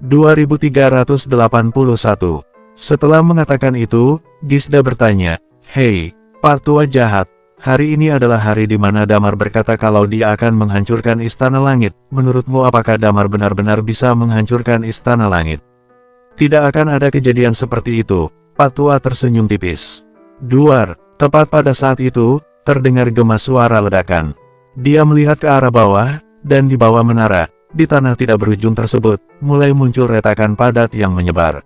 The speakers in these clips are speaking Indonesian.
2381. Setelah mengatakan itu, Gisda bertanya, "Hei, Pak Tua Jahat, hari ini adalah hari di mana Damar berkata kalau dia akan menghancurkan Istana Langit. Menurutmu apakah Damar benar-benar bisa menghancurkan Istana Langit?" "Tidak akan ada kejadian seperti itu," Pak Tua tersenyum tipis. Duar, tepat pada saat itu, terdengar gema suara ledakan. Dia melihat ke arah bawah, dan di bawah menara, di tanah tidak berujung tersebut, mulai muncul retakan padat yang menyebar.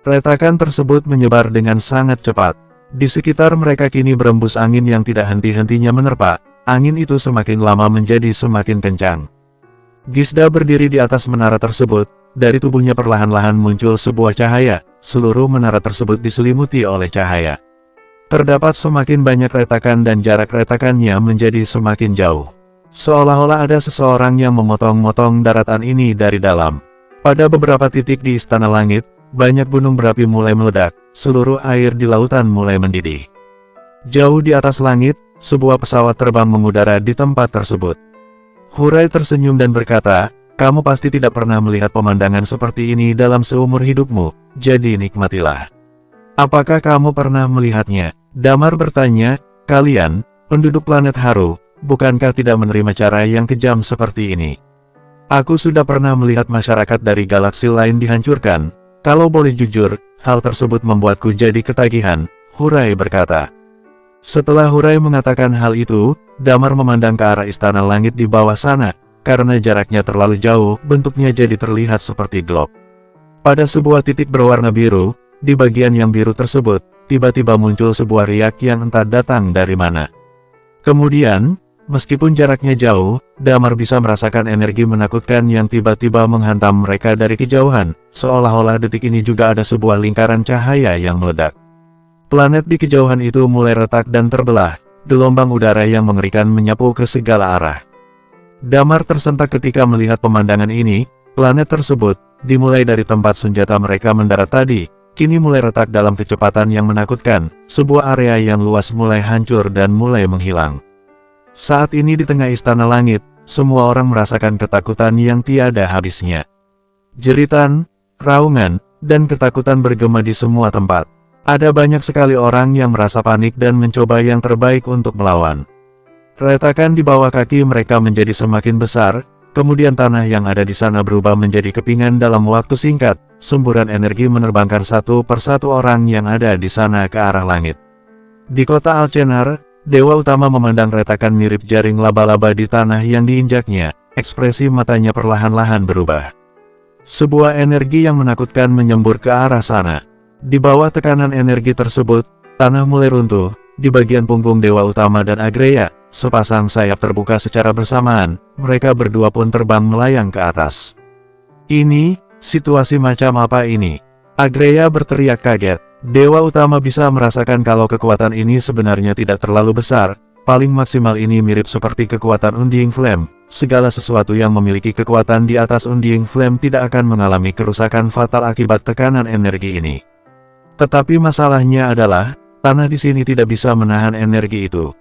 Retakan tersebut menyebar dengan sangat cepat. Di sekitar mereka kini berembus angin yang tidak henti-hentinya menerpa. Angin itu semakin lama menjadi semakin kencang. Gisda berdiri di atas menara tersebut. Dari tubuhnya perlahan-lahan muncul sebuah cahaya. Seluruh menara tersebut diselimuti oleh cahaya. Terdapat semakin banyak retakan dan jarak retakannya menjadi semakin jauh. Seolah-olah ada seseorang yang memotong-motong daratan ini dari dalam. Pada beberapa titik di Istana Langit, banyak gunung berapi mulai meledak, seluruh air di lautan mulai mendidih. Jauh di atas langit, sebuah pesawat terbang mengudara di tempat tersebut. Hurai tersenyum dan berkata, "Kamu pasti tidak pernah melihat pemandangan seperti ini dalam seumur hidupmu, jadi nikmatilah." "Apakah kamu pernah melihatnya?" Damar bertanya. "Kalian, penduduk planet Haru, bukankah tidak menerima cara yang kejam seperti ini? Aku sudah pernah melihat masyarakat dari galaksi lain dihancurkan. Kalau boleh jujur, hal tersebut membuatku jadi ketagihan," Hurai berkata. Setelah Hurai mengatakan hal itu, Damar memandang ke arah Istana Langit di bawah sana. Karena jaraknya terlalu jauh, bentuknya jadi terlihat seperti globe. Pada sebuah titik berwarna biru, di bagian yang biru tersebut, tiba-tiba muncul sebuah riak yang entah datang dari mana. Kemudian, meskipun jaraknya jauh, Damar bisa merasakan energi menakutkan yang tiba-tiba menghantam mereka dari kejauhan, seolah-olah detik ini juga ada sebuah lingkaran cahaya yang meledak. Planet di kejauhan itu mulai retak dan terbelah, gelombang udara yang mengerikan menyapu ke segala arah. Damar tersentak ketika melihat pemandangan ini. Planet tersebut, dimulai dari tempat senjata mereka mendarat tadi, kini mulai retak dalam kecepatan yang menakutkan. Sebuah area yang luas mulai hancur dan mulai menghilang. Saat ini di tengah Istana Langit, semua orang merasakan ketakutan yang tiada habisnya. Jeritan, raungan, dan ketakutan bergema di semua tempat. Ada banyak sekali orang yang merasa panik dan mencoba yang terbaik untuk melawan. Retakan di bawah kaki mereka menjadi semakin besar, kemudian tanah yang ada di sana berubah menjadi kepingan dalam waktu singkat. Semburan energi menerbangkan satu persatu orang yang ada di sana ke arah langit. Di kota Alcenar, Dewa Utama memandang retakan mirip jaring laba-laba di tanah yang diinjaknya. Ekspresi matanya perlahan-lahan berubah. Sebuah energi yang menakutkan menyembur ke arah sana. Di bawah tekanan energi tersebut, tanah mulai runtuh. Di bagian punggung Dewa Utama dan Agreya, sepasang sayap terbuka secara bersamaan. Mereka berdua pun terbang melayang ke atas. "Ini, situasi macam apa ini?" Agreya berteriak kaget. Dewa Utama bisa merasakan kalau kekuatan ini sebenarnya tidak terlalu besar, paling maksimal ini mirip seperti kekuatan Undying Flame. Segala sesuatu yang memiliki kekuatan di atas Undying Flame tidak akan mengalami kerusakan fatal akibat tekanan energi ini. Tetapi masalahnya adalah, tanah di sini tidak bisa menahan energi itu.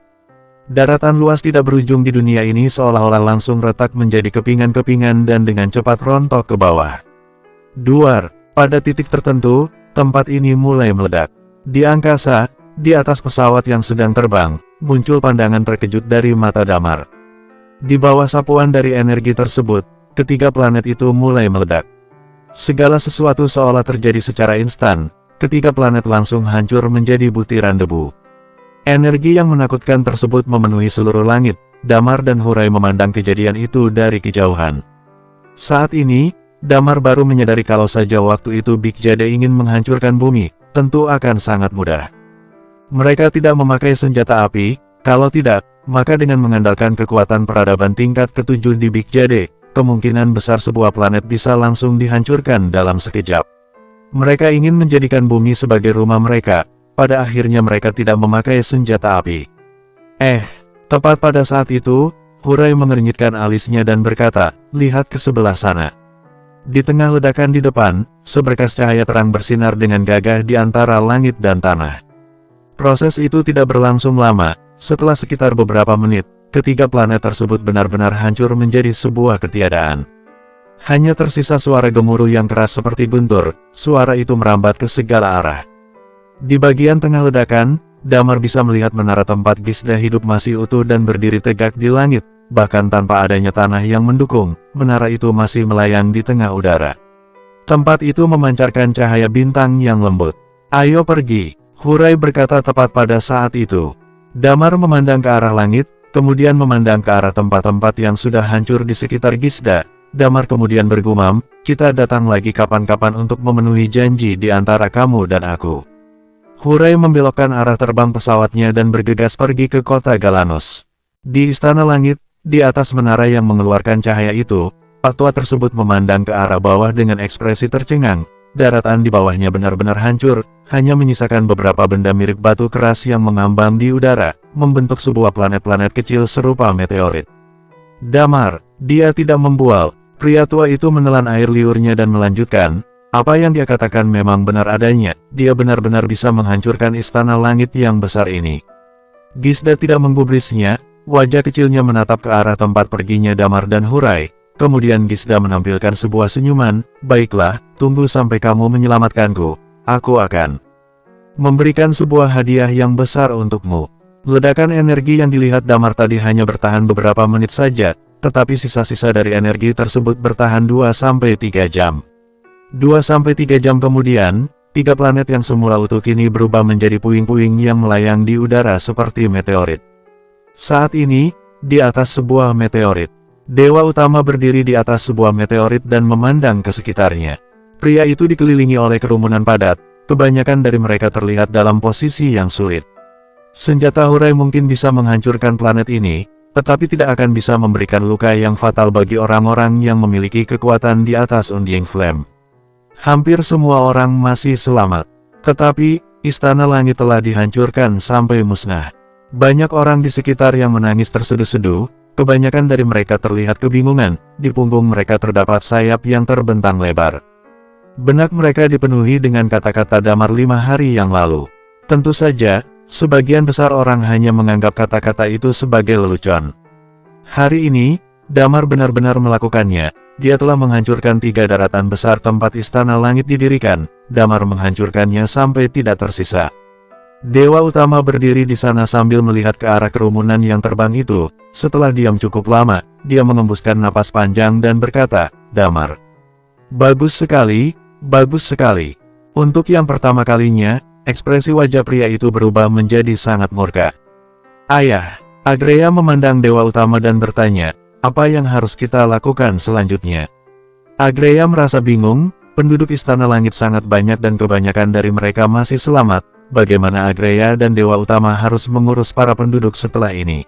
Daratan luas tidak berujung di dunia ini seolah-olah langsung retak menjadi kepingan-kepingan dan dengan cepat rontok ke bawah. Duar, pada titik tertentu, tempat ini mulai meledak. Di angkasa, di atas pesawat yang sedang terbang, muncul pandangan terkejut dari mata Damar. Di bawah sapuan dari energi tersebut, ketiga planet itu mulai meledak. Segala sesuatu seolah terjadi secara instan, ketiga planet langsung hancur menjadi butiran debu. Energi yang menakutkan tersebut memenuhi seluruh langit. Damar dan Hurai memandang kejadian itu dari kejauhan. Saat ini, Damar baru menyadari kalau saja waktu itu Big Jade ingin menghancurkan bumi, tentu akan sangat mudah. Mereka tidak memakai senjata api, kalau tidak, maka dengan mengandalkan kekuatan peradaban tingkat ke-7 di Big Jade, kemungkinan besar sebuah planet bisa langsung dihancurkan dalam sekejap. Mereka ingin menjadikan bumi sebagai rumah mereka, pada akhirnya mereka tidak memakai senjata api. Tepat pada saat itu, Hurai mengernyitkan alisnya dan berkata, "Lihat ke sebelah sana." Di tengah ledakan di depan, seberkas cahaya terang bersinar dengan gagah di antara langit dan tanah. Proses itu tidak berlangsung lama. Setelah sekitar beberapa menit, ketiga planet tersebut benar-benar hancur menjadi sebuah ketiadaan. Hanya tersisa suara gemuruh yang keras seperti guntur, suara itu merambat ke segala arah. Di bagian tengah ledakan, Damar bisa melihat menara tempat Gisda hidup masih utuh dan berdiri tegak di langit, bahkan tanpa adanya tanah yang mendukung, menara itu masih melayang di tengah udara. Tempat itu memancarkan cahaya bintang yang lembut. "Ayo pergi," Hurai berkata tepat pada saat itu. Damar memandang ke arah langit, kemudian memandang ke arah tempat-tempat yang sudah hancur di sekitar Gisda. Damar kemudian bergumam, "Kita datang lagi kapan-kapan untuk memenuhi janji di antara kamu dan aku." Hurai membelokkan arah terbang pesawatnya dan bergegas pergi ke kota Galanos. Di Istana Langit, di atas menara yang mengeluarkan cahaya itu, Pak Tua tersebut memandang ke arah bawah dengan ekspresi tercengang. Daratan di bawahnya benar-benar hancur, hanya menyisakan beberapa benda mirip batu keras yang mengambang di udara, membentuk sebuah planet-planet kecil serupa meteorit. "Damar, dia tidak membual." Pria tua itu menelan air liurnya dan melanjutkan, "Apa yang dia katakan memang benar adanya, dia benar-benar bisa menghancurkan istana langit yang besar ini." Gisda tidak menggubrisnya, wajah kecilnya menatap ke arah tempat perginya Damar dan Hurai. Kemudian Gisda menampilkan sebuah senyuman, "Baiklah, tunggu sampai kamu menyelamatkanku. Aku akan memberikan sebuah hadiah yang besar untukmu." Ledakan energi yang dilihat Damar tadi hanya bertahan beberapa menit saja, tetapi sisa-sisa dari energi tersebut bertahan 2-3 jam. 2-3 jam kemudian, 3 planet yang semula utuh kini berubah menjadi puing-puing yang melayang di udara seperti meteorit. Saat ini, di atas sebuah meteorit, Dewa Utama berdiri di atas sebuah meteorit dan memandang ke sekitarnya. Pria itu dikelilingi oleh kerumunan padat, kebanyakan dari mereka terlihat dalam posisi yang sulit. Senjata Hurai mungkin bisa menghancurkan planet ini, tetapi tidak akan bisa memberikan luka yang fatal bagi orang-orang yang memiliki kekuatan di atas Undying Flame. Hampir semua orang masih selamat. Tetapi, Istana Langit telah dihancurkan sampai musnah. Banyak orang di sekitar yang menangis terseduh-seduh, kebanyakan dari mereka terlihat kebingungan, di punggung mereka terdapat sayap yang terbentang lebar. Benak mereka dipenuhi dengan kata-kata Damar 5 hari yang lalu. Tentu saja, sebagian besar orang hanya menganggap kata-kata itu sebagai lelucon. Hari ini, Damar benar-benar melakukannya. Dia telah menghancurkan 3 daratan besar tempat Istana Langit didirikan. Damar menghancurkannya sampai tidak tersisa. Dewa Utama berdiri di sana sambil melihat ke arah kerumunan yang terbang itu. Setelah diam cukup lama, dia mengembuskan napas panjang dan berkata, "Damar, bagus sekali, bagus sekali." Untuk yang pertama kalinya, ekspresi wajah pria itu berubah menjadi sangat murka. "Ayah." Agreya memandang Dewa Utama dan bertanya, "Apa yang harus kita lakukan selanjutnya?" Agreya merasa bingung, penduduk Istana Langit sangat banyak dan kebanyakan dari mereka masih selamat. Bagaimana Agreya dan Dewa Utama harus mengurus para penduduk setelah ini?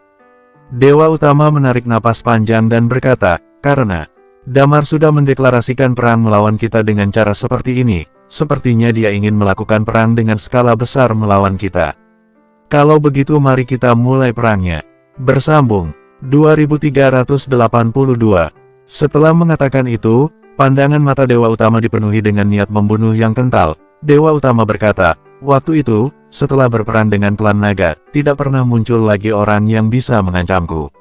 Dewa Utama menarik napas panjang dan berkata, "Karena Damar sudah mendeklarasikan perang melawan kita dengan cara seperti ini, sepertinya dia ingin melakukan perang dengan skala besar melawan kita. Kalau begitu mari kita mulai perangnya." Bersambung 2382. Setelah mengatakan itu, pandangan mata Dewa Utama dipenuhi dengan niat membunuh yang kental. Dewa Utama berkata, "Waktu itu, setelah berperang dengan klan naga, tidak pernah muncul lagi orang yang bisa mengancamku.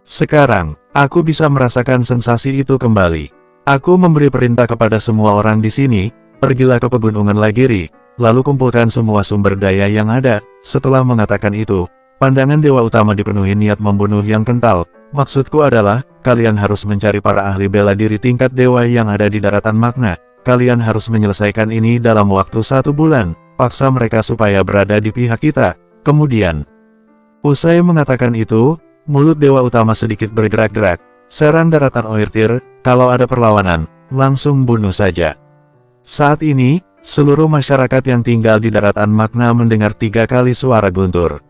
Sekarang, aku bisa merasakan sensasi itu kembali. Aku memberi perintah kepada semua orang di sini, pergilah ke pegunungan Lagiri, lalu kumpulkan semua sumber daya yang ada." Setelah mengatakan itu, pandangan Dewa Utama dipenuhi niat membunuh yang kental. "Maksudku adalah, kalian harus mencari para ahli bela diri tingkat dewa yang ada di daratan Magna. Kalian harus menyelesaikan ini dalam waktu 1 bulan. Paksa mereka supaya berada di pihak kita." Kemudian, usai mengatakan itu, mulut Dewa Utama sedikit bergerak-gerak. "Serang daratan Oirtir, kalau ada perlawanan, langsung bunuh saja." Saat ini, seluruh masyarakat yang tinggal di daratan Magna mendengar 3 kali suara guntur.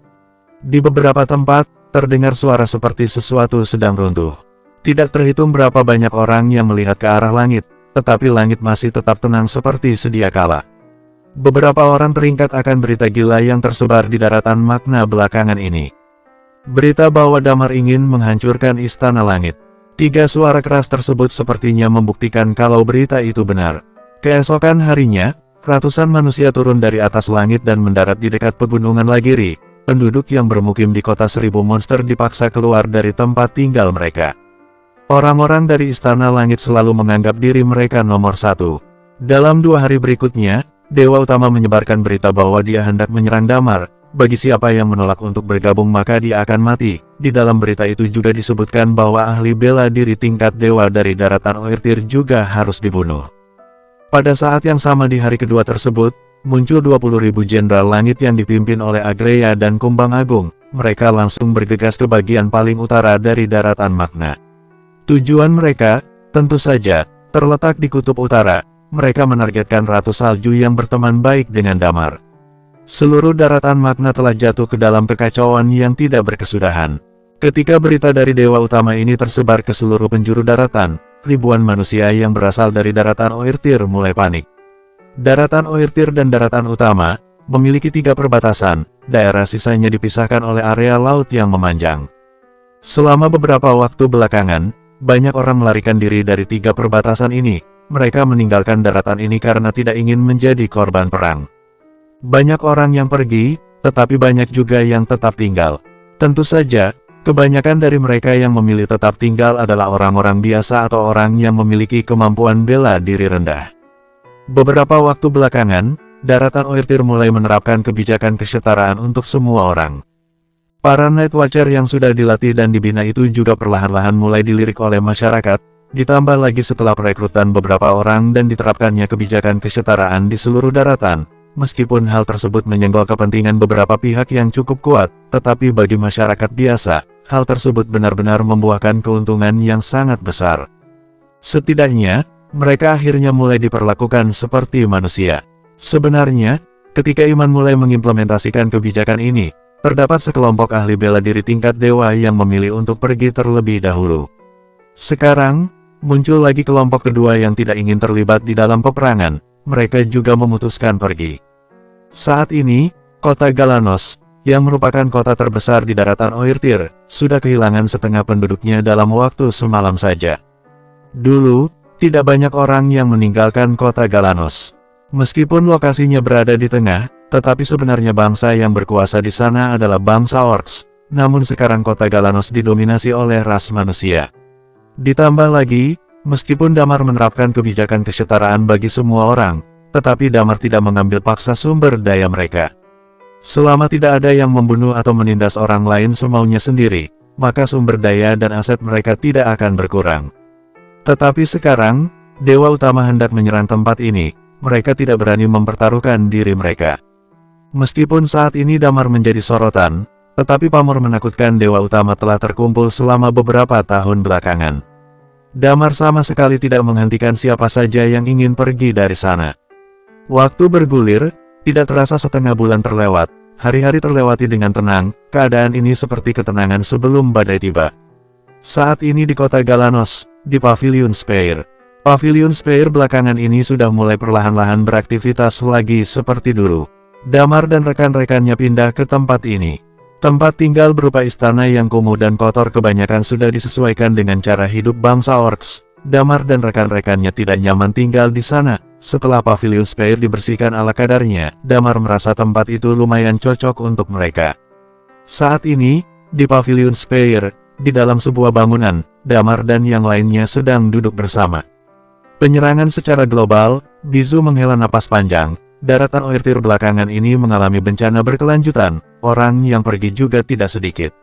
Di beberapa tempat, terdengar suara seperti sesuatu sedang runtuh. Tidak terhitung berapa banyak orang yang melihat ke arah langit, tetapi langit masih tetap tenang seperti sedia kala. Beberapa orang teringkat akan berita gila yang tersebar di daratan Magna belakangan ini. Berita bahwa Damar ingin menghancurkan Istana Langit. 3 suara keras tersebut sepertinya membuktikan kalau berita itu benar. Keesokan harinya, ratusan manusia turun dari atas langit dan mendarat di dekat pegunungan Lagiri. Penduduk yang bermukim di kota 1000 monster dipaksa keluar dari tempat tinggal mereka. Orang-orang dari Istana Langit selalu menganggap diri mereka nomor satu. Dalam 2 hari berikutnya, Dewa Utama menyebarkan berita bahwa dia hendak menyerang Damar. Bagi siapa yang menolak untuk bergabung maka dia akan mati. Di dalam berita itu juga disebutkan bahwa ahli bela diri tingkat dewa dari daratan Oertir juga harus dibunuh. Pada saat yang sama di hari kedua tersebut, muncul 20.000 jenderal langit yang dipimpin oleh Agreya dan Kumbang Agung. Mereka langsung bergegas ke bagian paling utara dari daratan Magna. Tujuan mereka, tentu saja, terletak di kutub utara. Mereka menargetkan ratu salju yang berteman baik dengan Damar. Seluruh daratan Magna telah jatuh ke dalam kekacauan yang tidak berkesudahan. Ketika berita dari Dewa Utama ini tersebar ke seluruh penjuru daratan, ribuan manusia yang berasal dari daratan Oertir mulai panik. Daratan Oertir dan daratan utama memiliki 3 perbatasan, daerah sisanya dipisahkan oleh area laut yang memanjang. Selama beberapa waktu belakangan, banyak orang melarikan diri dari 3 perbatasan ini. Mereka meninggalkan daratan ini karena tidak ingin menjadi korban perang. Banyak orang yang pergi, tetapi banyak juga yang tetap tinggal. Tentu saja, kebanyakan dari mereka yang memilih tetap tinggal adalah orang-orang biasa atau orang yang memiliki kemampuan bela diri rendah. Beberapa waktu belakangan, daratan Oertir mulai menerapkan kebijakan kesetaraan untuk semua orang. Para Night Watcher yang sudah dilatih dan dibina itu juga perlahan-lahan mulai dilirik oleh masyarakat, ditambah lagi setelah perekrutan beberapa orang dan diterapkannya kebijakan kesetaraan di seluruh daratan. Meskipun hal tersebut menyenggol kepentingan beberapa pihak yang cukup kuat, tetapi bagi masyarakat biasa, hal tersebut benar-benar membuahkan keuntungan yang sangat besar. Setidaknya, mereka akhirnya mulai diperlakukan seperti manusia. Sebenarnya, ketika Iman mulai mengimplementasikan kebijakan ini, terdapat sekelompok ahli bela diri tingkat dewa yang memilih untuk pergi terlebih dahulu. Sekarang, muncul lagi kelompok kedua yang tidak ingin terlibat di dalam peperangan. Mereka juga memutuskan pergi. Saat ini, kota Galanos, yang merupakan kota terbesar di daratan Oertir, sudah kehilangan setengah penduduknya dalam waktu semalam saja. Dulu, tidak banyak orang yang meninggalkan kota Galanos. Meskipun lokasinya berada di tengah, tetapi sebenarnya bangsa yang berkuasa di sana adalah bangsa Orcs. Namun sekarang kota Galanos didominasi oleh ras manusia. Ditambah lagi, meskipun Damar menerapkan kebijakan kesetaraan bagi semua orang, tetapi Damar tidak mengambil paksa sumber daya mereka. Selama tidak ada yang membunuh atau menindas orang lain semaunya sendiri, maka sumber daya dan aset mereka tidak akan berkurang. Tetapi sekarang, Dewa Utama hendak menyerang tempat ini, mereka tidak berani mempertaruhkan diri mereka. Meskipun saat ini Damar menjadi sorotan, tetapi pamor menakutkan Dewa Utama telah terkumpul selama beberapa tahun belakangan. Damar sama sekali tidak menghentikan siapa saja yang ingin pergi dari sana. Waktu bergulir, tidak terasa setengah bulan terlewat, hari-hari terlewati dengan tenang, keadaan ini seperti ketenangan sebelum badai tiba. Saat ini di kota Galanos, di Pavilion Spire. Pavilion Spire belakangan ini sudah mulai perlahan-lahan beraktivitas lagi seperti dulu. Damar dan rekan-rekannya pindah ke tempat ini. Tempat tinggal berupa istana yang kumuh dan kotor kebanyakan sudah disesuaikan dengan cara hidup bangsa Orcs. Damar dan rekan-rekannya tidak nyaman tinggal di sana. Setelah Pavilion Spire dibersihkan ala kadarnya, Damar merasa tempat itu lumayan cocok untuk mereka. Saat ini, di Pavilion Spire, di dalam sebuah bangunan, Damar dan yang lainnya sedang duduk bersama. Penyerangan secara global, Bizu menghela napas panjang. Daratan Oertir belakangan ini mengalami bencana berkelanjutan, orang yang pergi juga tidak sedikit.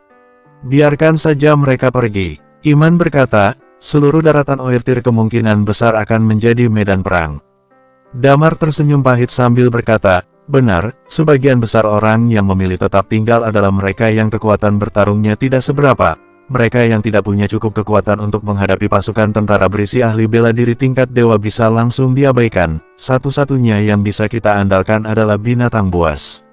Biarkan saja mereka pergi. Iman berkata, seluruh daratan Oertir kemungkinan besar akan menjadi medan perang. Damar tersenyum pahit sambil berkata, benar, sebagian besar orang yang memilih tetap tinggal adalah mereka yang kekuatan bertarungnya tidak seberapa. Mereka yang tidak punya cukup kekuatan untuk menghadapi pasukan tentara berisi ahli bela diri tingkat dewa bisa langsung diabaikan. Satu-satunya yang bisa kita andalkan adalah binatang buas.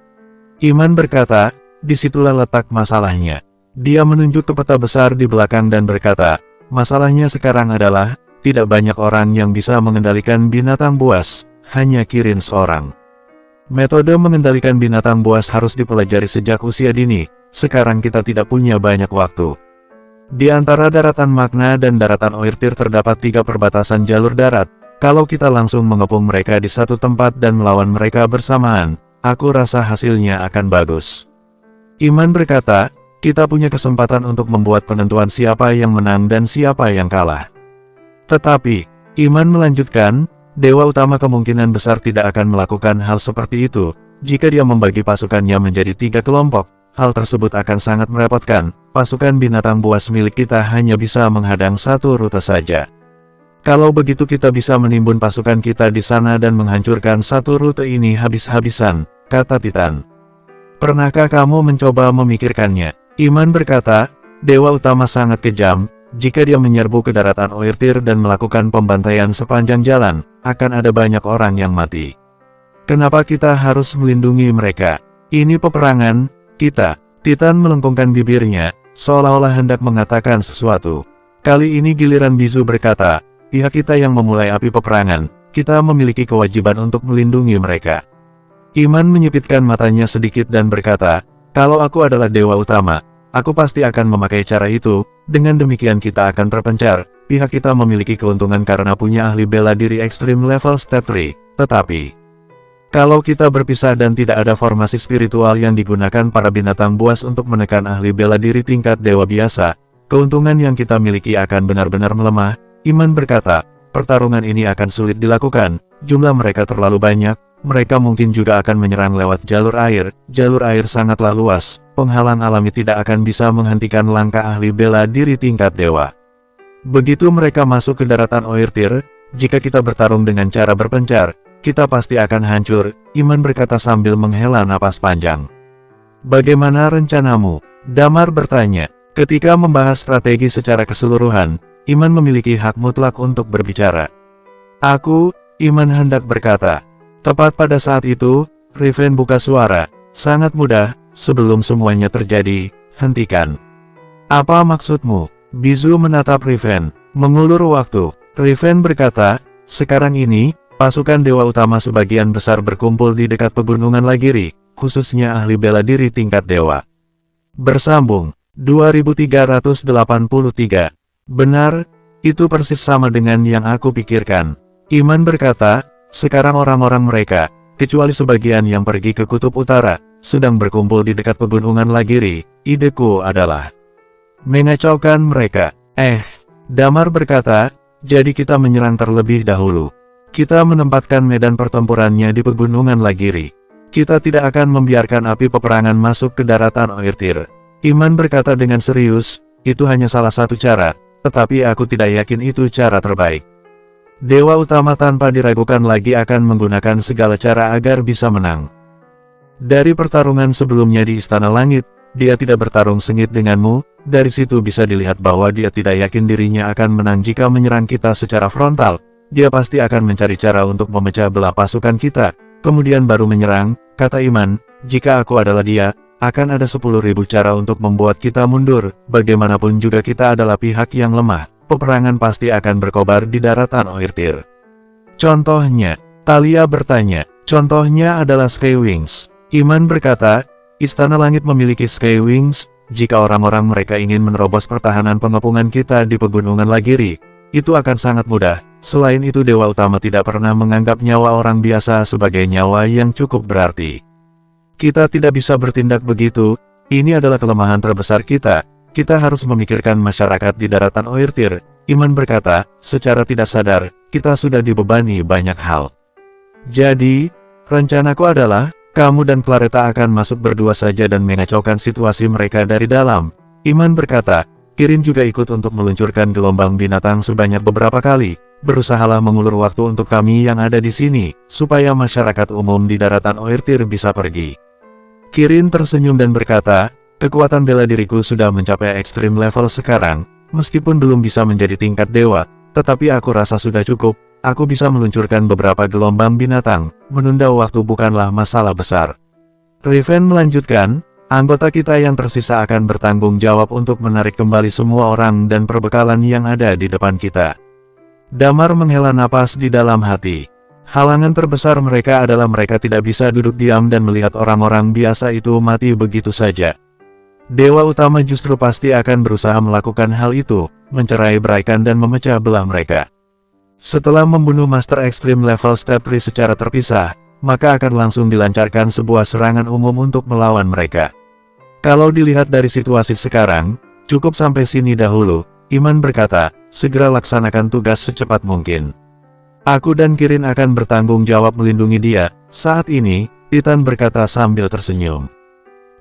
Iman berkata, disitulah letak masalahnya. Dia menunjuk ke peta besar di belakang dan berkata, masalahnya sekarang adalah, tidak banyak orang yang bisa mengendalikan binatang buas, hanya Kirin seorang. Metode mengendalikan binatang buas harus dipelajari sejak usia dini, sekarang kita tidak punya banyak waktu. Di antara daratan Magna dan daratan Oertir terdapat 3 perbatasan jalur darat. Kalau kita langsung mengepung mereka di satu tempat dan melawan mereka bersamaan, aku rasa hasilnya akan bagus. Iman berkata, Kita punya kesempatan untuk membuat penentuan siapa yang menang dan siapa yang kalah. Tetapi, Iman melanjutkan, Dewa Utama kemungkinan besar tidak akan melakukan hal seperti itu. Jika dia membagi pasukannya menjadi 3 kelompok, hal tersebut akan sangat merepotkan. Pasukan binatang buas milik kita hanya bisa menghadang satu rute saja. Kalau begitu kita bisa menimbun pasukan kita di sana dan menghancurkan satu rute ini habis-habisan, kata Titan. Pernahkah kamu mencoba memikirkannya? Iman berkata, Dewa Utama sangat kejam. Jika dia menyerbu ke daratan Oertir dan melakukan pembantaian sepanjang jalan, akan ada banyak orang yang mati. Kenapa kita harus melindungi mereka? Ini peperangan, kita. Titan melengkungkan bibirnya, seolah-olah hendak mengatakan sesuatu. Kali ini giliran Bizu berkata, pihak kita yang memulai api peperangan, kita memiliki kewajiban untuk melindungi mereka. Iman menyipitkan matanya sedikit dan berkata, kalau aku adalah Dewa Utama, aku pasti akan memakai cara itu. Dengan demikian kita akan terpencar. Pihak kita memiliki keuntungan karena punya ahli bela diri ekstrim level step 3. Tetapi, kalau kita berpisah dan tidak ada formasi spiritual yang digunakan para binatang buas untuk menekan ahli bela diri tingkat dewa biasa, keuntungan yang kita miliki akan benar-benar melemah. Iman berkata, pertarungan ini akan sulit dilakukan. Jumlah mereka terlalu banyak. Mereka mungkin juga akan menyerang lewat jalur air. Jalur air sangatlah luas. Penghalang alami tidak akan bisa menghentikan langkah ahli bela diri tingkat dewa. Begitu mereka masuk ke daratan Oertir, jika kita bertarung dengan cara berpencar, kita pasti akan hancur, Iman berkata sambil menghela napas panjang. Bagaimana rencanamu? Damar bertanya. Ketika membahas strategi secara keseluruhan, Iman memiliki hak mutlak untuk berbicara. Iman hendak berkata. Tepat pada saat itu, Riven buka suara. Sangat mudah, sebelum semuanya terjadi, hentikan. Apa maksudmu? Bizu menatap Riven, mengulur waktu. Riven berkata, sekarang ini, pasukan Dewa Utama sebagian besar berkumpul di dekat pegunungan Lagiri, khususnya ahli bela diri tingkat dewa. Bersambung, 2383. Benar, itu persis sama dengan yang aku pikirkan. Iman berkata, sekarang orang-orang mereka, kecuali sebagian yang pergi ke Kutub Utara, sedang berkumpul di dekat pegunungan Lagiri. Ideku adalah mengacaukan mereka. Damar berkata, jadi kita menyerang terlebih dahulu. Kita menempatkan medan pertempurannya di pegunungan Lagiri. Kita tidak akan membiarkan api peperangan masuk ke daratan Oertir. Iman berkata dengan serius, itu hanya salah satu cara, tetapi aku tidak yakin itu cara terbaik. Dewa Utama tanpa diragukan lagi akan menggunakan segala cara agar bisa menang. Dari pertarungan sebelumnya di Istana Langit, dia tidak bertarung sengit denganmu. Dari situ bisa dilihat bahwa dia tidak yakin dirinya akan menang jika menyerang kita secara frontal. Dia pasti akan mencari cara untuk memecah belah pasukan kita, kemudian baru menyerang, kata Iman. Jika aku adalah dia, akan ada 10.000 cara untuk membuat kita mundur. Bagaimanapun juga kita adalah pihak yang lemah. Peperangan pasti akan berkobar di daratan Oertir. Contohnya, Talia bertanya, contohnya adalah Skywings. Iman berkata, Istana Langit memiliki Skywings. Jika orang-orang mereka ingin menerobos pertahanan pengepungan kita di pegunungan Lagiri, itu akan sangat mudah. Selain itu Dewa Utama tidak pernah menganggap nyawa orang biasa sebagai nyawa yang cukup berarti. Kita tidak bisa bertindak begitu, ini adalah kelemahan terbesar kita. Kita harus memikirkan masyarakat di daratan Oertir. Iman berkata, secara tidak sadar, kita sudah dibebani banyak hal. Jadi, rencanaku adalah, kamu dan Claretta akan masuk berdua saja dan mengacaukan situasi mereka dari dalam. Iman berkata, Kirin juga ikut untuk meluncurkan gelombang binatang sebanyak beberapa kali. Berusahalah mengulur waktu untuk kami yang ada di sini, supaya masyarakat umum di daratan Oertir bisa pergi. Kirin tersenyum dan berkata, kekuatan bela diriku sudah mencapai ekstrim level sekarang, meskipun belum bisa menjadi tingkat dewa, tetapi aku rasa sudah cukup, aku bisa meluncurkan beberapa gelombang binatang, menunda waktu bukanlah masalah besar. Riven melanjutkan, anggota kita yang tersisa akan bertanggung jawab untuk menarik kembali semua orang dan perbekalan yang ada di depan kita. Damar menghela napas di dalam hati. Halangan terbesar mereka adalah mereka tidak bisa duduk diam dan melihat orang-orang biasa itu mati begitu saja. Dewa Utama justru pasti akan berusaha melakukan hal itu, mencerai-beraikan dan memecah belah mereka. Setelah membunuh Master Extreme Level Step 3 secara terpisah, maka akan langsung dilancarkan sebuah serangan umum untuk melawan mereka. Kalau dilihat dari situasi sekarang, cukup sampai sini dahulu, Iman berkata, segera laksanakan tugas secepat mungkin. Aku dan Kirin akan bertanggung jawab melindungi dia. Saat ini, Titan berkata sambil tersenyum.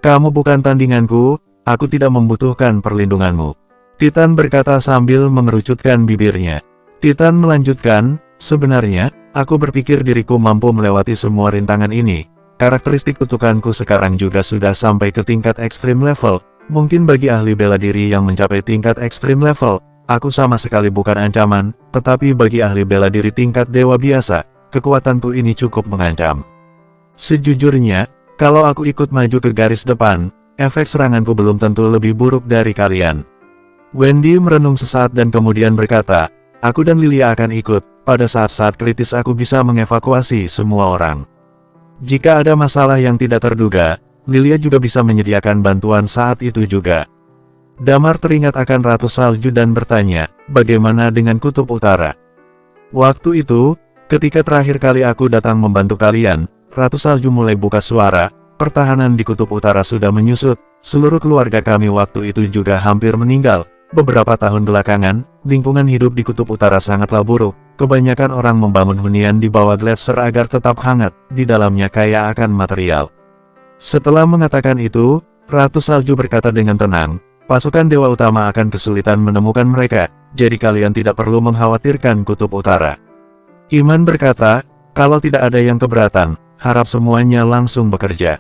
Kamu bukan tandinganku, aku tidak membutuhkan perlindunganmu. Titan berkata sambil mengerucutkan bibirnya. Titan melanjutkan, sebenarnya, aku berpikir diriku mampu melewati semua rintangan ini. Karakteristik kutukanku sekarang juga sudah sampai ke tingkat ekstrim level. Mungkin bagi ahli bela diri yang mencapai tingkat ekstrim level, aku sama sekali bukan ancaman, tetapi bagi ahli bela diri tingkat dewa biasa, kekuatanku ini cukup mengancam. Sejujurnya, kalau aku ikut maju ke garis depan, efek seranganku belum tentu lebih buruk dari kalian. Wendy merenung sesaat dan kemudian berkata, aku dan Lilia akan ikut, pada saat-saat kritis aku bisa mengevakuasi semua orang. Jika ada masalah yang tidak terduga, Lilia juga bisa menyediakan bantuan saat itu juga. Damar teringat akan Ratu Salju dan bertanya, bagaimana dengan Kutub Utara? Waktu itu, ketika terakhir kali aku datang membantu kalian, Ratu Salju mulai buka suara, pertahanan di Kutub Utara sudah menyusut, seluruh keluarga kami waktu itu juga hampir meninggal. Beberapa tahun belakangan, lingkungan hidup di Kutub Utara sangatlah buruk. Kebanyakan orang membangun hunian di bawah gletser agar tetap hangat, di dalamnya kaya akan material. Setelah mengatakan itu, Ratu Salju berkata dengan tenang, pasukan Dewa Utama akan kesulitan menemukan mereka, jadi kalian tidak perlu mengkhawatirkan Kutub Utara. Iman berkata, kalau tidak ada yang keberatan, harap semuanya langsung bekerja.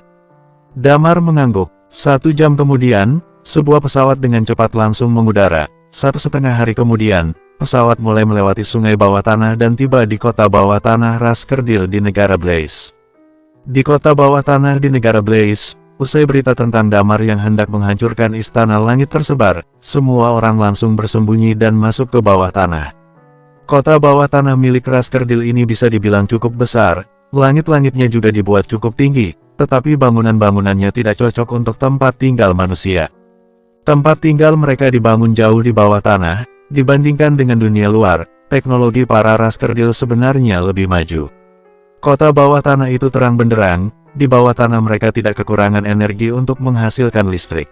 Damar mengangguk. 1 jam kemudian, sebuah pesawat dengan cepat langsung mengudara. 1,5 hari kemudian, pesawat mulai melewati sungai bawah tanah dan tiba di kota bawah tanah Raskerdil di negara Blaze. Di kota bawah tanah di negara Blaze, usai berita tentang Damar yang hendak menghancurkan istana langit tersebar, semua orang langsung bersembunyi dan masuk ke bawah tanah. Kota bawah tanah milik Raskerdil ini bisa dibilang cukup besar, langit-langitnya juga dibuat cukup tinggi, tetapi bangunan-bangunannya tidak cocok untuk tempat tinggal manusia. Tempat tinggal mereka dibangun jauh di bawah tanah. Dibandingkan dengan dunia luar, teknologi para Raskerdil sebenarnya lebih maju. Kota bawah tanah itu terang benderang, di bawah tanah mereka tidak kekurangan energi untuk menghasilkan listrik.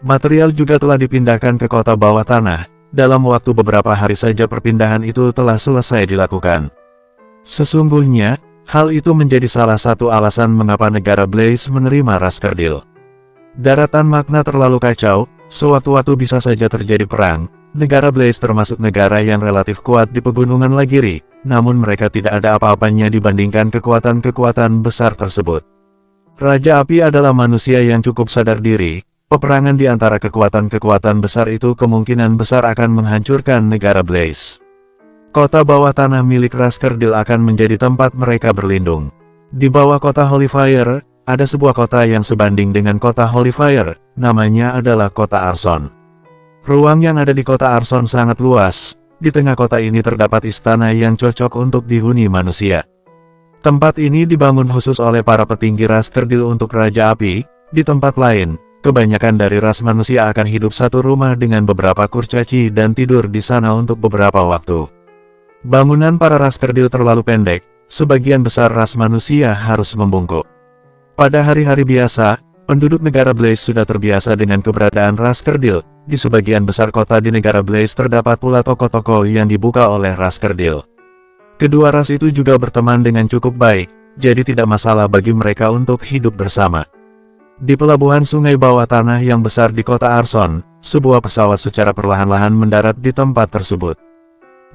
Material juga telah dipindahkan ke kota bawah tanah, dalam waktu beberapa hari saja perpindahan itu telah selesai dilakukan. Sesungguhnya, hal itu menjadi salah satu alasan mengapa negara Blaze menerima Raskerdil. Daratan Magna terlalu kacau, sewaktu-waktu bisa saja terjadi perang. Negara Blaze termasuk negara yang relatif kuat di pegunungan Lagiri, namun mereka tidak ada apa-apanya dibandingkan kekuatan-kekuatan besar tersebut. Raja Api adalah manusia yang cukup sadar diri, peperangan di antara kekuatan-kekuatan besar itu kemungkinan besar akan menghancurkan negara Blaze. Kota bawah tanah milik Raskerdil akan menjadi tempat mereka berlindung. Di bawah kota Holy Fire, ada sebuah kota yang sebanding dengan kota Holy Fire, namanya adalah kota Arson. Ruang yang ada di kota Arson sangat luas, di tengah kota ini terdapat istana yang cocok untuk dihuni manusia. Tempat ini dibangun khusus oleh para petinggi Raskerdil untuk Raja Api. Di tempat lain, kebanyakan dari ras manusia akan hidup satu rumah dengan beberapa kurcaci dan tidur di sana untuk beberapa waktu. Bangunan para Raskerdil terlalu pendek, sebagian besar ras manusia harus membungkuk. Pada hari-hari biasa, penduduk negara Blaze sudah terbiasa dengan keberadaan Raskerdil. Di sebagian besar kota di negara Blaze terdapat pula toko-toko yang dibuka oleh Raskerdil. Kedua ras itu juga berteman dengan cukup baik, jadi tidak masalah bagi mereka untuk hidup bersama. Di pelabuhan sungai bawah tanah yang besar di kota Arson, sebuah pesawat secara perlahan-lahan mendarat di tempat tersebut.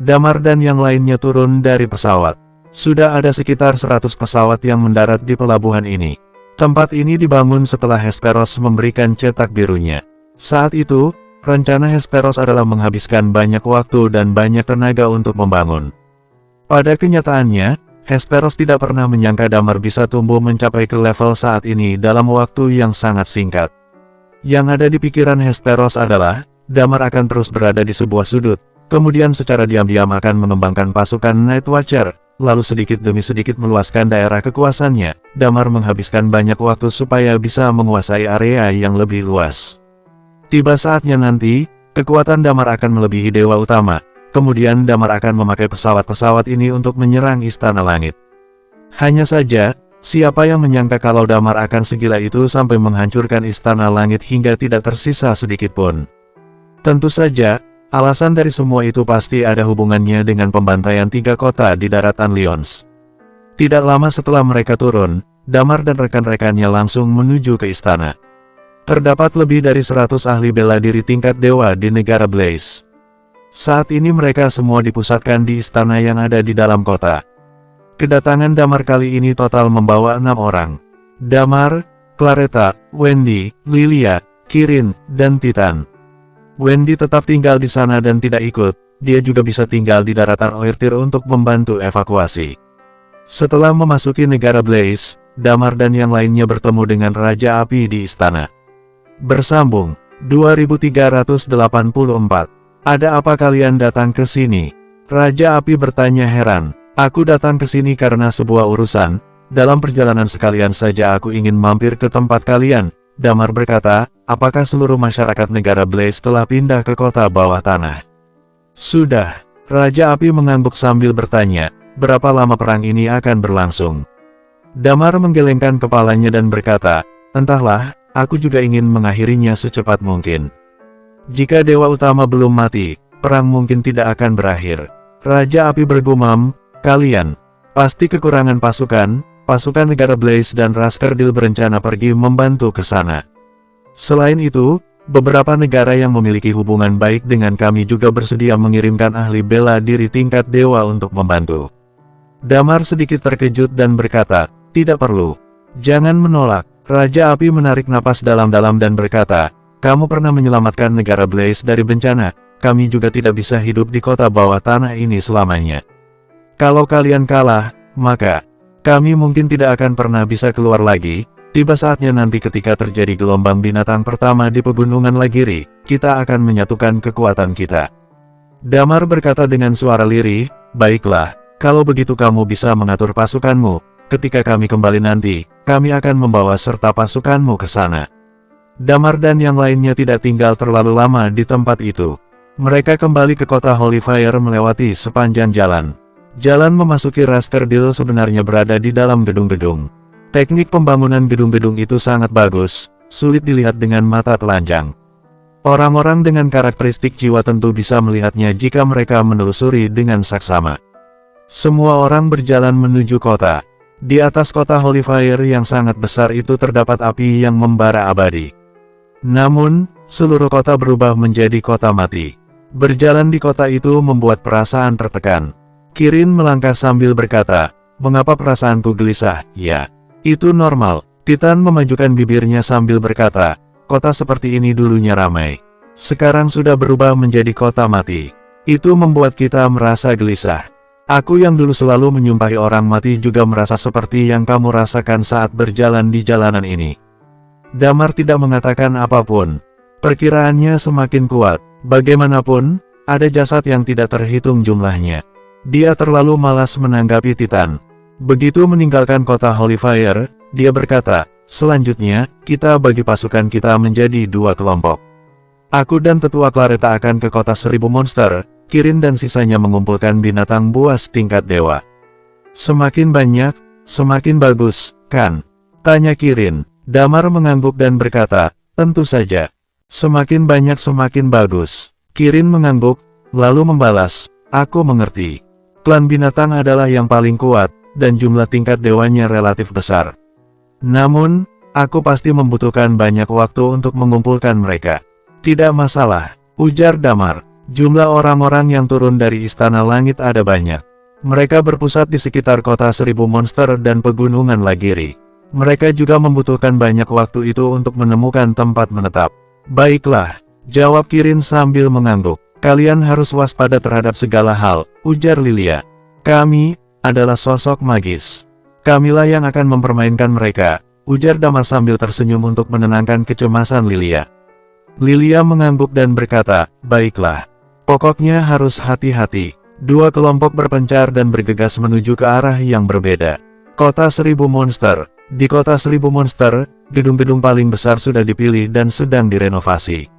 Damar dan yang lainnya turun dari pesawat. Sudah ada sekitar 100 pesawat yang mendarat di pelabuhan ini. Tempat ini dibangun setelah Hesperos memberikan cetak birunya. Saat itu, rencana Hesperos adalah menghabiskan banyak waktu dan banyak tenaga untuk membangun. Pada kenyataannya, Hesperos tidak pernah menyangka Damar bisa tumbuh mencapai ke level saat ini dalam waktu yang sangat singkat. Yang ada di pikiran Hesperos adalah, Damar akan terus berada di sebuah sudut, kemudian secara diam-diam akan mengembangkan pasukan Night Watcher, lalu sedikit demi sedikit meluaskan daerah kekuasaannya. Damar menghabiskan banyak waktu supaya bisa menguasai area yang lebih luas. Tiba saatnya nanti, kekuatan Damar akan melebihi Dewa Utama, kemudian Damar akan memakai pesawat-pesawat ini untuk menyerang Istana Langit. Hanya saja, Siapa yang menyangka kalau Damar akan segila itu sampai menghancurkan istana langit hingga tidak tersisa sedikit pun. Tentu saja, alasan dari semua itu pasti ada hubungannya dengan pembantaian 3 kota di daratan Lyons. Tidak lama setelah mereka turun, Damar dan rekan-rekannya langsung menuju ke istana. Terdapat lebih dari 100 ahli bela diri tingkat dewa di negara Blaze. Saat ini mereka semua dipusatkan di istana yang ada di dalam kota. Kedatangan Damar kali ini total membawa 6 orang. Damar, Claretta, Wendy, Lilia, Kirin, dan Titan. Wendy tetap tinggal di sana dan tidak ikut, dia juga bisa tinggal di daratan Oertir untuk membantu evakuasi. Setelah memasuki negara Blaze, Damar dan yang lainnya bertemu dengan Raja Api di istana. Bersambung, 2384. Ada apa kalian datang ke sini? Raja Api bertanya heran. Aku datang ke sini karena sebuah urusan. Dalam perjalanan sekalian saja aku ingin mampir ke tempat kalian. Damar berkata, apakah seluruh masyarakat negara Blaze telah pindah ke kota bawah tanah? Sudah. Raja Api mengangguk sambil bertanya, berapa lama perang ini akan berlangsung? Damar menggelengkan kepalanya dan berkata, entahlah, aku juga ingin mengakhirinya secepat mungkin. Jika dewa utama belum mati, perang mungkin tidak akan berakhir. Raja Api bergumam, kalian pasti kekurangan pasukan. Pasukan negara Blaze dan Raskerdil berencana pergi membantu ke sana. Selain itu, beberapa negara yang memiliki hubungan baik dengan kami juga bersedia mengirimkan ahli bela diri tingkat dewa untuk membantu. Damar sedikit terkejut dan berkata, tidak perlu. Jangan menolak. Raja Api menarik napas dalam-dalam dan berkata, kamu pernah menyelamatkan negara Blaze dari bencana, kami juga tidak bisa hidup di kota bawah tanah ini selamanya. Kalau kalian kalah, maka kami mungkin tidak akan pernah bisa keluar lagi. Tiba saatnya nanti ketika terjadi gelombang binatang pertama di pegunungan Lagiri, kita akan menyatukan kekuatan kita. Damar berkata dengan suara lirih, baiklah, kalau begitu kamu bisa mengatur pasukanmu. Ketika kami kembali nanti, kami akan membawa serta pasukanmu ke sana. Damar dan yang lainnya tidak tinggal terlalu lama di tempat itu. Mereka kembali ke kota Holyfire melewati sepanjang jalan. Jalan memasuki Raskerdil sebenarnya berada di dalam gedung-gedung. Teknik pembangunan gedung-gedung itu sangat bagus, sulit dilihat dengan mata telanjang. Orang-orang dengan karakteristik jiwa tentu bisa melihatnya jika mereka menelusuri dengan saksama. Semua orang berjalan menuju kota. Di atas kota Holyfire yang sangat besar itu terdapat api yang membara abadi. Namun, seluruh kota berubah menjadi kota mati. Berjalan di kota itu membuat perasaan tertekan. Kirin melangkah sambil berkata, mengapa perasaanku gelisah? Ya, itu normal. Titan memajukan bibirnya sambil berkata, kota seperti ini dulunya ramai. Sekarang sudah berubah menjadi kota mati. Itu membuat kita merasa gelisah. Aku yang dulu selalu menyumpahi orang mati juga merasa seperti yang kamu rasakan saat berjalan di jalanan ini. Damar tidak mengatakan apapun. Perkiraannya semakin kuat. Bagaimanapun, ada jasad yang tidak terhitung jumlahnya. Dia terlalu malas menanggapi Titan. Begitu meninggalkan kota Holyfire, dia berkata, selanjutnya, kita bagi pasukan kita menjadi 2 kelompok. Aku dan tetua Claretta akan ke kota 1000 monster, Kirin dan sisanya mengumpulkan binatang buas tingkat dewa. Semakin banyak, semakin bagus, kan? Tanya Kirin. Damar mengangguk dan berkata, tentu saja. Semakin banyak semakin bagus. Kirin mengangguk, lalu membalas, aku mengerti. Klan binatang adalah yang paling kuat, dan jumlah tingkat dewanya relatif besar. Namun, aku pasti membutuhkan banyak waktu untuk mengumpulkan mereka. Tidak masalah, ujar Damar. Jumlah orang-orang yang turun dari Istana Langit ada banyak. Mereka berpusat di sekitar kota 1000 monster dan pegunungan Lagiri. Mereka juga membutuhkan banyak waktu itu untuk menemukan tempat menetap. Baiklah, jawab Kirin sambil mengangguk. Kalian harus waspada terhadap segala hal, ujar Lilia. Kami adalah sosok magis. Kamilah yang akan mempermainkan mereka, ujar Damar sambil tersenyum untuk menenangkan kecemasan Lilia. Lilia mengangguk dan berkata, baiklah. Pokoknya harus hati-hati. 2 kelompok berpencar dan bergegas menuju ke arah yang berbeda. Kota 1000 monster. Di kota 1000 monster, gedung-gedung paling besar sudah dipilih dan sedang direnovasi.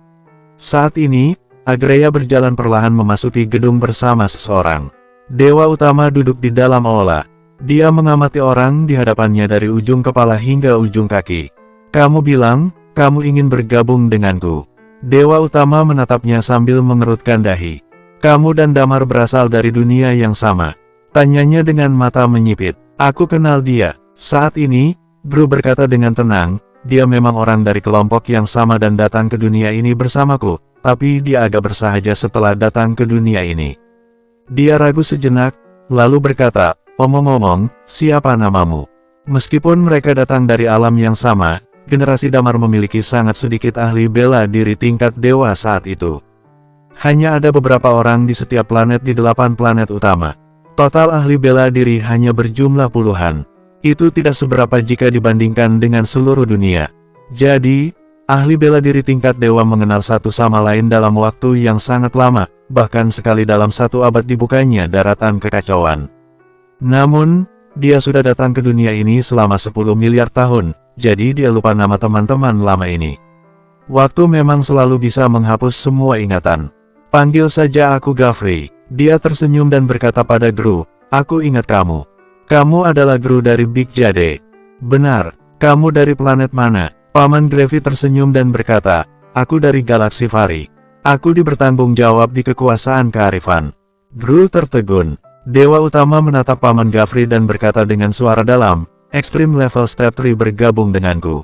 Saat ini, Agreya berjalan perlahan memasuki gedung bersama seseorang. Dewa utama duduk di dalam aula. Dia mengamati orang di hadapannya dari ujung kepala hingga ujung kaki. Kamu bilang, kamu ingin bergabung denganku. Dewa utama menatapnya sambil mengerutkan dahi. Kamu dan Damar berasal dari dunia yang sama. Tanyanya dengan mata menyipit. Aku kenal dia. Saat ini, Gru berkata dengan tenang, dia memang orang dari kelompok yang sama dan datang ke dunia ini bersamaku, tapi dia agak bersahaja setelah datang ke dunia ini. Dia ragu sejenak, lalu berkata, omong-omong, siapa namamu? Meskipun mereka datang dari alam yang sama, generasi Damar memiliki sangat sedikit ahli bela diri tingkat dewa saat itu. Hanya ada beberapa orang di setiap planet di 8 planet utama. Total ahli bela diri hanya berjumlah puluhan. Itu tidak seberapa jika dibandingkan dengan seluruh dunia. Jadi, ahli bela diri tingkat dewa mengenal satu sama lain dalam waktu yang sangat lama, bahkan sekali dalam 1 abad dibukanya daratan kekacauan. Namun, dia sudah datang ke dunia ini selama 10 miliar tahun, jadi dia lupa nama teman-teman lama ini. Waktu memang selalu bisa menghapus semua ingatan. Panggil saja aku Gafri. Dia tersenyum dan berkata pada Gru, aku ingat kamu. Kamu adalah Gru dari Big Jade. Benar, kamu dari planet mana? Paman Grevi tersenyum dan berkata, aku dari galaksi Fari. Aku bertanggung jawab di kekuasaan kearifan. Gru tertegun. Dewa utama menatap Paman Gafri dan berkata dengan suara dalam, Extreme Level Step 3 bergabung denganku.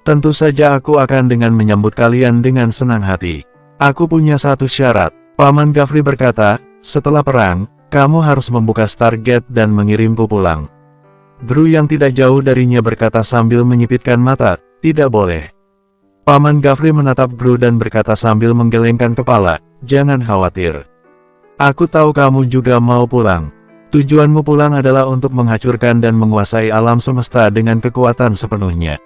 Tentu saja aku akan dengan menyambut kalian dengan senang hati. Aku punya satu syarat. Paman Gafri berkata, setelah perang, kamu harus membuka Stargate dan mengirimku pulang. Gru yang tidak jauh darinya berkata sambil menyipitkan mata, tidak boleh. Paman Gafri menatap Gru dan berkata sambil menggelengkan kepala, jangan khawatir. Aku tahu kamu juga mau pulang. Tujuanmu pulang adalah untuk menghancurkan dan menguasai alam semesta dengan kekuatan sepenuhnya.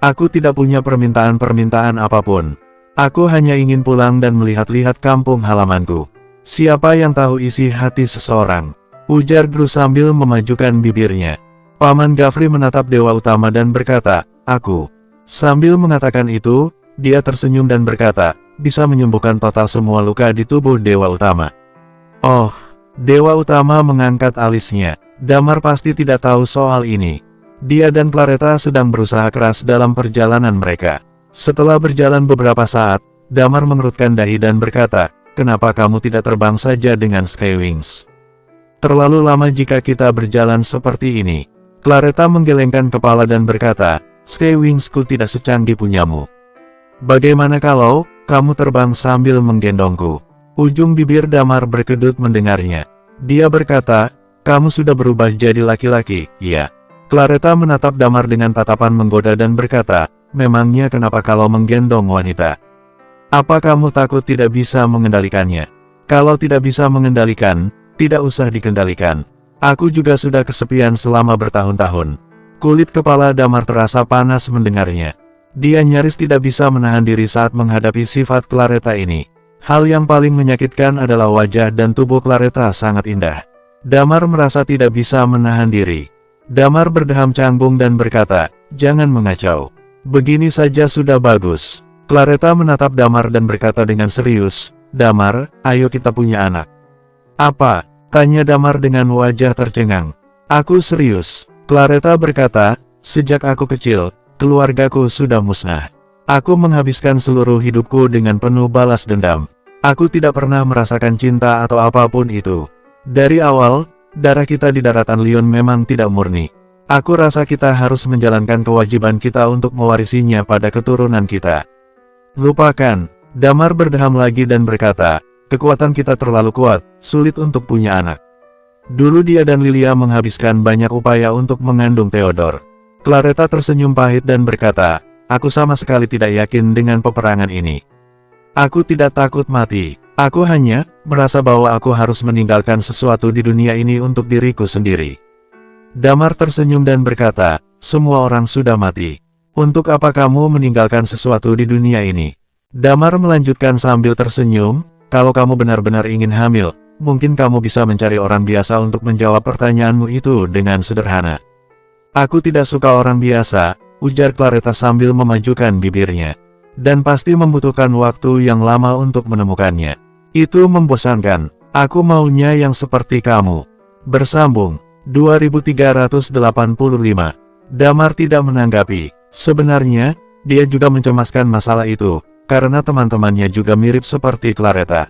Aku tidak punya permintaan-permintaan apapun. Aku hanya ingin pulang dan melihat-lihat kampung halamanku. Siapa yang tahu isi hati seseorang? Ujar Gru sambil memajukan bibirnya. Paman Gafri menatap Dewa Utama dan berkata, aku. Sambil mengatakan itu, dia tersenyum dan berkata, bisa menyembuhkan total semua luka di tubuh Dewa Utama. Oh, Dewa Utama mengangkat alisnya. Damar pasti tidak tahu soal ini. Dia dan Clareta sedang berusaha keras dalam perjalanan mereka. Setelah berjalan beberapa saat, Damar mengerutkan dahi dan berkata, kenapa kamu tidak terbang saja dengan Skywings? Terlalu lama jika kita berjalan seperti ini. Clareta menggelengkan kepala dan berkata, Skywingsku tidak secanggih punyamu. Bagaimana kalau kamu terbang sambil menggendongku? Ujung bibir Damar berkedut mendengarnya. Dia berkata, kamu sudah berubah jadi laki-laki, ya. Clareta menatap Damar dengan tatapan menggoda dan berkata, memangnya kenapa kalau menggendong wanita? Apa kamu takut tidak bisa mengendalikannya? Kalau tidak bisa mengendalikan, tidak usah dikendalikan. Aku juga sudah kesepian selama bertahun-tahun. Kulit kepala Damar terasa panas mendengarnya. Dia nyaris tidak bisa menahan diri saat menghadapi sifat Clareta ini. Hal yang paling menyakitkan adalah wajah dan tubuh Clareta sangat indah. Damar merasa tidak bisa menahan diri. Damar berdeham canggung dan berkata, jangan mengacau. Begini saja sudah bagus. Clareta menatap Damar dan berkata dengan serius, Damar, ayo kita punya anak. Apa? Tanya Damar dengan wajah tercengang. Aku serius. Clareta berkata, sejak aku kecil, keluargaku sudah musnah. Aku menghabiskan seluruh hidupku dengan penuh balas dendam. Aku tidak pernah merasakan cinta atau apapun itu. Dari awal, darah kita di daratan Lion memang tidak murni. Aku rasa kita harus menjalankan kewajiban kita untuk mewarisinya pada keturunan kita. Lupakan. Damar berdeham lagi dan berkata, kekuatan kita terlalu kuat, sulit untuk punya anak. Dulu dia dan Lilia menghabiskan banyak upaya untuk mengandung Theodore. Clareta tersenyum pahit dan berkata, aku sama sekali tidak yakin dengan peperangan ini. Aku tidak takut mati. Aku hanya merasa bahwa aku harus meninggalkan sesuatu di dunia ini untuk diriku sendiri. Damar tersenyum dan berkata, semua orang sudah mati. Untuk apa kamu meninggalkan sesuatu di dunia ini? Damar melanjutkan sambil tersenyum, kalau kamu benar-benar ingin hamil, mungkin kamu bisa mencari orang biasa untuk menjawab pertanyaanmu itu dengan sederhana. Aku tidak suka orang biasa, ujar Clareta sambil memajukan bibirnya. Dan pasti membutuhkan waktu yang lama untuk menemukannya. Itu membosankan. Aku maunya yang seperti kamu. Bersambung. 2385. Damar tidak menanggapi. Sebenarnya, dia juga mencemaskan masalah itu, karena teman-temannya juga mirip seperti Claretta.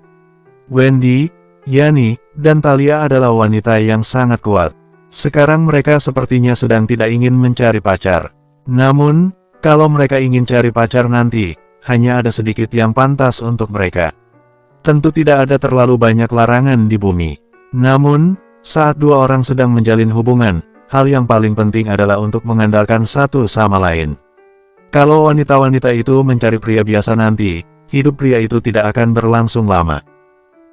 Wendy, Yani, dan Talia adalah wanita yang sangat kuat. Sekarang mereka sepertinya sedang tidak ingin mencari pacar. Namun, kalau mereka ingin cari pacar nanti, hanya ada sedikit yang pantas untuk mereka. Tentu tidak ada terlalu banyak larangan di bumi. Namun, saat dua orang sedang menjalin hubungan, hal yang paling penting adalah untuk mengandalkan satu sama lain. Kalau wanita-wanita itu mencari pria biasa nanti, hidup pria itu tidak akan berlangsung lama.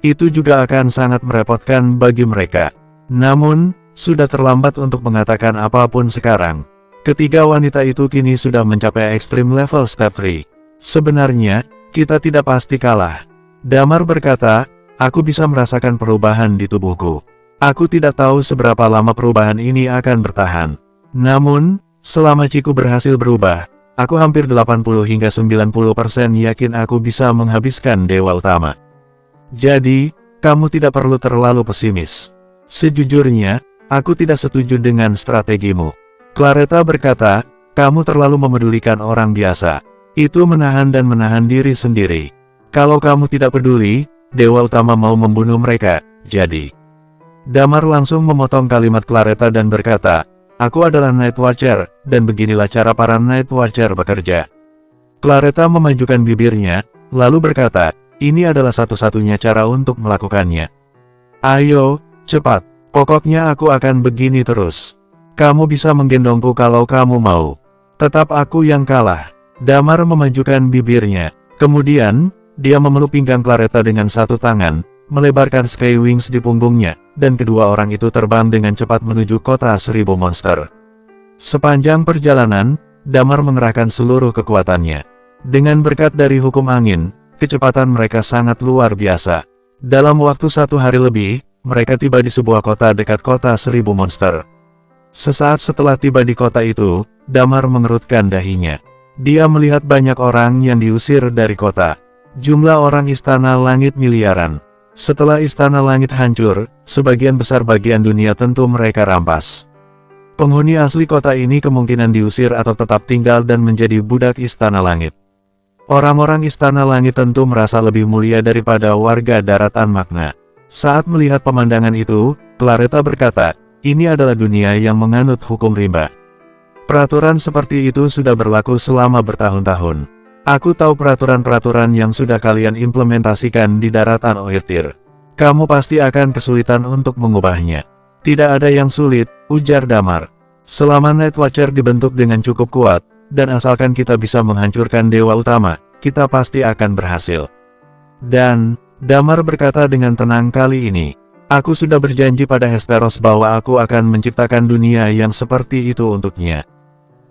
Itu juga akan sangat merepotkan bagi mereka. Namun, sudah terlambat untuk mengatakan apapun sekarang. Ketiga wanita itu kini sudah mencapai Extreme Level Step 3. Sebenarnya, kita tidak pasti kalah. Damar berkata, aku bisa merasakan perubahan di tubuhku. Aku tidak tahu seberapa lama perubahan ini akan bertahan. Namun, selama Ciku berhasil berubah, aku hampir 80 hingga 90% yakin aku bisa menghabiskan Dewa Utama. Jadi, kamu tidak perlu terlalu pesimis. Sejujurnya, aku tidak setuju dengan strategimu. Claretta berkata, kamu terlalu memedulikan orang biasa. Itu menahan dan menahan diri sendiri. Kalau kamu tidak peduli, Dewa Utama mau membunuh mereka, jadi. Damar langsung memotong kalimat Claretta dan berkata, aku adalah Night Watcher, dan beginilah cara para Night Watcher bekerja. Claretta memajukan bibirnya, lalu berkata, ini adalah satu-satunya cara untuk melakukannya. Ayo, cepat, pokoknya aku akan begini terus. Kamu bisa menggendongku kalau kamu mau. Tetap aku yang kalah. Damar memajukan bibirnya. Kemudian, dia memeluk pinggang Claretta dengan satu tangan, melebarkan Sky Wings di punggungnya, dan kedua orang itu terbang dengan cepat menuju kota 1000 monster. Sepanjang perjalanan, Damar mengerahkan seluruh kekuatannya. Dengan berkat dari hukum angin, kecepatan mereka sangat luar biasa. Dalam waktu 1 hari lebih, mereka tiba di sebuah kota dekat kota 1000 monster. Sesaat setelah tiba di kota itu, Damar mengerutkan dahinya. Dia melihat banyak orang yang diusir dari kota. Jumlah orang Istana Langit miliaran. Setelah Istana Langit hancur, sebagian besar bagian dunia tentu mereka rampas. Penghuni asli kota ini kemungkinan diusir atau tetap tinggal dan menjadi budak Istana Langit. Orang-orang Istana Langit tentu merasa lebih mulia daripada warga daratan Magna. Saat melihat pemandangan itu, Claretta berkata, ini adalah dunia yang menganut hukum rimba. Peraturan seperti itu sudah berlaku selama bertahun-tahun. Aku tahu peraturan-peraturan yang sudah kalian implementasikan di daratan Oirtir. Kamu pasti akan kesulitan untuk mengubahnya. Tidak ada yang sulit, ujar Damar. Selama Night Watcher dibentuk dengan cukup kuat, dan asalkan kita bisa menghancurkan Dewa Utama, kita pasti akan berhasil. Dan, Damar berkata dengan tenang kali ini, aku sudah berjanji pada Hesperos bahwa aku akan menciptakan dunia yang seperti itu untuknya.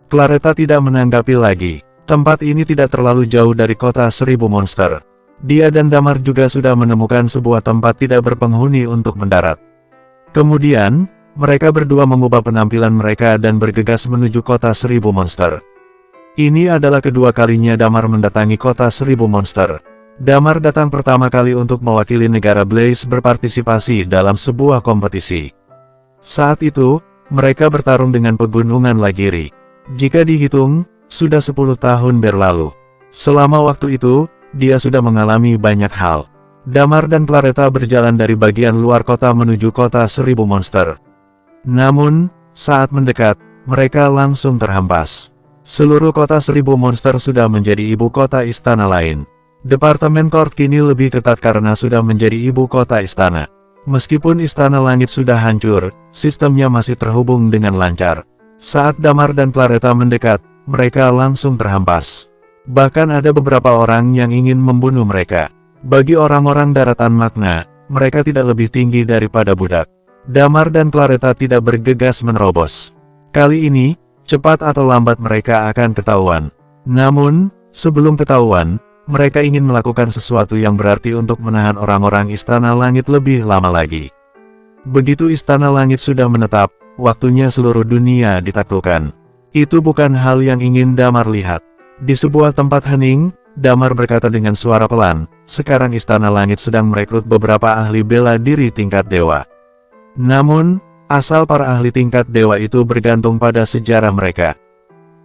Claretta tidak menanggapi lagi. Tempat ini tidak terlalu jauh dari kota 1000 monster. Dia dan Damar juga sudah menemukan sebuah tempat tidak berpenghuni untuk mendarat. Kemudian, mereka berdua mengubah penampilan mereka dan bergegas menuju kota 1000 monster. Ini adalah kedua kalinya Damar mendatangi kota 1000 monster. Damar datang pertama kali untuk mewakili negara Blaze berpartisipasi dalam sebuah kompetisi. Saat itu, mereka bertarung dengan pegunungan Lagiri. Jika dihitung, sudah 10 tahun berlalu. Selama waktu itu, dia sudah mengalami banyak hal. Damar dan Claretta berjalan dari bagian luar kota menuju kota 1000 monster. Namun, saat mendekat, mereka langsung terhempas. Seluruh kota 1000 monster sudah menjadi ibu kota istana lain. Departemen Court kini lebih ketat karena sudah menjadi ibu kota istana. Meskipun Istana Langit sudah hancur, sistemnya masih terhubung dengan lancar. Saat Damar dan Claretta mendekat, mereka langsung terhempas. Bahkan ada beberapa orang yang ingin membunuh mereka. Bagi orang-orang daratan Magna, mereka tidak lebih tinggi daripada budak. Damar dan Claretta tidak bergegas menerobos. Kali ini, cepat atau lambat mereka akan ketahuan. Namun, sebelum ketahuan, mereka ingin melakukan sesuatu yang berarti untuk menahan orang-orang Istana Langit lebih lama lagi. Begitu Istana Langit sudah menetap, waktunya seluruh dunia ditaklukkan. Itu bukan hal yang ingin Damar lihat. Di sebuah tempat hening, Damar berkata dengan suara pelan, sekarang Istana Langit sedang merekrut beberapa ahli bela diri tingkat dewa. Namun, Asal para ahli tingkat dewa itu bergantung pada sejarah mereka.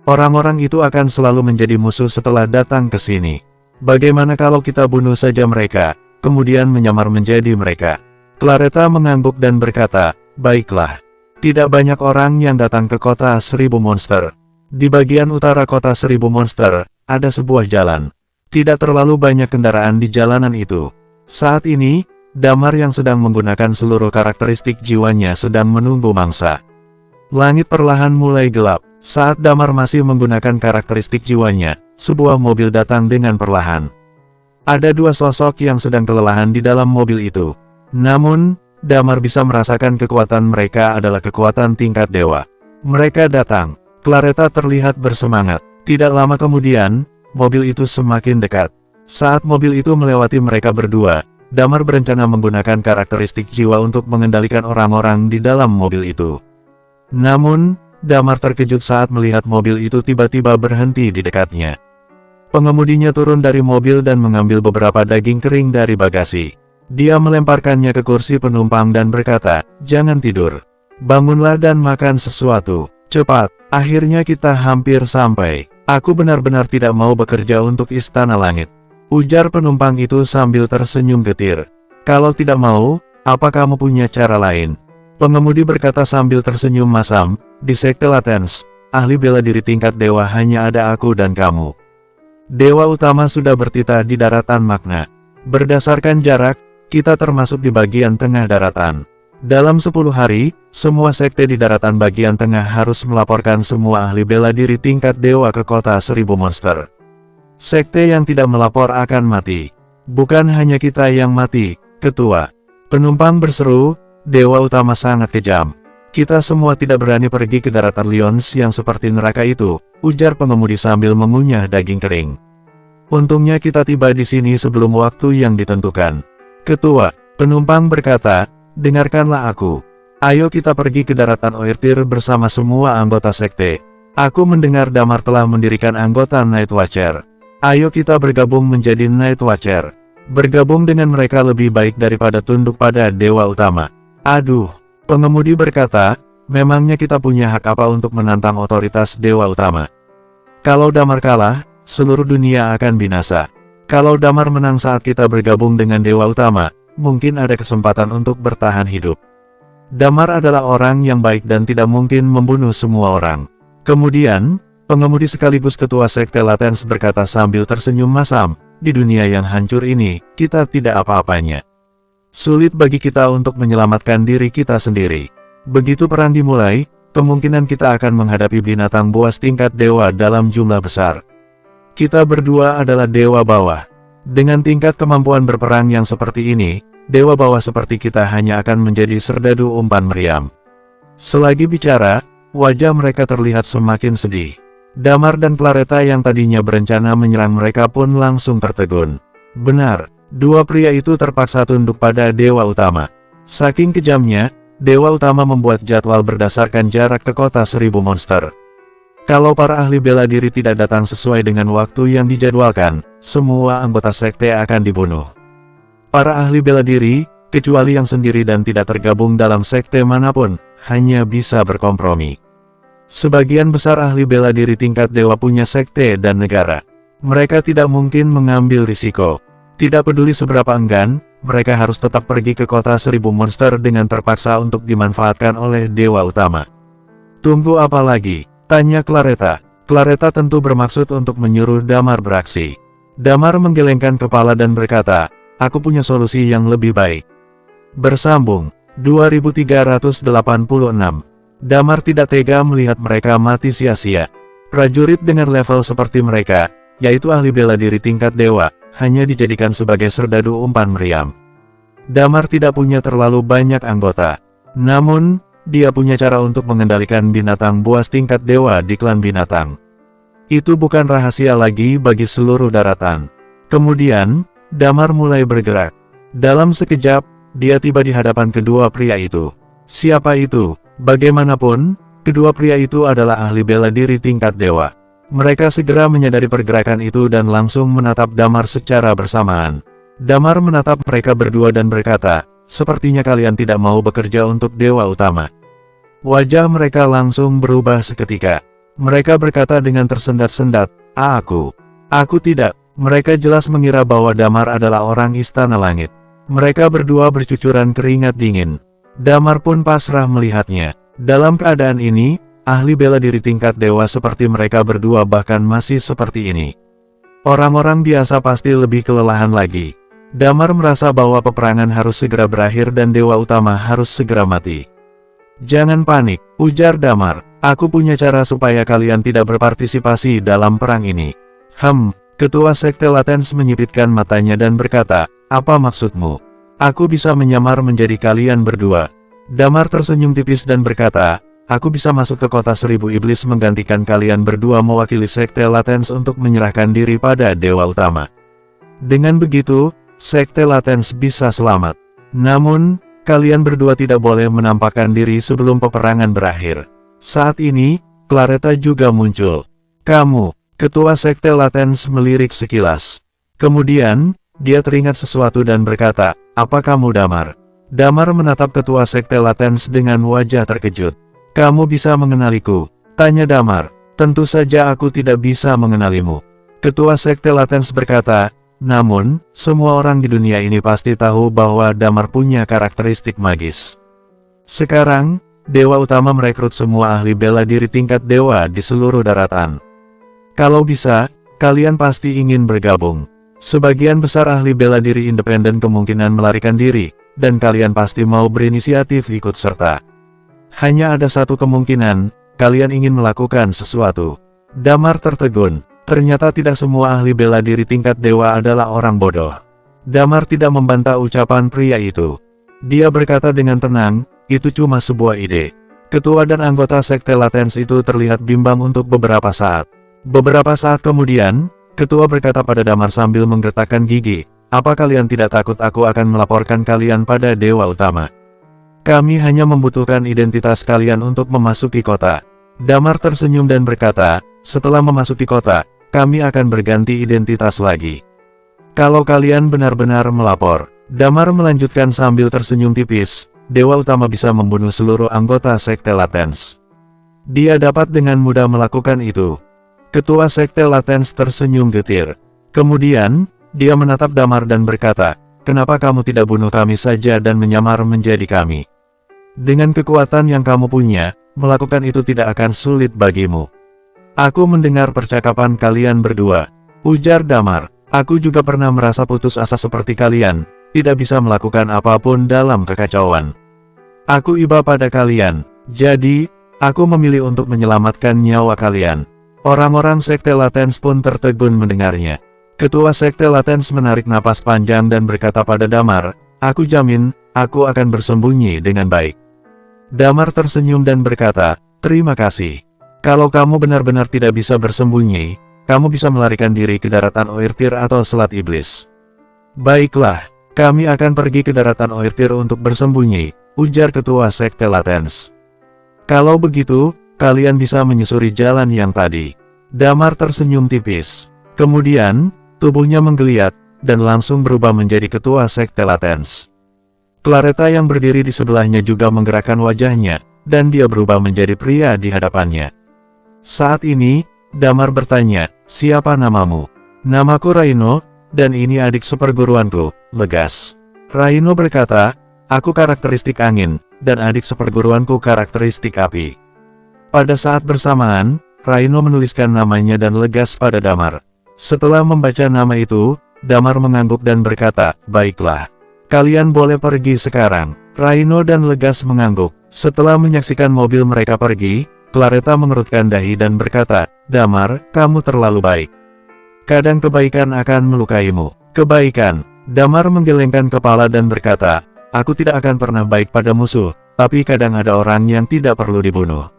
Orang-orang itu akan selalu menjadi musuh setelah datang ke sini. Bagaimana kalau kita bunuh saja mereka, kemudian menyamar menjadi mereka? Claretta mengangguk dan berkata, baiklah. Tidak banyak orang yang datang ke kota 1000 monster. Di bagian utara kota 1000 monster, ada sebuah jalan. Tidak terlalu banyak kendaraan di jalanan itu. Saat ini, Damar yang sedang menggunakan seluruh karakteristik jiwanya sedang menunggu mangsa. Langit perlahan mulai gelap. Saat Damar masih menggunakan karakteristik jiwanya, sebuah mobil datang dengan perlahan. Ada dua sosok yang sedang kelelahan di dalam mobil itu. Namun, Damar bisa merasakan kekuatan mereka adalah kekuatan tingkat dewa. Mereka datang. Claretta terlihat bersemangat. Tidak lama kemudian, mobil itu semakin dekat. Saat mobil itu melewati mereka berdua, Damar berencana menggunakan karakteristik jiwa untuk mengendalikan orang-orang di dalam mobil itu. Namun, Damar terkejut saat melihat mobil itu tiba-tiba berhenti di dekatnya. Pengemudinya turun dari mobil dan mengambil beberapa daging kering dari bagasi. Dia melemparkannya ke kursi penumpang dan berkata, "Jangan tidur. Bangunlah dan makan sesuatu. Cepat, akhirnya kita hampir sampai. Aku benar-benar tidak mau bekerja untuk Istana Langit." Ujar penumpang itu sambil tersenyum getir. "Kalau tidak mau, apa kamu punya cara lain?" Pengemudi berkata sambil tersenyum masam, "Di Sekte Latens, ahli bela diri tingkat dewa hanya ada aku dan kamu. Dewa utama sudah bertitah di daratan Magna. Berdasarkan jarak, kita termasuk di bagian tengah daratan. Dalam 10 hari, semua sekte di daratan bagian tengah harus melaporkan semua ahli bela diri tingkat dewa ke kota 1000 monster. Sekte yang tidak melapor akan mati. Bukan hanya kita yang mati, Ketua." Penumpang berseru, "Dewa utama sangat kejam. Kita semua tidak berani pergi ke daratan Lyons yang seperti neraka itu," ujar pengemudi sambil mengunyah daging kering. "Untungnya kita tiba di sini sebelum waktu yang ditentukan." "Ketua," penumpang berkata, "dengarkanlah aku. Ayo kita pergi ke daratan Oertir bersama semua anggota sekte. Aku mendengar Damar telah mendirikan anggota Night Watcher. Ayo kita bergabung menjadi Night Watcher. Bergabung dengan mereka lebih baik daripada tunduk pada dewa utama." "Aduh," pengemudi berkata, "memangnya kita punya hak apa untuk menantang otoritas dewa utama? Kalau Damar kalah, seluruh dunia akan binasa. Kalau Damar menang saat kita bergabung dengan dewa utama, mungkin ada kesempatan untuk bertahan hidup. Damar adalah orang yang baik dan tidak mungkin membunuh semua orang." Kemudian, pengemudi sekaligus ketua Sekte Latens berkata sambil tersenyum masam, "Di dunia yang hancur ini, kita tidak apa-apanya. Sulit bagi kita untuk menyelamatkan diri kita sendiri. Begitu perang dimulai, kemungkinan kita akan menghadapi binatang buas tingkat dewa dalam jumlah besar. Kita berdua adalah dewa bawah. Dengan tingkat kemampuan berperang yang seperti ini, dewa bawah seperti kita hanya akan menjadi serdadu umpan meriam." Selagi bicara, wajah mereka terlihat semakin sedih. Damar dan Claretta yang tadinya berencana menyerang mereka pun langsung tertegun. Benar, dua pria itu terpaksa tunduk pada dewa utama. Saking kejamnya, dewa utama membuat jadwal berdasarkan jarak ke kota 1000 monster. Kalau para ahli bela diri tidak datang sesuai dengan waktu yang dijadwalkan, semua anggota sekte akan dibunuh. Para ahli bela diri, kecuali yang sendiri dan tidak tergabung dalam sekte manapun, hanya bisa berkompromi. Sebagian besar ahli bela diri tingkat dewa punya sekte dan negara. Mereka tidak mungkin mengambil risiko. Tidak peduli seberapa enggan, mereka harus tetap pergi ke kota 1000 monster dengan terpaksa untuk dimanfaatkan oleh dewa utama. "Tunggu apa lagi?" tanya Claretta. Claretta tentu bermaksud untuk menyuruh Damar beraksi. Damar menggelengkan kepala dan berkata, "Aku punya solusi yang lebih baik." Bersambung 2386. Damar tidak tega melihat mereka mati sia-sia. Prajurit dengan level seperti mereka, yaitu ahli bela diri tingkat dewa, hanya dijadikan sebagai serdadu umpan meriam. Damar tidak punya terlalu banyak anggota. Namun, dia punya cara untuk mengendalikan binatang buas tingkat dewa di klan binatang. Itu bukan rahasia lagi bagi seluruh daratan. Kemudian, Damar mulai bergerak. Dalam sekejap, dia tiba di hadapan kedua pria itu. Siapa itu? Bagaimanapun, kedua pria itu adalah ahli bela diri tingkat dewa. Mereka segera menyadari pergerakan itu dan langsung menatap Damar secara bersamaan. Damar menatap mereka berdua dan berkata, "Sepertinya kalian tidak mau bekerja untuk dewa utama. Wajah mereka langsung berubah seketika. Mereka berkata dengan tersendat-sendat, Aku tidak." Mereka jelas mengira bahwa Damar adalah orang Istana Langit. Mereka berdua bercucuran keringat dingin. Damar pun pasrah melihatnya. Dalam keadaan ini, ahli bela diri tingkat dewa seperti mereka berdua bahkan masih seperti ini. Orang-orang biasa pasti lebih kelelahan lagi. Damar merasa bahwa peperangan harus segera berakhir dan dewa utama harus segera mati. "Jangan panik," ujar Damar. "Aku punya cara supaya kalian tidak berpartisipasi dalam perang ini." Ketua Sekte Latens menyipitkan matanya dan berkata, "Apa maksudmu? Aku bisa menyamar menjadi kalian berdua." Damar tersenyum tipis dan berkata, "Aku bisa masuk ke kota 1000 iblis menggantikan kalian berdua mewakili Sekte Latens untuk menyerahkan diri pada dewa utama. Dengan begitu, Sekte Latens bisa selamat. Namun, kalian berdua tidak boleh menampakkan diri sebelum peperangan berakhir." Saat ini, Claretta juga muncul. "Kamu." Ketua Sekte Latens melirik sekilas. Kemudian, dia teringat sesuatu dan berkata, "Apa kamu Damar?" Damar menatap Ketua Sekte Latens dengan wajah terkejut. "Kamu bisa mengenaliku?" tanya Damar. "Tentu saja aku tidak bisa mengenalimu." Ketua Sekte Latens berkata, "Namun, semua orang di dunia ini pasti tahu bahwa Damar punya karakteristik magis. Sekarang, dewa utama merekrut semua ahli bela diri tingkat dewa di seluruh daratan. Kalau bisa, kalian pasti ingin bergabung. Sebagian besar ahli bela diri independen kemungkinan melarikan diri, dan kalian pasti mau berinisiatif ikut serta. Hanya ada satu kemungkinan, kalian ingin melakukan sesuatu." Damar tertegun. Ternyata tidak semua ahli bela diri tingkat dewa adalah orang bodoh. Damar tidak membantah ucapan pria itu. Dia berkata dengan tenang, "Itu cuma sebuah ide." Ketua dan anggota Sekte Latens itu terlihat bimbang untuk beberapa saat. Beberapa saat kemudian, ketua berkata pada Damar sambil menggertakkan gigi, "Apa kalian tidak takut aku akan melaporkan kalian pada dewa utama? Kami hanya membutuhkan identitas kalian untuk memasuki kota." Damar tersenyum dan berkata, "Setelah memasuki kota, kami akan berganti identitas lagi. Kalau kalian benar-benar melapor." Damar melanjutkan sambil tersenyum tipis, "Dewa utama bisa membunuh seluruh anggota Sekte Latens. Dia dapat dengan mudah melakukan itu." Ketua Sekte Latens tersenyum getir. Kemudian, dia menatap Damar dan berkata, "Kenapa kamu tidak bunuh kami saja dan menyamar menjadi kami? Dengan kekuatan yang kamu punya, melakukan itu tidak akan sulit bagimu." "Aku mendengar percakapan kalian berdua," ujar Damar. "Aku juga pernah merasa putus asa seperti kalian, tidak bisa melakukan apapun dalam kekacauan. Aku iba pada kalian, jadi, aku memilih untuk menyelamatkan nyawa kalian." Orang-orang Sekte Latens pun tertegun mendengarnya. Ketua Sekte Latens menarik napas panjang dan berkata pada Damar, "Aku jamin, aku akan bersembunyi dengan baik." Damar tersenyum dan berkata, "Terima kasih. Kalau kamu benar-benar tidak bisa bersembunyi, kamu bisa melarikan diri ke daratan Oirtir atau Selat Iblis." "Baiklah, kami akan pergi ke daratan Oirtir untuk bersembunyi," ujar Ketua Sekte Latens. "Kalau begitu, kalian bisa menyusuri jalan yang tadi." Damar tersenyum tipis. Kemudian, tubuhnya menggeliat, dan langsung berubah menjadi Ketua Sekte Latens. Claretta yang berdiri di sebelahnya juga menggerakkan wajahnya, dan dia berubah menjadi pria di hadapannya. Saat ini, Damar bertanya, "Siapa namamu?" "Namaku Raino, dan ini adik seperguruanku, Legas." Raino berkata, "Aku karakteristik angin, dan adik seperguruanku karakteristik api." Pada saat bersamaan, Raino menuliskan namanya dan Legas pada Damar. Setelah membaca nama itu, Damar mengangguk dan berkata, "Baiklah. Kalian boleh pergi sekarang." Raino dan Legas mengangguk. Setelah menyaksikan mobil mereka pergi, Claretta mengerutkan dahi dan berkata, "Damar, kamu terlalu baik. Kadang kebaikan akan melukaimu." "Kebaikan?" Damar menggelengkan kepala dan berkata, "Aku tidak akan pernah baik pada musuh, tapi kadang ada orang yang tidak perlu dibunuh.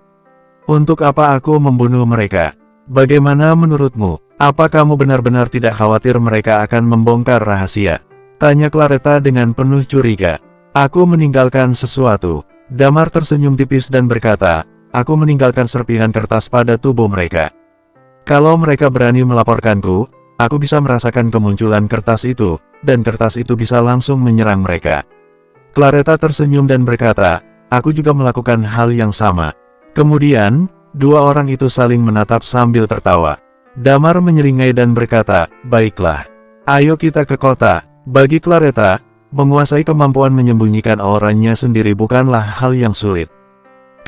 Untuk apa aku membunuh mereka? Bagaimana menurutmu? Apa kamu benar-benar tidak khawatir mereka akan membongkar rahasia?" tanya Claretta dengan penuh curiga. "Aku meninggalkan sesuatu." Damar tersenyum tipis dan berkata, "Aku meninggalkan serpihan kertas pada tubuh mereka. Kalau mereka berani melaporkanku, aku bisa merasakan kemunculan kertas itu, dan kertas itu bisa langsung menyerang mereka." Claretta tersenyum dan berkata, aku juga melakukan hal yang sama. Kemudian, dua orang itu saling menatap sambil tertawa. Damar menyeringai dan berkata, baiklah. Ayo kita ke kota. Bagi Claretta, menguasai kemampuan menyembunyikan auranya sendiri bukanlah hal yang sulit.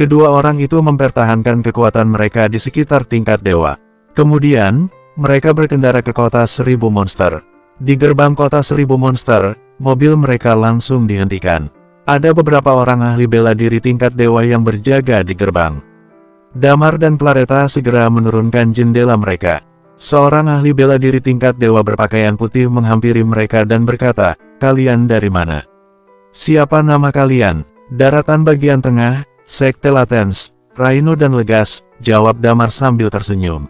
Kedua orang itu mempertahankan kekuatan mereka di sekitar tingkat dewa. Kemudian, mereka berkendara ke kota 1000 monster. Di gerbang kota 1000 monster, mobil mereka langsung dihentikan. Ada beberapa orang ahli bela diri tingkat dewa yang berjaga di gerbang. Damar dan Claretta segera menurunkan jendela mereka. Seorang ahli bela diri tingkat dewa berpakaian putih menghampiri mereka dan berkata, kalian dari mana? Siapa nama kalian? Daratan bagian tengah, Sekte Latens, Rhino dan Legas, jawab Damar sambil tersenyum.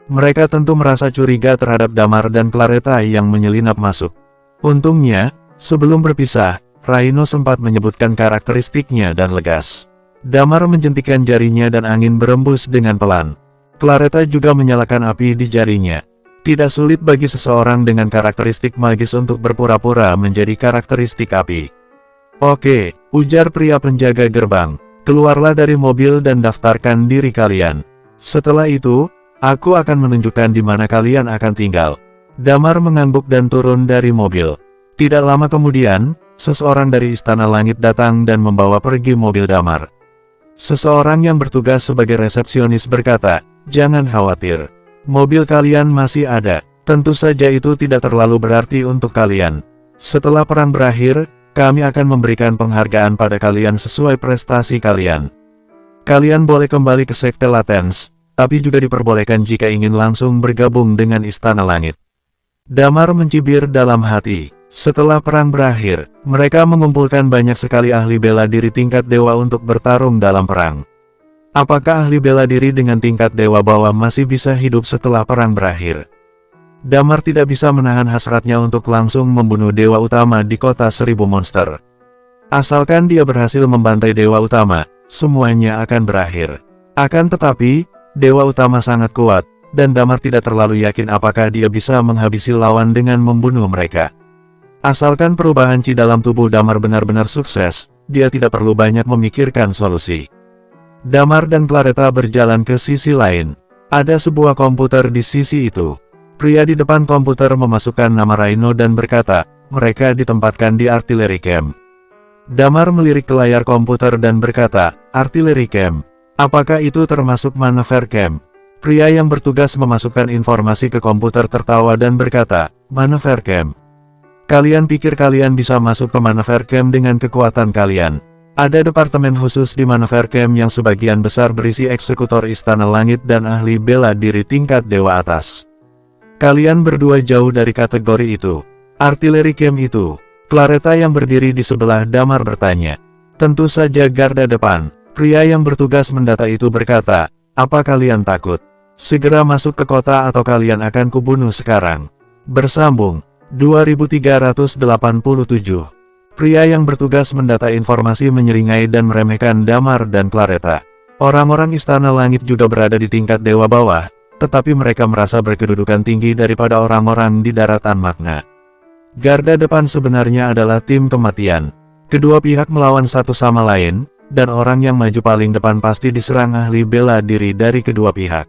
Mereka tentu merasa curiga terhadap Damar dan Claretta yang menyelinap masuk. Untungnya, sebelum berpisah, Rhino sempat menyebutkan karakteristiknya dan Legas. Damar menjentikan jarinya dan angin berembus dengan pelan. Claretta juga menyalakan api di jarinya. Tidak sulit bagi seseorang dengan karakteristik magis untuk berpura-pura menjadi karakteristik api. Oke, ujar pria penjaga gerbang. Keluarlah dari mobil dan daftarkan diri kalian. Setelah itu, aku akan menunjukkan di mana kalian akan tinggal. Damar mengangguk dan turun dari mobil. Tidak lama kemudian, seseorang dari Istana Langit datang dan membawa pergi mobil Damar. Seseorang yang bertugas sebagai resepsionis berkata, jangan khawatir. Mobil kalian masih ada. Tentu saja itu tidak terlalu berarti untuk kalian. Setelah perang berakhir, kami akan memberikan penghargaan pada kalian sesuai prestasi kalian. Kalian boleh kembali ke Sekte Latens, tapi juga diperbolehkan jika ingin langsung bergabung dengan Istana Langit. Damar mencibir dalam hati. Setelah perang berakhir, mereka mengumpulkan banyak sekali ahli bela diri tingkat dewa untuk bertarung dalam perang. Apakah ahli bela diri dengan tingkat dewa bawah masih bisa hidup setelah perang berakhir? Damar tidak bisa menahan hasratnya untuk langsung membunuh dewa utama di kota 1000 monster. Asalkan dia berhasil membantai dewa utama, semuanya akan berakhir. Akan tetapi, dewa utama sangat kuat, dan Damar tidak terlalu yakin apakah dia bisa menghabisi lawan dengan membunuh mereka. Asalkan perubahan Qi dalam tubuh Damar benar-benar sukses, dia tidak perlu banyak memikirkan solusi. Damar dan Claretta berjalan ke sisi lain. Ada sebuah komputer di sisi itu. Pria di depan komputer memasukkan nama Rhino dan berkata, mereka ditempatkan di artillery camp. Damar melirik ke layar komputer dan berkata, artillery camp. Apakah itu termasuk maneuver camp? Pria yang bertugas memasukkan informasi ke komputer tertawa dan berkata, maneuver camp. Kalian pikir kalian bisa masuk ke maneuver camp dengan kekuatan kalian? Ada departemen khusus di maneuver camp yang sebagian besar berisi eksekutor Istana Langit dan ahli bela diri tingkat dewa atas. Kalian berdua jauh dari kategori itu. Artillery camp itu. Claretta yang berdiri di sebelah Damar bertanya. Tentu saja garda depan. Pria yang bertugas mendata itu berkata, apa kalian takut? Segera masuk ke kota atau kalian akan kubunuh sekarang. Bersambung. 2387. Pria yang bertugas mendata informasi menyeringai dan meremehkan Damar dan Claretta. Orang-orang Istana Langit juga berada di tingkat dewa bawah, tetapi mereka merasa berkedudukan tinggi daripada orang-orang di daratan magna. Garda depan sebenarnya adalah tim kematian. Kedua pihak melawan satu sama lain, dan orang yang maju paling depan pasti diserang ahli bela diri dari kedua pihak.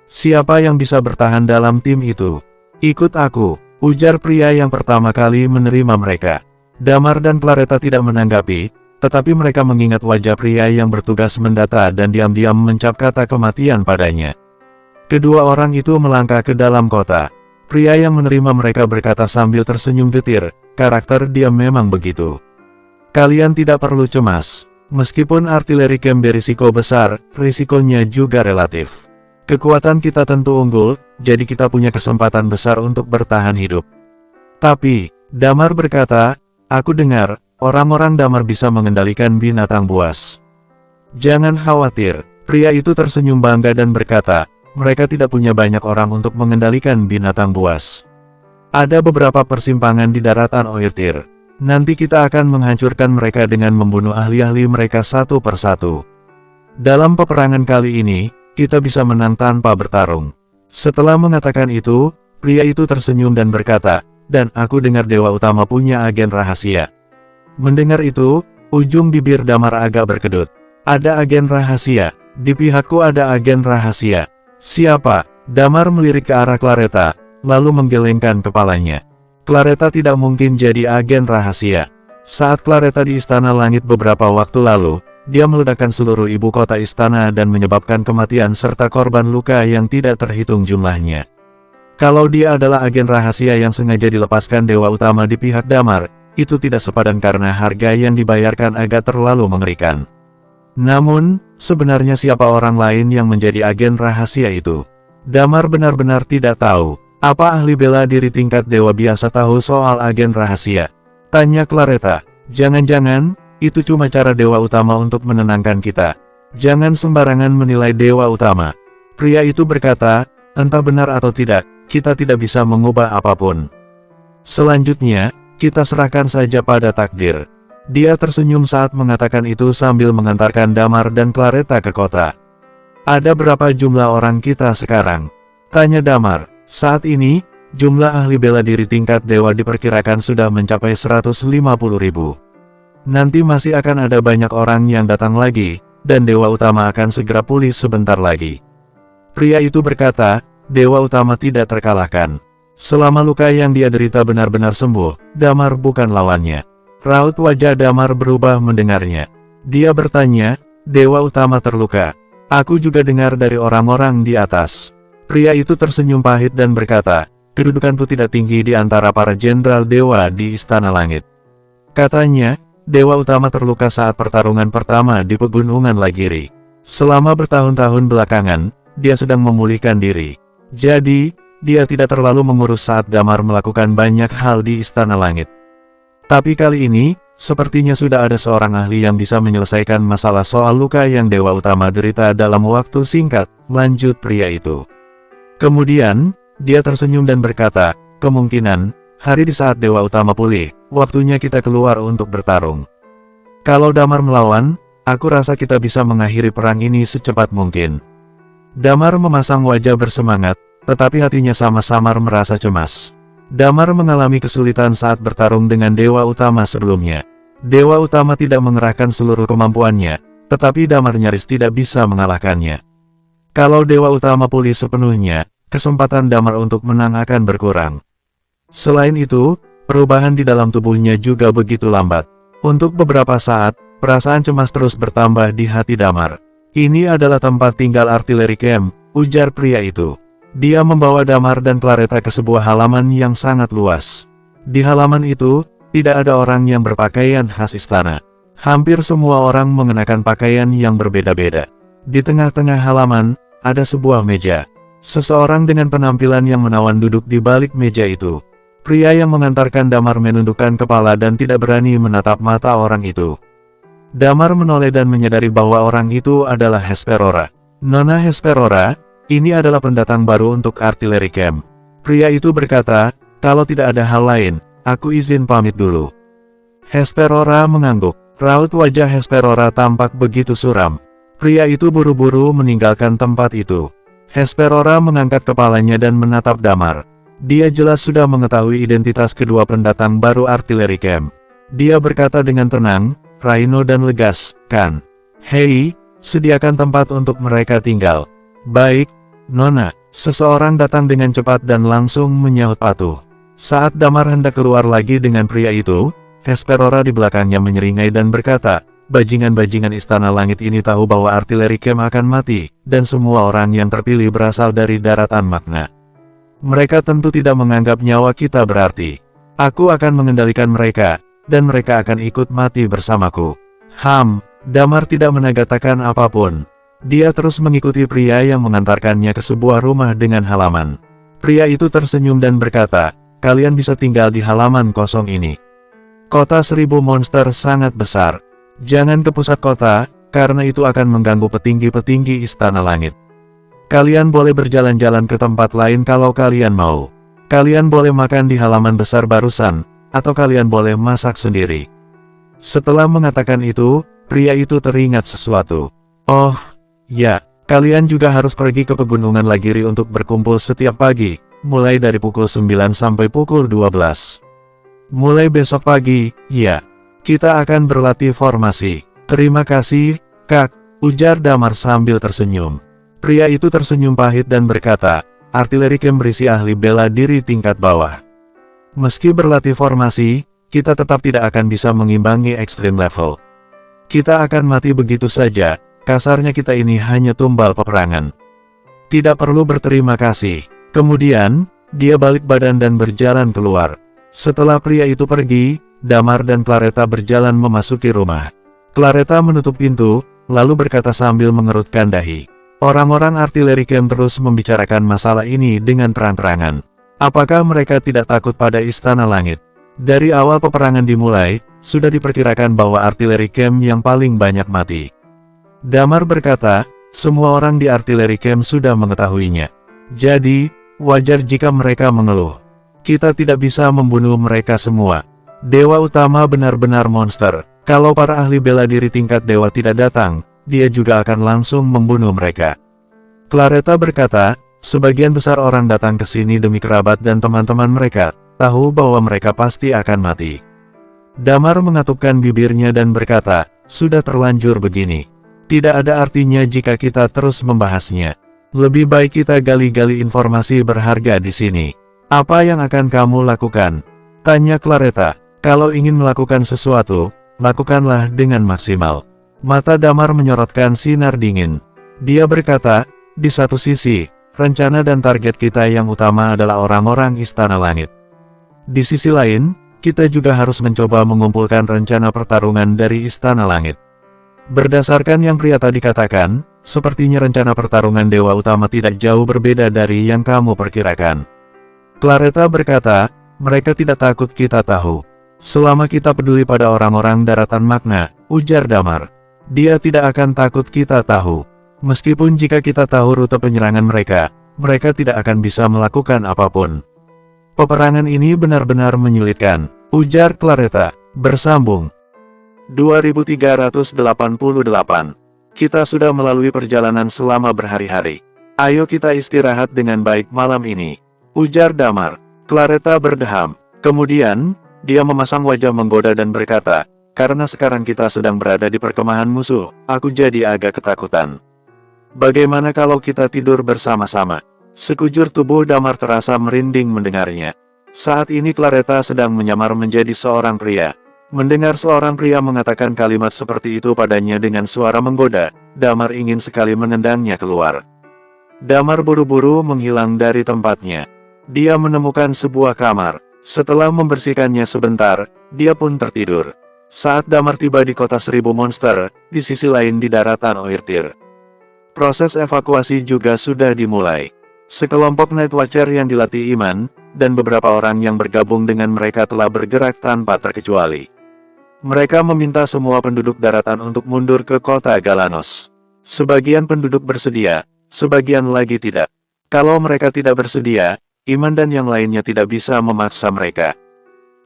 Siapa yang bisa bertahan dalam tim itu? Ikut aku. Ujar pria yang pertama kali menerima mereka. Damar dan Claretta tidak menanggapi, tetapi mereka mengingat wajah pria yang bertugas mendata dan diam-diam mencap kata kematian padanya. Kedua orang itu melangkah ke dalam kota. Pria yang menerima mereka berkata sambil tersenyum getir, karakter dia memang begitu. Kalian tidak perlu cemas. Meskipun artileri camp berisiko besar, risikonya juga relatif. Kekuatan kita tentu unggul, jadi kita punya kesempatan besar untuk bertahan hidup. Tapi, Damar berkata, aku dengar, orang-orang Damar bisa mengendalikan binatang buas. Jangan khawatir, pria itu tersenyum bangga dan berkata, mereka tidak punya banyak orang untuk mengendalikan binatang buas. Ada beberapa persimpangan di daratan Oirtir. Nanti kita akan menghancurkan mereka dengan membunuh ahli-ahli mereka satu persatu. Dalam peperangan kali ini, kita bisa menang tanpa bertarung. Setelah mengatakan itu, pria itu tersenyum dan berkata, dan aku dengar Dewa Utama punya agen rahasia. Mendengar itu, Ujung bibir Damar agak berkedut. Ada agen rahasia. Di pihakku ada agen rahasia. Siapa? Damar melirik ke arah Claretta, lalu menggelengkan kepalanya. Claretta tidak mungkin jadi agen rahasia. Saat Claretta di Istana Langit beberapa waktu lalu, dia meledakkan seluruh ibu kota istana dan menyebabkan kematian serta korban luka yang tidak terhitung jumlahnya. Kalau dia adalah agen rahasia yang sengaja dilepaskan Dewa Utama di pihak Damar, itu tidak sepadan karena harga yang dibayarkan agak terlalu mengerikan. Namun, sebenarnya siapa orang lain yang menjadi agen rahasia itu? Damar benar-benar tidak tahu. Apa ahli bela diri tingkat dewa biasa tahu soal agen rahasia? Tanya Claretta. Jangan-jangan, itu cuma cara Dewa Utama untuk menenangkan kita. Jangan sembarangan menilai Dewa Utama. Pria itu berkata, entah benar atau tidak, kita tidak bisa mengubah apapun. Selanjutnya, kita serahkan saja pada takdir. Dia tersenyum saat mengatakan itu sambil mengantarkan Damar dan Claretta ke kota. Ada berapa jumlah orang kita sekarang? Tanya Damar. Saat ini, jumlah ahli bela diri tingkat dewa diperkirakan sudah mencapai 150.000. Nanti masih akan ada banyak orang yang datang lagi, dan Dewa Utama akan segera pulih sebentar lagi. Pria itu berkata, Dewa Utama tidak terkalahkan. Selama luka yang dia derita benar-benar sembuh, Damar bukan lawannya. Raut wajah Damar berubah mendengarnya. Dia bertanya, Dewa Utama terluka. Aku juga dengar dari orang-orang di atas. Pria itu tersenyum pahit dan berkata, kedudukanku tidak tinggi di antara para jenderal dewa di Istana Langit. Katanya, Dewa Utama terluka saat pertarungan pertama di Pegunungan Lagiri. Selama bertahun-tahun belakangan, dia sedang memulihkan diri. Jadi, dia tidak terlalu mengurus saat Damar melakukan banyak hal di Istana Langit. Tapi kali ini, sepertinya sudah ada seorang ahli yang bisa menyelesaikan masalah soal luka yang Dewa Utama derita dalam waktu singkat, lanjut pria itu. Kemudian, dia tersenyum dan berkata, kemungkinan, hari di saat Dewa Utama pulih, waktunya kita keluar untuk bertarung. Kalau Damar melawan, aku rasa kita bisa mengakhiri perang ini secepat mungkin. Damar memasang wajah bersemangat, tetapi hatinya sama-samar merasa cemas. Damar mengalami kesulitan saat bertarung dengan Dewa Utama sebelumnya. Dewa Utama tidak mengerahkan seluruh kemampuannya, tetapi Damar nyaris tidak bisa mengalahkannya. Kalau Dewa Utama pulih sepenuhnya, kesempatan Damar untuk menang akan berkurang. Selain itu, perubahan di dalam tubuhnya juga begitu lambat. Untuk beberapa saat, perasaan cemas terus bertambah di hati Damar. Ini adalah tempat tinggal artileri camp, ujar pria itu. Dia membawa Damar dan Claretta ke sebuah halaman yang sangat luas. Di halaman itu, tidak ada orang yang berpakaian khas istana. Hampir semua orang mengenakan pakaian yang berbeda-beda. Di tengah-tengah halaman, ada sebuah meja. Seseorang dengan penampilan yang menawan duduk di balik meja itu. Pria yang mengantarkan Damar menundukkan kepala dan tidak berani menatap mata orang itu. Damar menoleh dan menyadari bahwa orang itu adalah Hesperora. Nona Hesperora, ini adalah pendatang baru untuk artileri camp. Pria itu berkata, kalau tidak ada hal lain, aku izin pamit dulu. Hesperora mengangguk. Raut wajah Hesperora tampak begitu suram. Pria itu buru-buru meninggalkan tempat itu. Hesperora mengangkat kepalanya dan menatap Damar. Dia jelas sudah mengetahui identitas kedua pendatang baru artileri camp. Dia berkata dengan tenang, Rhino dan legas, kan? Hei, sediakan tempat untuk mereka tinggal. Baik, Nona. Seseorang datang dengan cepat dan langsung menyahut patuh. Saat Damar hendak keluar lagi dengan pria itu, Hesperora di belakangnya menyeringai dan berkata, bajingan-bajingan Istana Langit ini tahu bahwa artileri camp akan mati, dan semua orang yang terpilih berasal dari daratan Magna. Mereka tentu tidak menganggap nyawa kita berarti. Aku akan mengendalikan mereka, dan mereka akan ikut mati bersamaku. Damar tidak menagatakan apapun. Dia terus mengikuti pria yang mengantarkannya ke sebuah rumah dengan halaman. Pria itu tersenyum dan berkata, kalian bisa tinggal di halaman kosong ini. Kota 1000 monster sangat besar. Jangan ke pusat kota, karena itu akan mengganggu petinggi-petinggi Istana Langit. Kalian boleh berjalan-jalan ke tempat lain kalau kalian mau. Kalian boleh makan di halaman besar barusan, atau kalian boleh masak sendiri. Setelah mengatakan itu, pria itu teringat sesuatu. Oh, ya, kalian juga harus pergi ke Pegunungan Lagiri untuk berkumpul setiap pagi, mulai dari pukul 9 sampai pukul 12. Mulai besok pagi, ya. Kita akan berlatih formasi. Terima kasih, Kak, ujar Damar sambil tersenyum. Pria itu tersenyum pahit dan berkata, artileri camp berisi ahli bela diri tingkat bawah. Meski berlatih formasi, kita tetap tidak akan bisa mengimbangi extreme level. Kita akan mati begitu saja, kasarnya kita ini hanya tumbal peperangan. Tidak perlu berterima kasih. Kemudian, dia balik badan dan berjalan keluar. Setelah pria itu pergi, Damar dan Claretta berjalan memasuki rumah. Claretta menutup pintu, lalu berkata sambil mengerutkan dahi. Orang-orang artileri camp terus membicarakan masalah ini dengan terang-terangan. Apakah mereka tidak takut pada Istana Langit? Dari awal peperangan dimulai, sudah diperkirakan bahwa artileri camp yang paling banyak mati. Damar berkata, semua orang di artileri camp sudah mengetahuinya. Jadi, wajar jika mereka mengeluh. Kita tidak bisa membunuh mereka semua. Dewa utama benar-benar monster. Kalau para ahli bela diri tingkat dewa tidak datang, dia juga akan langsung membunuh mereka. Claretta berkata, sebagian besar orang datang ke sini demi kerabat dan teman-teman mereka, tahu bahwa mereka pasti akan mati. Damar mengatupkan bibirnya dan berkata, sudah terlanjur begini. Tidak ada artinya jika kita terus membahasnya. Lebih baik kita gali-gali informasi berharga di sini. Apa yang akan kamu lakukan? Tanya Claretta. Kalau ingin melakukan sesuatu, lakukanlah dengan maksimal. Mata Damar menyorotkan sinar dingin. Dia berkata, di satu sisi, rencana dan target kita yang utama adalah orang-orang Istana Langit. Di sisi lain, kita juga harus mencoba mengumpulkan rencana pertarungan dari Istana Langit. Berdasarkan yang pria tadi katakan, sepertinya rencana pertarungan Dewa Utama tidak jauh berbeda dari yang kamu perkirakan. Claretta berkata, mereka tidak takut kita tahu. Selama kita peduli pada orang-orang daratan Magna, ujar Damar. Dia tidak akan takut kita tahu. Meskipun jika kita tahu rute penyerangan mereka, mereka tidak akan bisa melakukan apapun. Peperangan ini benar-benar menyulitkan, ujar Claretta. Bersambung. 2388. Kita sudah melalui perjalanan selama berhari-hari. Ayo kita istirahat dengan baik malam ini, ujar Damar. Claretta berdeham. Kemudian, dia memasang wajah menggoda dan berkata, karena sekarang kita sedang berada di perkemahan musuh, aku jadi agak ketakutan. Bagaimana kalau kita tidur bersama-sama? Sekujur tubuh Damar terasa merinding mendengarnya. Saat ini Claretta sedang menyamar menjadi seorang pria. Mendengar seorang pria mengatakan kalimat seperti itu padanya dengan suara menggoda, Damar ingin sekali menendangnya keluar. Damar buru-buru menghilang dari tempatnya. Dia menemukan sebuah kamar. Setelah membersihkannya sebentar, dia pun tertidur. Saat Damar tiba di kota 1000 monster, di sisi lain di daratan Oirtir. Proses evakuasi juga sudah dimulai. Sekelompok Night Watcher yang dilatih Iman, dan beberapa orang yang bergabung dengan mereka telah bergerak tanpa terkecuali. Mereka meminta semua penduduk daratan untuk mundur ke kota Galanos. Sebagian penduduk bersedia, sebagian lagi tidak. Kalau mereka tidak bersedia, Iman dan yang lainnya tidak bisa memaksa mereka.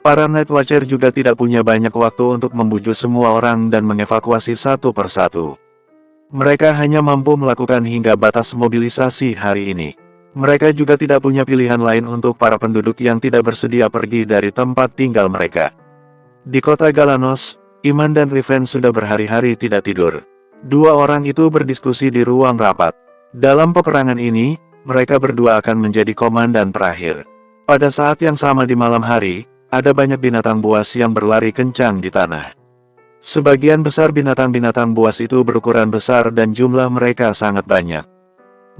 Para Night Watcher juga tidak punya banyak waktu untuk membujuk semua orang dan mengevakuasi satu persatu. Mereka hanya mampu melakukan hingga batas mobilisasi hari ini. Mereka juga tidak punya pilihan lain untuk para penduduk yang tidak bersedia pergi dari tempat tinggal mereka. Di kota Galanos, Iman dan Riven sudah berhari-hari tidak tidur. Dua orang itu berdiskusi di ruang rapat. Dalam peperangan ini, mereka berdua akan menjadi komandan terakhir. Pada saat yang sama di malam hari, ada banyak binatang buas yang berlari kencang di tanah. Sebagian besar binatang-binatang buas itu berukuran besar dan jumlah mereka sangat banyak.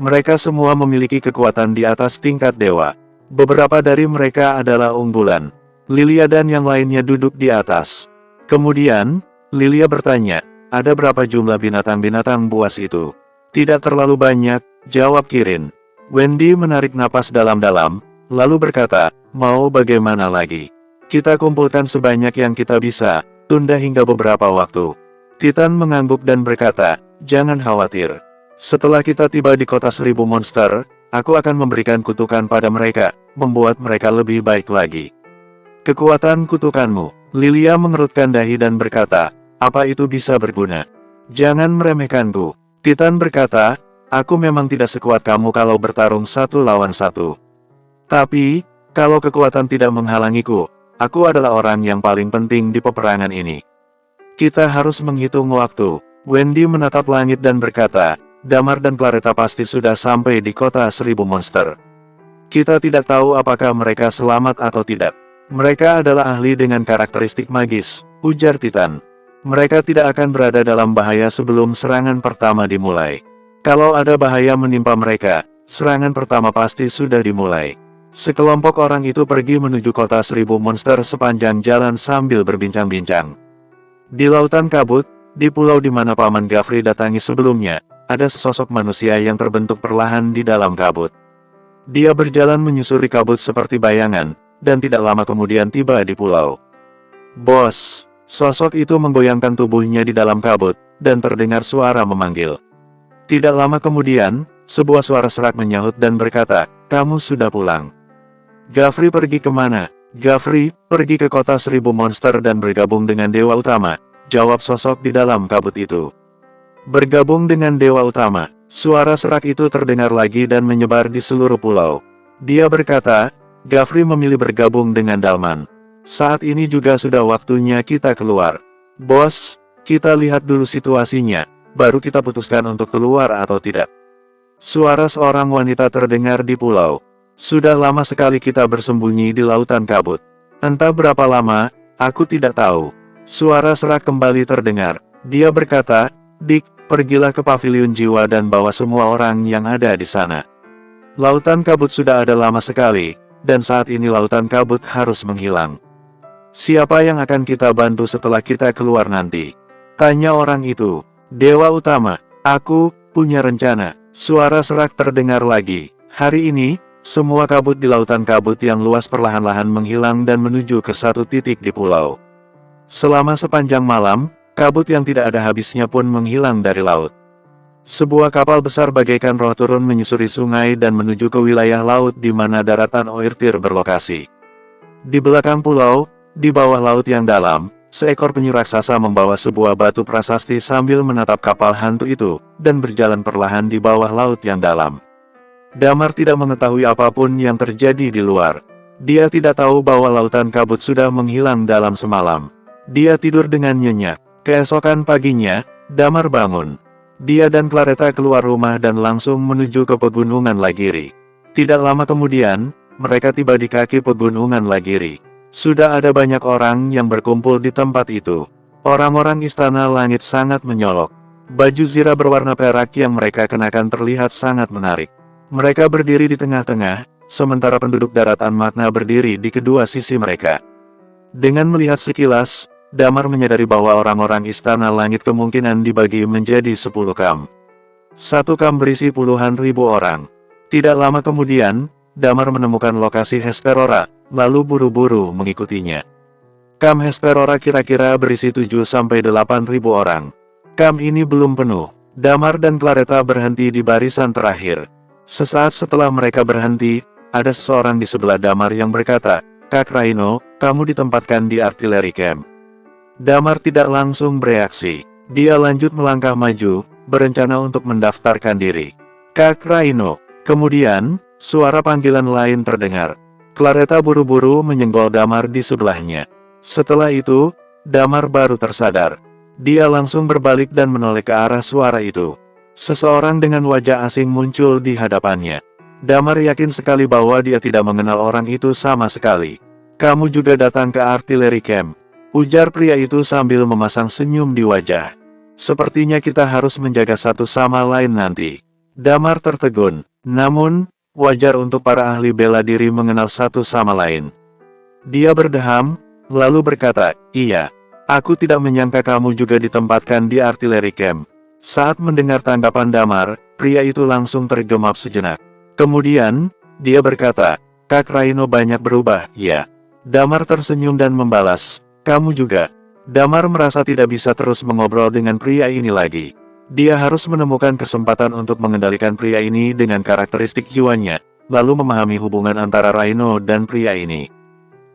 Mereka semua memiliki kekuatan di atas tingkat dewa. Beberapa dari mereka adalah unggulan. Lilia dan yang lainnya duduk di atas. Kemudian, Lilia bertanya, ada berapa jumlah binatang-binatang buas itu? Tidak terlalu banyak, jawab Kirin. Wendy menarik napas dalam-dalam, lalu berkata, mau bagaimana lagi? Kita kumpulkan sebanyak yang kita bisa, tunda hingga beberapa waktu. Titan mengangguk dan berkata, jangan khawatir. Setelah kita tiba di kota 1000 monster, aku akan memberikan kutukan pada mereka, membuat mereka lebih baik lagi. Kekuatan kutukanmu, Lilia mengerutkan dahi dan berkata, apa itu bisa berguna? Jangan meremehkanku. Titan berkata, aku memang tidak sekuat kamu kalau bertarung 1 lawan 1. Tapi, kalau kekuatan tidak menghalangiku, Aku adalah orang yang paling penting di peperangan ini. Kita harus menghitung waktu. Wendy menatap langit dan berkata, Damar dan Claretta pasti sudah sampai di kota 1000 monster. Kita tidak tahu apakah mereka selamat atau tidak. Mereka adalah ahli dengan karakteristik magis, ujar Titan. Mereka tidak akan berada dalam bahaya sebelum serangan pertama dimulai. Kalau ada bahaya menimpa mereka, serangan pertama pasti sudah dimulai. Sekelompok orang itu pergi menuju kota 1000 monster sepanjang jalan sambil berbincang-bincang. Di lautan kabut, di pulau di mana Paman Gafri datangi sebelumnya, ada sesosok manusia yang terbentuk perlahan di dalam kabut. Dia berjalan menyusuri kabut seperti bayangan, dan tidak lama kemudian tiba di pulau. Bos, sosok itu menggoyangkan tubuhnya di dalam kabut, dan terdengar suara memanggil. Tidak lama kemudian, sebuah suara serak menyahut dan berkata, kamu sudah pulang. Gafri pergi kemana? Gafri, pergi ke kota 1000 monster dan bergabung dengan Dewa Utama, jawab sosok di dalam kabut itu. Bergabung dengan Dewa Utama, suara serak itu terdengar lagi dan menyebar di seluruh pulau. Dia berkata, Gafri memilih bergabung dengan Dalman. Saat ini juga sudah waktunya kita keluar. Bos, kita lihat dulu situasinya, baru kita putuskan untuk keluar atau tidak. Suara seorang wanita terdengar di pulau. Sudah lama sekali kita bersembunyi di lautan kabut. Entah berapa lama, aku tidak tahu. Suara serak kembali terdengar. Dia berkata, Dick, pergilah ke pavilion jiwa dan bawa semua orang yang ada di sana. Lautan kabut sudah ada lama sekali, dan saat ini lautan kabut harus menghilang. Siapa yang akan kita bantu setelah kita keluar nanti? Tanya orang itu. Dewa Utama, aku punya rencana. Suara serak terdengar lagi. Hari ini, semua kabut di lautan kabut yang luas perlahan-lahan menghilang dan menuju ke satu titik di pulau. Selama sepanjang malam, kabut yang tidak ada habisnya pun menghilang dari laut. Sebuah kapal besar bagaikan roh turun menyusuri sungai dan menuju ke wilayah laut di mana daratan Oirtir berlokasi. Di belakang pulau, di bawah laut yang dalam, seekor penyu raksasa membawa sebuah batu prasasti sambil menatap kapal hantu itu, dan berjalan perlahan di bawah laut yang dalam. Damar tidak mengetahui apapun yang terjadi di luar. Dia tidak tahu bahwa lautan kabut sudah menghilang dalam semalam. Dia tidur dengan nyenyak. Keesokan paginya, Damar bangun. Dia dan Claretta keluar rumah dan langsung menuju ke pegunungan Lagiri. Tidak lama kemudian, mereka tiba di kaki pegunungan Lagiri. Sudah ada banyak orang yang berkumpul di tempat itu. Orang-orang istana langit sangat menyolok. Baju zirah berwarna perak yang mereka kenakan terlihat sangat menarik. Mereka berdiri di tengah-tengah, sementara penduduk daratan Magna berdiri di kedua sisi mereka. Dengan melihat sekilas, Damar menyadari bahwa orang-orang istana langit kemungkinan dibagi menjadi 10 kam. Satu kam berisi puluhan ribu orang. Tidak lama kemudian, Damar menemukan lokasi Hesperora, lalu buru-buru mengikutinya. Kam Hesperora kira-kira berisi 7-8 ribu orang. Kam ini belum penuh. Damar dan Claretta berhenti di barisan terakhir. Sesaat setelah mereka berhenti, ada seseorang di sebelah Damar yang berkata, Kak Raino, kamu ditempatkan di artillery camp. Damar tidak langsung bereaksi. Dia lanjut melangkah maju, berencana untuk mendaftarkan diri. Kak Raino. Kemudian, suara panggilan lain terdengar. Claretta buru-buru menyenggol Damar di sebelahnya. Setelah itu, Damar baru tersadar. Dia langsung berbalik dan menoleh ke arah suara itu. Seseorang dengan wajah asing muncul di hadapannya. Damar yakin sekali bahwa dia tidak mengenal orang itu sama sekali. Kamu juga datang ke artillery camp, ujar pria itu sambil memasang senyum di wajah. Sepertinya kita harus menjaga satu sama lain nanti. Damar tertegun, namun, wajar untuk para ahli bela diri mengenal satu sama lain. Dia berdeham, lalu berkata, iya, aku tidak menyangka kamu juga ditempatkan di artillery camp. Saat mendengar tanggapan Damar, pria itu langsung tergemap sejenak. Kemudian, dia berkata, Kak Raino banyak berubah, ya. Damar tersenyum dan membalas, kamu juga. Damar merasa tidak bisa terus mengobrol dengan pria ini lagi. Dia harus menemukan kesempatan untuk mengendalikan pria ini dengan karakteristik jiwanya, lalu memahami hubungan antara Raino dan pria ini.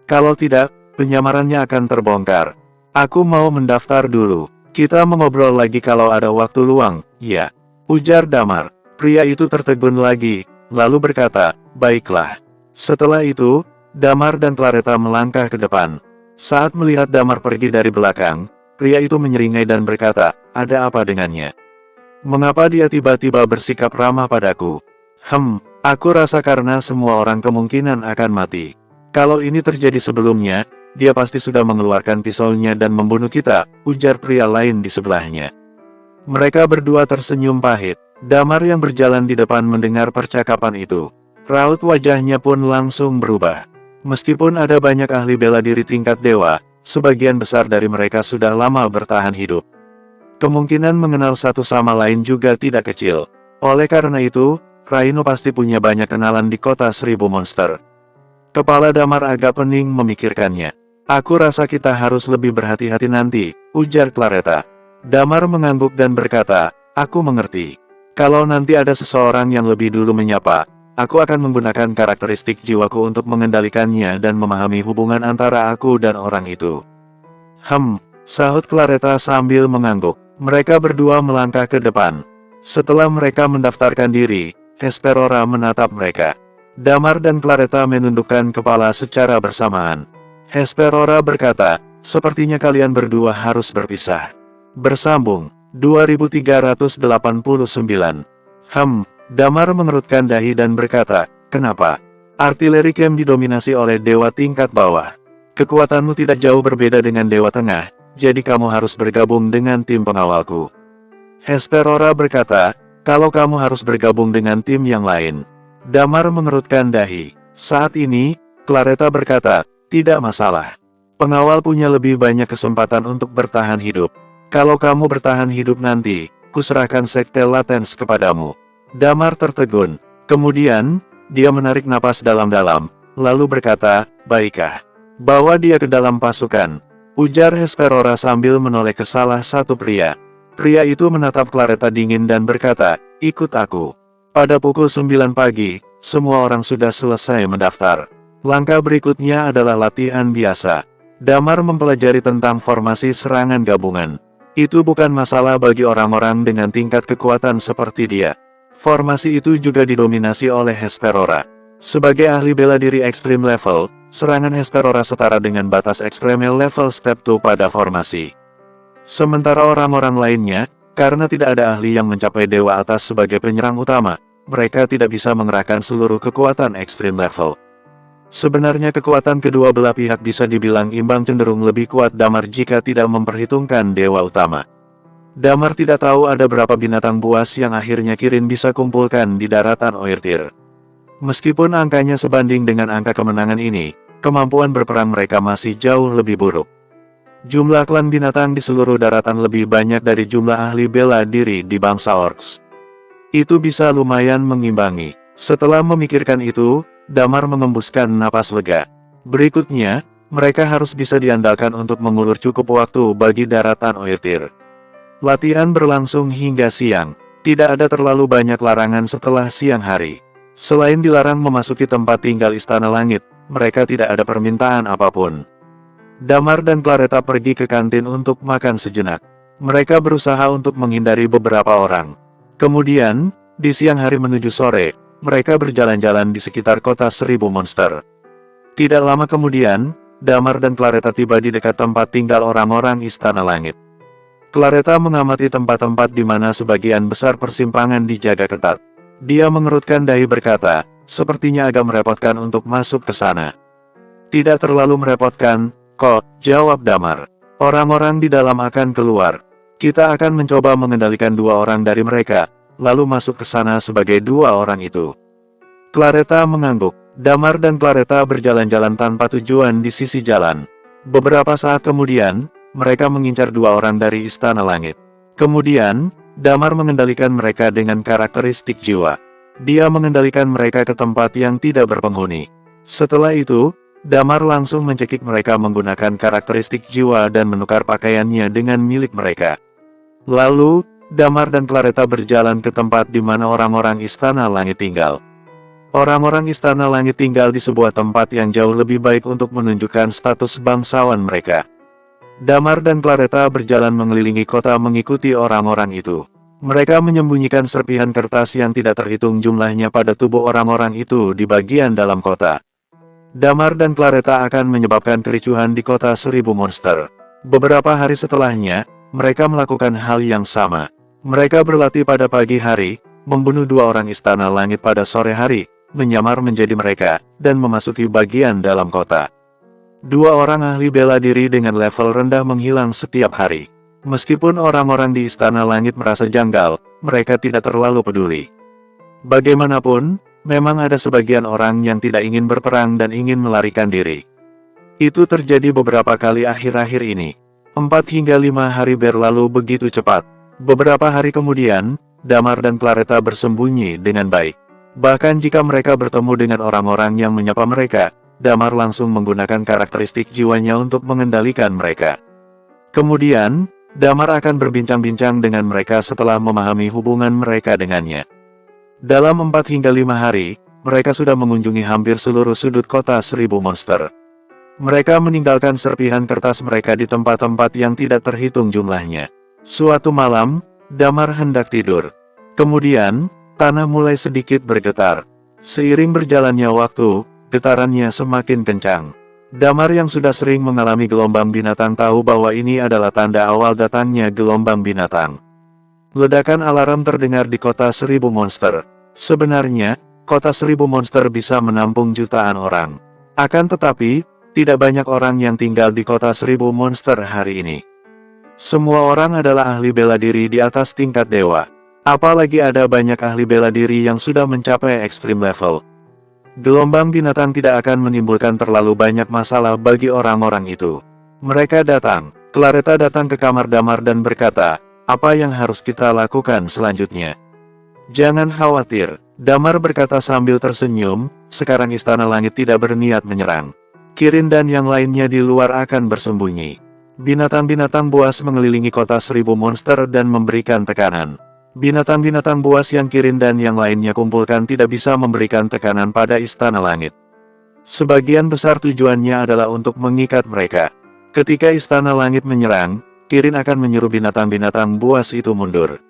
Kalau tidak, penyamarannya akan terbongkar. Aku mau mendaftar dulu. Kita mengobrol lagi kalau ada waktu luang, ya. Ujar Damar. Pria itu tertegun lagi, lalu berkata, baiklah. Setelah itu, Damar dan Claretta melangkah ke depan. Saat melihat Damar pergi dari belakang, pria itu menyeringai dan berkata, "Ada apa dengannya? Mengapa dia tiba-tiba bersikap ramah padaku?" Aku rasa karena semua orang kemungkinan akan mati. Kalau ini terjadi sebelumnya, dia pasti sudah mengeluarkan pisaunya dan membunuh kita," ujar pria lain di sebelahnya. Mereka berdua tersenyum pahit. Damar yang berjalan di depan mendengar percakapan itu. Raut wajahnya pun langsung berubah. Meskipun ada banyak ahli bela diri tingkat dewa, sebagian besar dari mereka sudah lama bertahan hidup. Kemungkinan mengenal satu sama lain juga tidak kecil. Oleh karena itu, Rhino pasti punya banyak kenalan di kota 1000 monster. Kepala Damar agak pening memikirkannya. "Aku rasa kita harus lebih berhati-hati nanti," ujar Claretta. Damar mengangguk dan berkata, "Aku mengerti. Kalau nanti ada seseorang yang lebih dulu menyapa, aku akan menggunakan karakteristik jiwaku untuk mengendalikannya dan memahami hubungan antara aku dan orang itu." Sahut Claretta sambil mengangguk. Mereka berdua melangkah ke depan. Setelah mereka mendaftarkan diri, Hesperora menatap mereka. Damar dan Claretta menundukkan kepala secara bersamaan. Hesperora berkata, "Sepertinya kalian berdua harus berpisah." Bersambung 2389. Damar mengerutkan dahi dan berkata, "Kenapa? Artileri camp didominasi oleh dewa tingkat bawah. Kekuatanmu tidak jauh berbeda dengan dewa tengah, jadi kamu harus bergabung dengan tim pengawalku." Hesperora berkata, "Kalau kamu harus bergabung dengan tim yang lain." Damar mengerutkan dahi. Saat ini, Claretta berkata, "Tidak masalah. Pengawal punya lebih banyak kesempatan untuk bertahan hidup. Kalau kamu bertahan hidup nanti, kuserahkan sekte latens kepadamu." Damar tertegun. Kemudian, dia menarik napas dalam-dalam, lalu berkata, "Baiklah. Bawa dia ke dalam pasukan," ujar Hesperora sambil menoleh ke salah satu pria. Pria itu menatap Claretta dingin dan berkata, "Ikut aku." Pada pukul 9 pagi, semua orang sudah selesai mendaftar. Langkah berikutnya adalah latihan biasa. Damar mempelajari tentang formasi serangan gabungan. Itu bukan masalah bagi orang-orang dengan tingkat kekuatan seperti dia. Formasi itu juga didominasi oleh Hesperora. Sebagai ahli bela diri ekstrim level, serangan Hesperora setara dengan batas ekstrem level step 2 pada formasi. Sementara orang-orang lainnya, karena tidak ada ahli yang mencapai dewa atas sebagai penyerang utama, mereka tidak bisa mengerahkan seluruh kekuatan ekstrim level. Sebenarnya kekuatan kedua belah pihak bisa dibilang imbang, cenderung lebih kuat Damar jika tidak memperhitungkan dewa utama. Damar tidak tahu ada berapa binatang buas yang akhirnya Kirin bisa kumpulkan di daratan Oertir. Meskipun angkanya sebanding dengan angka kemenangan ini, kemampuan berperang mereka masih jauh lebih buruk. Jumlah klan binatang di seluruh daratan lebih banyak dari jumlah ahli bela diri di bangsa Orcs. Itu bisa lumayan mengimbangi. Setelah memikirkan itu, Damar mengembuskan napas lega. Berikutnya, mereka harus bisa diandalkan untuk mengulur cukup waktu bagi daratan Oertir. Latihan berlangsung hingga siang. Tidak ada terlalu banyak larangan setelah siang hari. Selain dilarang memasuki tempat tinggal Istana Langit, mereka tidak ada permintaan apapun. Damar dan Claretta pergi ke kantin untuk makan sejenak. Mereka berusaha untuk menghindari beberapa orang. Kemudian, di siang hari menuju sore, mereka berjalan-jalan di sekitar kota 1000 monster. Tidak lama kemudian, Damar dan Claretta tiba di dekat tempat tinggal orang-orang Istana Langit. Claretta mengamati tempat-tempat di mana sebagian besar persimpangan dijaga ketat. Dia mengerutkan dahi berkata, "Sepertinya agak merepotkan untuk masuk ke sana." "Tidak terlalu merepotkan, kok," jawab Damar. "Orang-orang di dalam akan keluar. Kita akan mencoba mengendalikan 2 orang dari mereka, lalu masuk ke sana sebagai 2 orang itu." Claretta mengangguk. Damar dan Claretta berjalan-jalan tanpa tujuan di sisi jalan. Beberapa saat kemudian, mereka mengincar 2 orang dari Istana Langit. Kemudian, Damar mengendalikan mereka dengan karakteristik jiwa. Dia mengendalikan mereka ke tempat yang tidak berpenghuni. Setelah itu, Damar langsung mencekik mereka menggunakan karakteristik jiwa dan menukar pakaiannya dengan milik mereka. Lalu, Damar dan Claretta berjalan ke tempat di mana orang-orang Istana Langit tinggal. Orang-orang Istana Langit tinggal di sebuah tempat yang jauh lebih baik untuk menunjukkan status bangsawan mereka. Damar dan Claretta berjalan mengelilingi kota mengikuti orang-orang itu. Mereka menyembunyikan serpihan kertas yang tidak terhitung jumlahnya pada tubuh orang-orang itu di bagian dalam kota. Damar dan Claretta akan menyebabkan kericuhan di kota 1000 monster. Beberapa hari setelahnya, mereka melakukan hal yang sama. Mereka berlatih pada pagi hari, membunuh 2 orang istana langit pada sore hari, menyamar menjadi mereka, dan memasuki bagian dalam kota. 2 orang ahli bela diri dengan level rendah menghilang setiap hari. Meskipun orang-orang di istana langit merasa janggal, mereka tidak terlalu peduli. Bagaimanapun, memang ada sebagian orang yang tidak ingin berperang dan ingin melarikan diri. Itu terjadi beberapa kali akhir-akhir ini. 4 hingga 5 hari berlalu begitu cepat. Beberapa hari kemudian, Damar dan Claretta bersembunyi dengan baik. Bahkan jika mereka bertemu dengan orang-orang yang menyapa mereka, Damar langsung menggunakan karakteristik jiwanya untuk mengendalikan mereka. Kemudian, Damar akan berbincang-bincang dengan mereka setelah memahami hubungan mereka dengannya. Dalam 4 hingga 5 hari, mereka sudah mengunjungi hampir seluruh sudut kota 1000 monster. Mereka meninggalkan serpihan kertas mereka di tempat-tempat yang tidak terhitung jumlahnya. Suatu malam, Damar hendak tidur. Kemudian, tanah mulai sedikit bergetar. Seiring berjalannya waktu, getarannya semakin kencang. Damar yang sudah sering mengalami gelombang binatang tahu bahwa ini adalah tanda awal datangnya gelombang binatang. Ledakan alarm terdengar di kota 1000 monster. Sebenarnya, kota 1000 monster bisa menampung jutaan orang. Akan tetapi, tidak banyak orang yang tinggal di kota 1000 monster hari ini. Semua orang adalah ahli bela diri di atas tingkat dewa. Apalagi ada banyak ahli bela diri yang sudah mencapai ekstrim level. Gelombang binatang tidak akan menimbulkan terlalu banyak masalah bagi orang-orang itu. Mereka datang. Claretta datang ke kamar Damar dan berkata, "Apa yang harus kita lakukan selanjutnya?" "Jangan khawatir," Damar berkata sambil tersenyum, "sekarang Istana Langit tidak berniat menyerang. Kirin dan yang lainnya di luar akan bersembunyi. Binatang-binatang buas mengelilingi kota 1000 monster dan memberikan tekanan. Binatang-binatang buas yang Kirin dan yang lainnya kumpulkan tidak bisa memberikan tekanan pada Istana Langit. Sebagian besar tujuannya adalah untuk mengikat mereka. Ketika Istana Langit menyerang, Kirin akan menyuruh binatang-binatang buas itu mundur.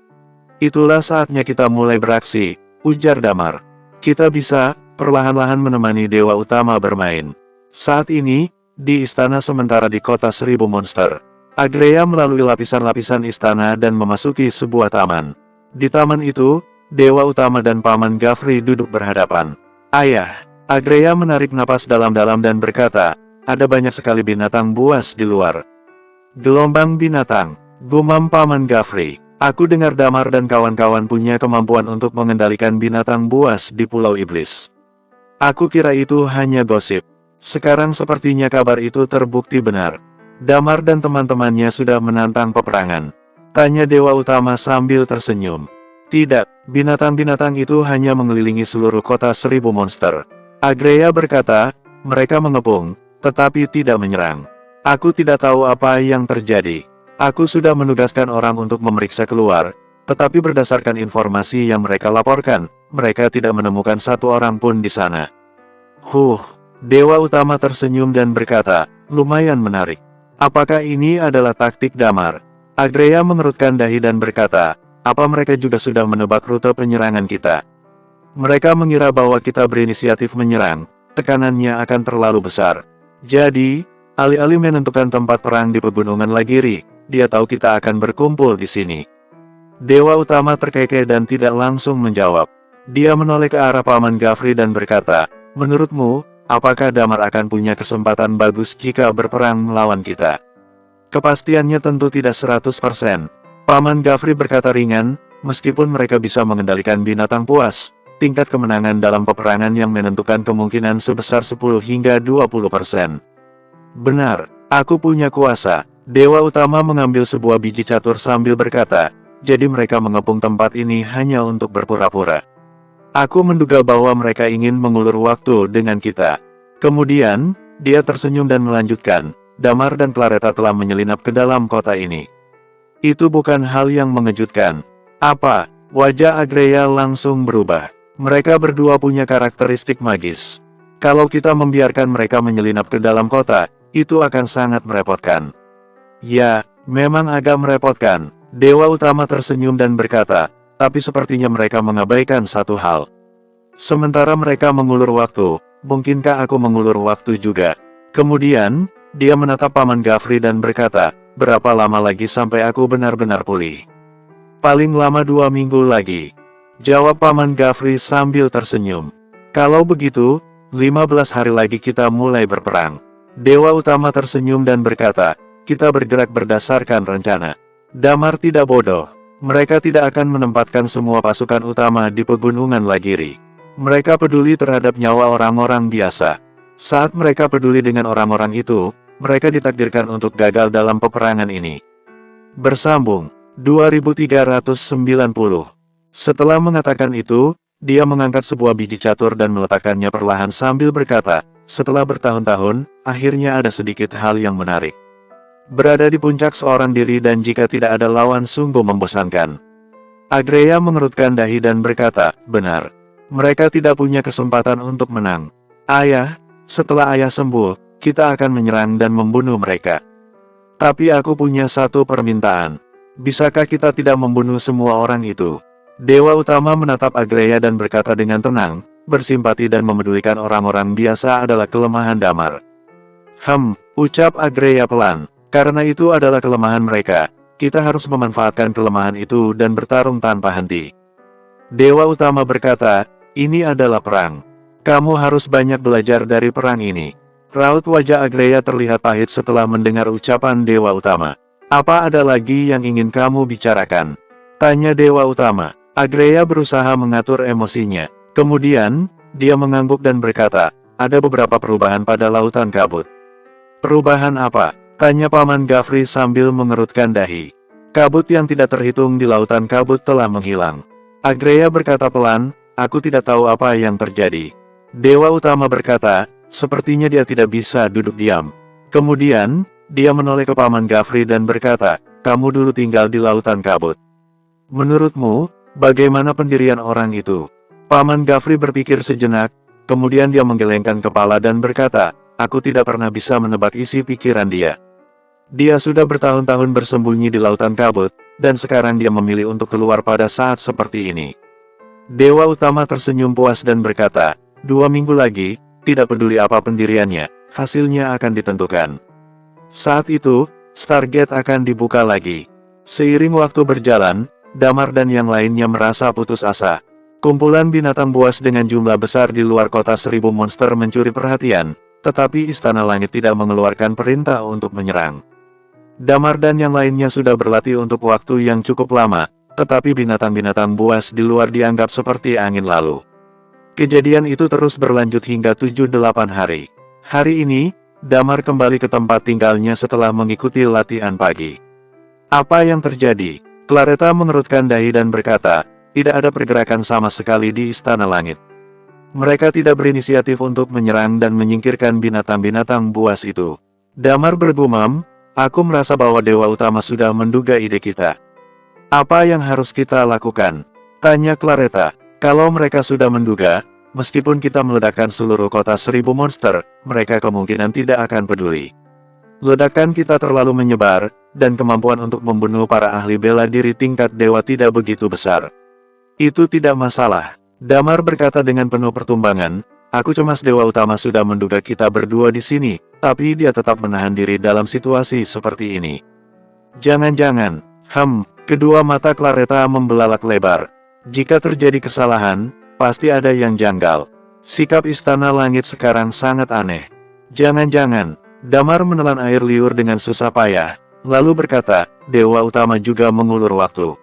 Itulah saatnya kita mulai beraksi," ujar Damar. "Kita bisa, perlahan-lahan menemani Dewa Utama bermain." Saat ini, di istana sementara di kota 1000 monster, Agreya melalui lapisan-lapisan istana dan memasuki sebuah taman. Di taman itu, Dewa Utama dan Paman Gafri duduk berhadapan. "Ayah," Agreya menarik napas dalam-dalam dan berkata, "ada banyak sekali binatang buas di luar." "Gelombang binatang," gumam Paman Gafri. "Aku dengar Damar dan kawan-kawan punya kemampuan untuk mengendalikan binatang buas di Pulau Iblis. Aku kira itu hanya gosip. Sekarang sepertinya kabar itu terbukti benar. Damar dan teman-temannya sudah menantang peperangan?" tanya Dewa Utama sambil tersenyum. "Tidak, binatang-binatang itu hanya mengelilingi seluruh kota 1000 monster." Agreya berkata, "Mereka mengepung, tetapi tidak menyerang. Aku tidak tahu apa yang terjadi. Aku sudah menugaskan orang untuk memeriksa keluar, tetapi berdasarkan informasi yang mereka laporkan, mereka tidak menemukan satu orang pun di sana." Dewa Utama tersenyum dan berkata, "Lumayan menarik. Apakah ini adalah taktik Damar?" Agreya mengerutkan dahi dan berkata, "Apa mereka juga sudah menebak rute penyerangan kita? Mereka mengira bahwa kita berinisiatif menyerang, tekanannya akan terlalu besar. Jadi, alih-alih menentukan tempat perang di pegunungan Lagiri, dia tahu kita akan berkumpul di sini." Dewa Utama terkekeh dan tidak langsung menjawab. Dia menoleh ke arah Paman Gafri dan berkata, "Menurutmu, apakah Damar akan punya kesempatan bagus jika berperang melawan kita?" "Kepastiannya tentu tidak 100%. Paman Gafri berkata ringan, "Meskipun mereka bisa mengendalikan binatang buas, tingkat kemenangan dalam peperangan yang menentukan kemungkinan sebesar 10 hingga 20%. "Benar, aku punya kuasa." Dewa Utama mengambil sebuah biji catur sambil berkata, "Jadi mereka mengepung tempat ini hanya untuk berpura-pura. Aku menduga bahwa mereka ingin mengulur waktu dengan kita." Kemudian, dia tersenyum dan melanjutkan, "Damar dan Claretta telah menyelinap ke dalam kota ini. Itu bukan hal yang mengejutkan." "Apa?" Wajah Agreya langsung berubah. "Mereka berdua punya karakteristik magis. Kalau kita membiarkan mereka menyelinap ke dalam kota, itu akan sangat merepotkan." "Ya, memang agak merepotkan." Dewa Utama tersenyum dan berkata, "Tapi sepertinya mereka mengabaikan satu hal. Sementara mereka mengulur waktu, mungkinkah aku mengulur waktu juga? Kemudian, dia menatap Paman Gafri dan berkata, berapa lama lagi sampai aku benar-benar pulih? Paling lama 2 minggu lagi, jawab Paman Gafri sambil tersenyum. Kalau begitu, 15 hari lagi kita mulai berperang. Dewa Utama tersenyum dan berkata, kita bergerak berdasarkan rencana. Damar tidak bodoh. Mereka tidak akan menempatkan semua pasukan utama di pegunungan Lagiri. Mereka peduli terhadap nyawa orang-orang biasa. Saat mereka peduli dengan orang-orang itu, mereka ditakdirkan untuk gagal dalam peperangan ini. Bersambung 2390. Setelah mengatakan itu, dia mengangkat sebuah biji catur dan meletakkannya perlahan sambil berkata, setelah bertahun-tahun, akhirnya ada sedikit hal yang menarik. Berada di puncak seorang diri dan jika tidak ada lawan sungguh membosankan. Agreya mengerutkan dahi dan berkata, benar. Mereka tidak punya kesempatan untuk menang. Ayah, setelah ayah sembuh, kita akan menyerang dan membunuh mereka. Tapi aku punya satu permintaan. Bisakah kita tidak membunuh semua orang itu? Dewa Utama menatap Agreya dan berkata dengan tenang, bersimpati dan memedulikan orang-orang biasa adalah kelemahan Damar. Ucap Agreya pelan. Karena itu adalah kelemahan mereka, kita harus memanfaatkan kelemahan itu dan bertarung tanpa henti. Dewa Utama berkata, ini adalah perang. Kamu harus banyak belajar dari perang ini. Raut wajah Agreya terlihat pahit setelah mendengar ucapan Dewa Utama. Apa ada lagi yang ingin kamu bicarakan? Tanya Dewa Utama. Agreya berusaha mengatur emosinya. Kemudian, dia mengangguk dan berkata, ada beberapa perubahan pada lautan kabut. Perubahan apa? Tanya Paman Gafri sambil mengerutkan dahi. Kabut yang tidak terhitung di lautan kabut telah menghilang. Agreya berkata pelan, aku tidak tahu apa yang terjadi. Dewa Utama berkata, sepertinya dia tidak bisa duduk diam. Kemudian, dia menoleh ke Paman Gafri dan berkata, kamu dulu tinggal di lautan kabut. Menurutmu, bagaimana pendirian orang itu? Paman Gafri berpikir sejenak, kemudian dia menggelengkan kepala dan berkata, aku tidak pernah bisa menebak isi pikiran dia. Dia sudah bertahun-tahun bersembunyi di lautan kabut, dan sekarang dia memilih untuk keluar pada saat seperti ini. Dewa Utama tersenyum puas dan berkata, 2 minggu lagi, tidak peduli apa pendiriannya, hasilnya akan ditentukan. Saat itu, Stargate akan dibuka lagi. Seiring waktu berjalan, Damar dan yang lainnya merasa putus asa. Kumpulan binatang buas dengan jumlah besar di luar kota 1000 monster mencuri perhatian, tetapi Istana Langit tidak mengeluarkan perintah untuk menyerang. Damar dan yang lainnya sudah berlatih untuk waktu yang cukup lama, tetapi binatang-binatang buas di luar dianggap seperti angin lalu. Kejadian itu terus berlanjut hingga 7-8 hari. Hari ini, Damar kembali ke tempat tinggalnya setelah mengikuti latihan pagi. Apa yang terjadi? Claretta mengerutkan dahi dan berkata, tidak ada pergerakan sama sekali di Istana Langit. Mereka tidak berinisiatif untuk menyerang dan menyingkirkan binatang-binatang buas itu. Damar bergumam, aku merasa bahwa Dewa Utama sudah menduga ide kita. Apa yang harus kita lakukan? Tanya Claretta. Kalau mereka sudah menduga, meskipun kita meledakkan seluruh kota 1000 monster, mereka kemungkinan tidak akan peduli. Ledakan kita terlalu menyebar, dan kemampuan untuk membunuh para ahli bela diri tingkat dewa tidak begitu besar. Itu tidak masalah. Damar berkata dengan penuh pertumbangan, aku cemas Dewa Utama sudah menduga kita berdua di sini, tapi dia tetap menahan diri dalam situasi seperti ini. Jangan-jangan, kedua mata Claretta membelalak lebar. Jika terjadi kesalahan, pasti ada yang janggal. Sikap Istana Langit sekarang sangat aneh. Jangan-jangan, Damar menelan air liur dengan susah payah, lalu berkata, Dewa Utama juga mengulur waktu.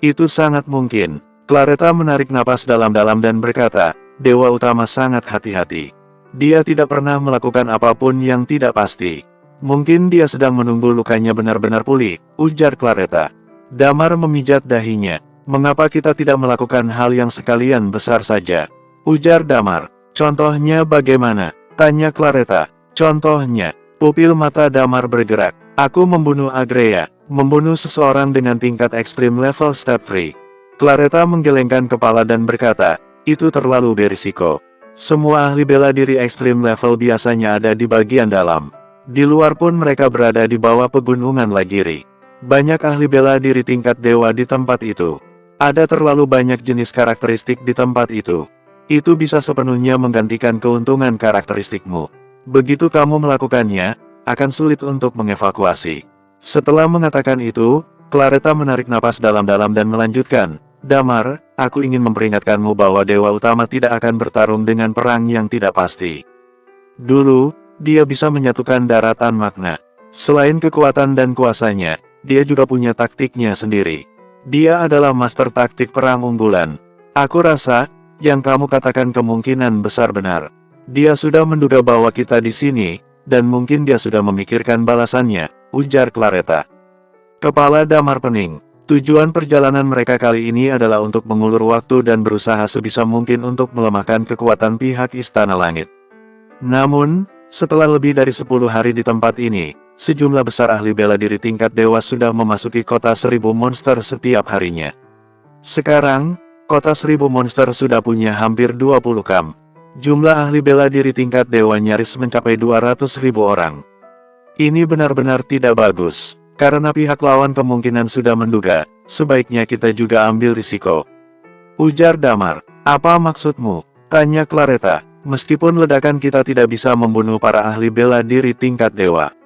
Itu sangat mungkin. Claretta menarik napas dalam-dalam dan berkata, Dewa Utama sangat hati-hati. Dia tidak pernah melakukan apapun yang tidak pasti. Mungkin dia sedang menunggu lukanya benar-benar pulih, ujar Claretta. Damar memijat dahinya. Mengapa kita tidak melakukan hal yang sekalian besar saja? Ujar Damar. Contohnya bagaimana? Tanya Claretta. Contohnya, pupil mata Damar bergerak. Aku membunuh Agreya, membunuh seseorang dengan tingkat ekstrim level step 3. Claretta menggelengkan kepala dan berkata, itu terlalu berisiko. Semua ahli bela diri ekstrim level biasanya ada di bagian dalam. Di luar pun mereka berada di bawah pegunungan Lagiri. Banyak ahli bela diri tingkat dewa di tempat itu. Ada terlalu banyak jenis karakteristik di tempat itu. Itu bisa sepenuhnya menggantikan keuntungan karakteristikmu. Begitu kamu melakukannya, akan sulit untuk mengevakuasi. Setelah mengatakan itu, Claretta menarik napas dalam-dalam dan melanjutkan, Damar, aku ingin memperingatkanmu bahwa Dewa Utama tidak akan bertarung dengan perang yang tidak pasti. Dulu, dia bisa menyatukan daratan magna. Selain kekuatan dan kuasanya, dia juga punya taktiknya sendiri. Dia adalah master taktik perang unggulan. Aku rasa, yang kamu katakan kemungkinan besar benar. Dia sudah menduga bahwa kita di sini, dan mungkin dia sudah memikirkan balasannya, ujar Claretta. Kepala Damar pening. Tujuan perjalanan mereka kali ini adalah untuk mengulur waktu dan berusaha sebisa mungkin untuk melemahkan kekuatan pihak Istana Langit. Namun, setelah lebih dari 10 hari di tempat ini, sejumlah besar ahli bela diri tingkat dewa sudah memasuki kota 1000 monster setiap harinya. Sekarang, kota 1000 monster sudah punya hampir 20 kam. Jumlah ahli bela diri tingkat dewa nyaris mencapai 200.000 orang. Ini benar-benar tidak bagus. Karena pihak lawan kemungkinan sudah menduga, sebaiknya kita juga ambil risiko. Ujar Damar. Apa maksudmu? Tanya Claretta. Meskipun ledakan kita tidak bisa membunuh para ahli bela diri tingkat dewa.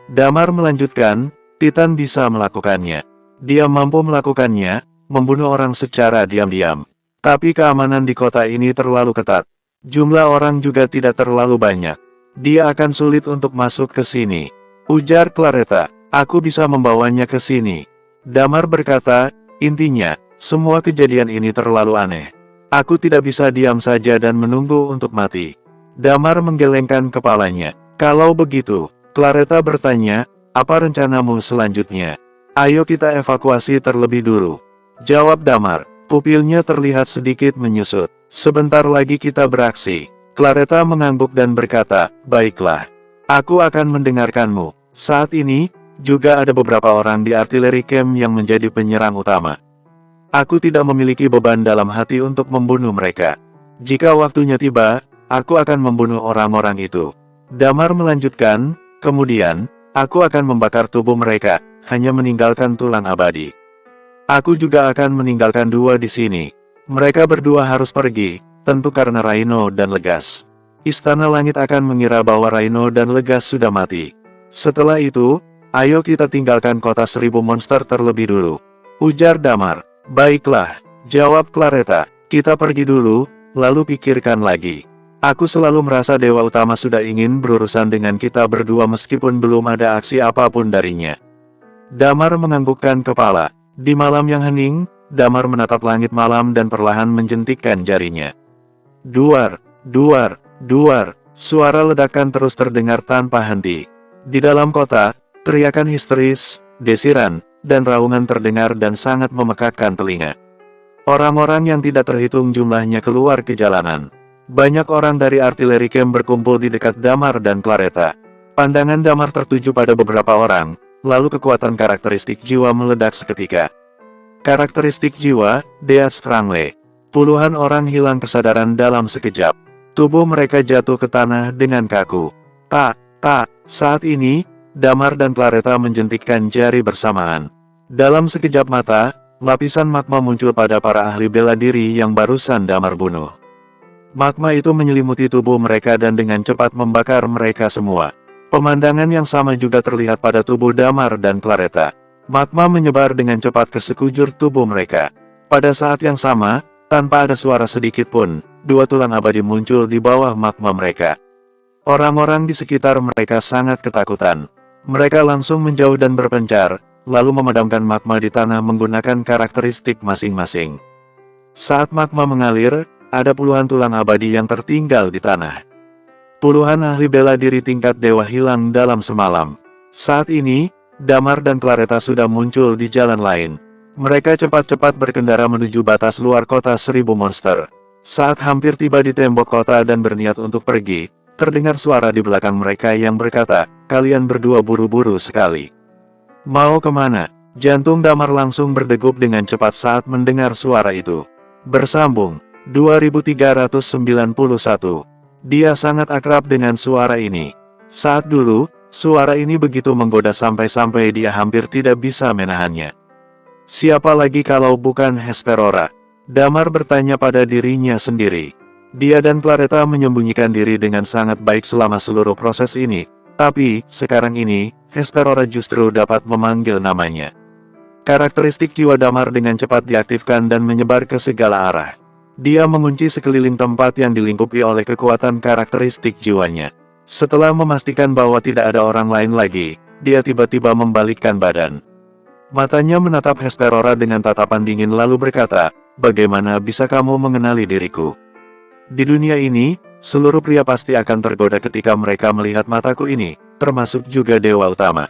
Damar melanjutkan, Titan bisa melakukannya. Dia mampu melakukannya, membunuh orang secara diam-diam. Tapi keamanan di kota ini terlalu ketat. Jumlah orang juga tidak terlalu banyak. Dia akan sulit untuk masuk ke sini. Ujar Claretta. Aku bisa membawanya ke sini. Damar berkata, intinya, semua kejadian ini terlalu aneh. Aku tidak bisa diam saja dan menunggu untuk mati. Damar menggelengkan kepalanya. Kalau begitu, Claretta bertanya, apa rencanamu selanjutnya? Ayo kita evakuasi terlebih dulu. Jawab Damar. Pupilnya terlihat sedikit menyusut. Sebentar lagi kita beraksi. Claretta mengangguk dan berkata, baiklah. Aku akan mendengarkanmu. Saat ini, juga ada beberapa orang di artileri camp yang menjadi penyerang utama. Aku tidak memiliki beban dalam hati untuk membunuh mereka. Jika waktunya tiba, aku akan membunuh orang-orang itu. Damar melanjutkan, kemudian, aku akan membakar tubuh mereka, hanya meninggalkan tulang abadi. Aku juga akan meninggalkan dua di sini. Mereka berdua harus pergi, tentu karena Rhino dan Legas. Istana Langit akan mengira bahwa Rhino dan Legas sudah mati. Setelah itu, ayo kita tinggalkan kota 1000 monster terlebih dulu. Ujar Damar. Baiklah, jawab Claretta. Kita pergi dulu, lalu pikirkan lagi. Aku selalu merasa Dewa Utama sudah ingin berurusan dengan kita berdua meskipun belum ada aksi apapun darinya. Damar menganggukkan kepala. Di malam yang hening, Damar menatap langit malam dan perlahan menjentikkan jarinya. Duar, duar, duar. Suara ledakan terus terdengar tanpa henti. Di dalam kota, teriakan histeris, desiran, dan raungan terdengar dan sangat memekakkan telinga. Orang-orang yang tidak terhitung jumlahnya keluar ke jalanan. Banyak orang dari artileri camp berkumpul di dekat Damar dan Claretta. Pandangan Damar tertuju pada beberapa orang, lalu kekuatan karakteristik jiwa meledak seketika. Karakteristik jiwa, Death Strangle. Puluhan orang hilang kesadaran dalam sekejap. Tubuh mereka jatuh ke tanah dengan kaku. Saat ini, Damar dan Claretta menjentikkan jari bersamaan. Dalam sekejap mata, lapisan magma muncul pada para ahli bela diri yang barusan Damar bunuh. Magma itu menyelimuti tubuh mereka dan dengan cepat membakar mereka semua. Pemandangan yang sama juga terlihat pada tubuh Damar dan Claretta. Magma menyebar dengan cepat ke sekujur tubuh mereka. Pada saat yang sama, tanpa ada suara sedikit pun, dua tulang abadi muncul di bawah magma mereka. Orang-orang di sekitar mereka sangat ketakutan. Mereka langsung menjauh dan berpencar, lalu memadamkan magma di tanah menggunakan karakteristik masing-masing. Saat magma mengalir, ada puluhan tulang abadi yang tertinggal di tanah. Puluhan ahli bela diri tingkat dewa hilang dalam semalam. Saat ini, Damar dan Claretta sudah muncul di jalan lain. Mereka cepat-cepat berkendara menuju batas luar kota 1000 monster. Saat hampir tiba di tembok kota dan berniat untuk pergi, terdengar suara di belakang mereka yang berkata, kalian berdua buru-buru sekali. Mau kemana? Jantung Damar langsung berdegup dengan cepat saat mendengar suara itu. Bersambung, 2391. Dia sangat akrab dengan suara ini. Saat dulu, suara ini begitu menggoda sampai-sampai dia hampir tidak bisa menahannya. Siapa lagi kalau bukan Hesperora? Damar bertanya pada dirinya sendiri. Dia dan Claretta menyembunyikan diri dengan sangat baik selama seluruh proses ini, tapi, sekarang ini, Hesperora justru dapat memanggil namanya. Karakteristik jiwa damar dengan cepat diaktifkan dan menyebar ke segala arah. Dia mengunci sekeliling tempat yang dilingkupi oleh kekuatan karakteristik jiwanya. Setelah memastikan bahwa tidak ada orang lain lagi, dia tiba-tiba membalikkan badan. Matanya menatap Hesperora dengan tatapan dingin lalu berkata, "Bagaimana bisa kamu mengenali diriku? Di dunia ini, seluruh pria pasti akan tergoda ketika mereka melihat mataku ini, termasuk juga Dewa Utama."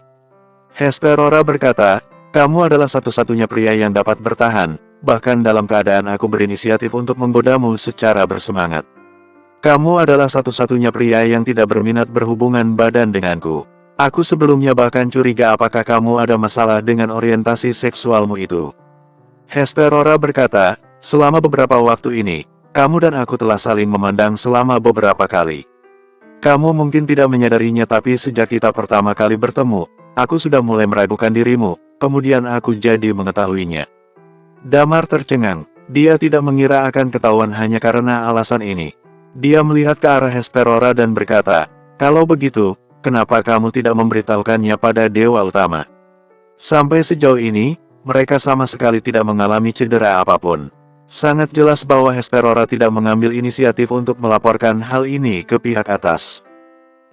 Hesperora berkata, "Kamu adalah satu-satunya pria yang dapat bertahan, bahkan dalam keadaan aku berinisiatif untuk menggodamu secara bersemangat. Kamu adalah satu-satunya pria yang tidak berminat berhubungan badan denganku. Aku sebelumnya bahkan curiga apakah kamu ada masalah dengan orientasi seksualmu itu." Hesperora berkata, "Selama beberapa waktu ini, kamu dan aku telah saling memandang selama beberapa kali. Kamu mungkin tidak menyadarinya tapi sejak kita pertama kali bertemu, aku sudah mulai meragukan dirimu, kemudian aku jadi mengetahuinya." Damar tercengang. Dia tidak mengira akan ketahuan hanya karena alasan ini. Dia melihat ke arah Hesperora dan berkata, "Kalau begitu, kenapa kamu tidak memberitahukannya pada Dewa Utama?" Sampai sejauh ini, mereka sama sekali tidak mengalami cedera apapun. Sangat jelas bahwa Hesperora tidak mengambil inisiatif untuk melaporkan hal ini ke pihak atas.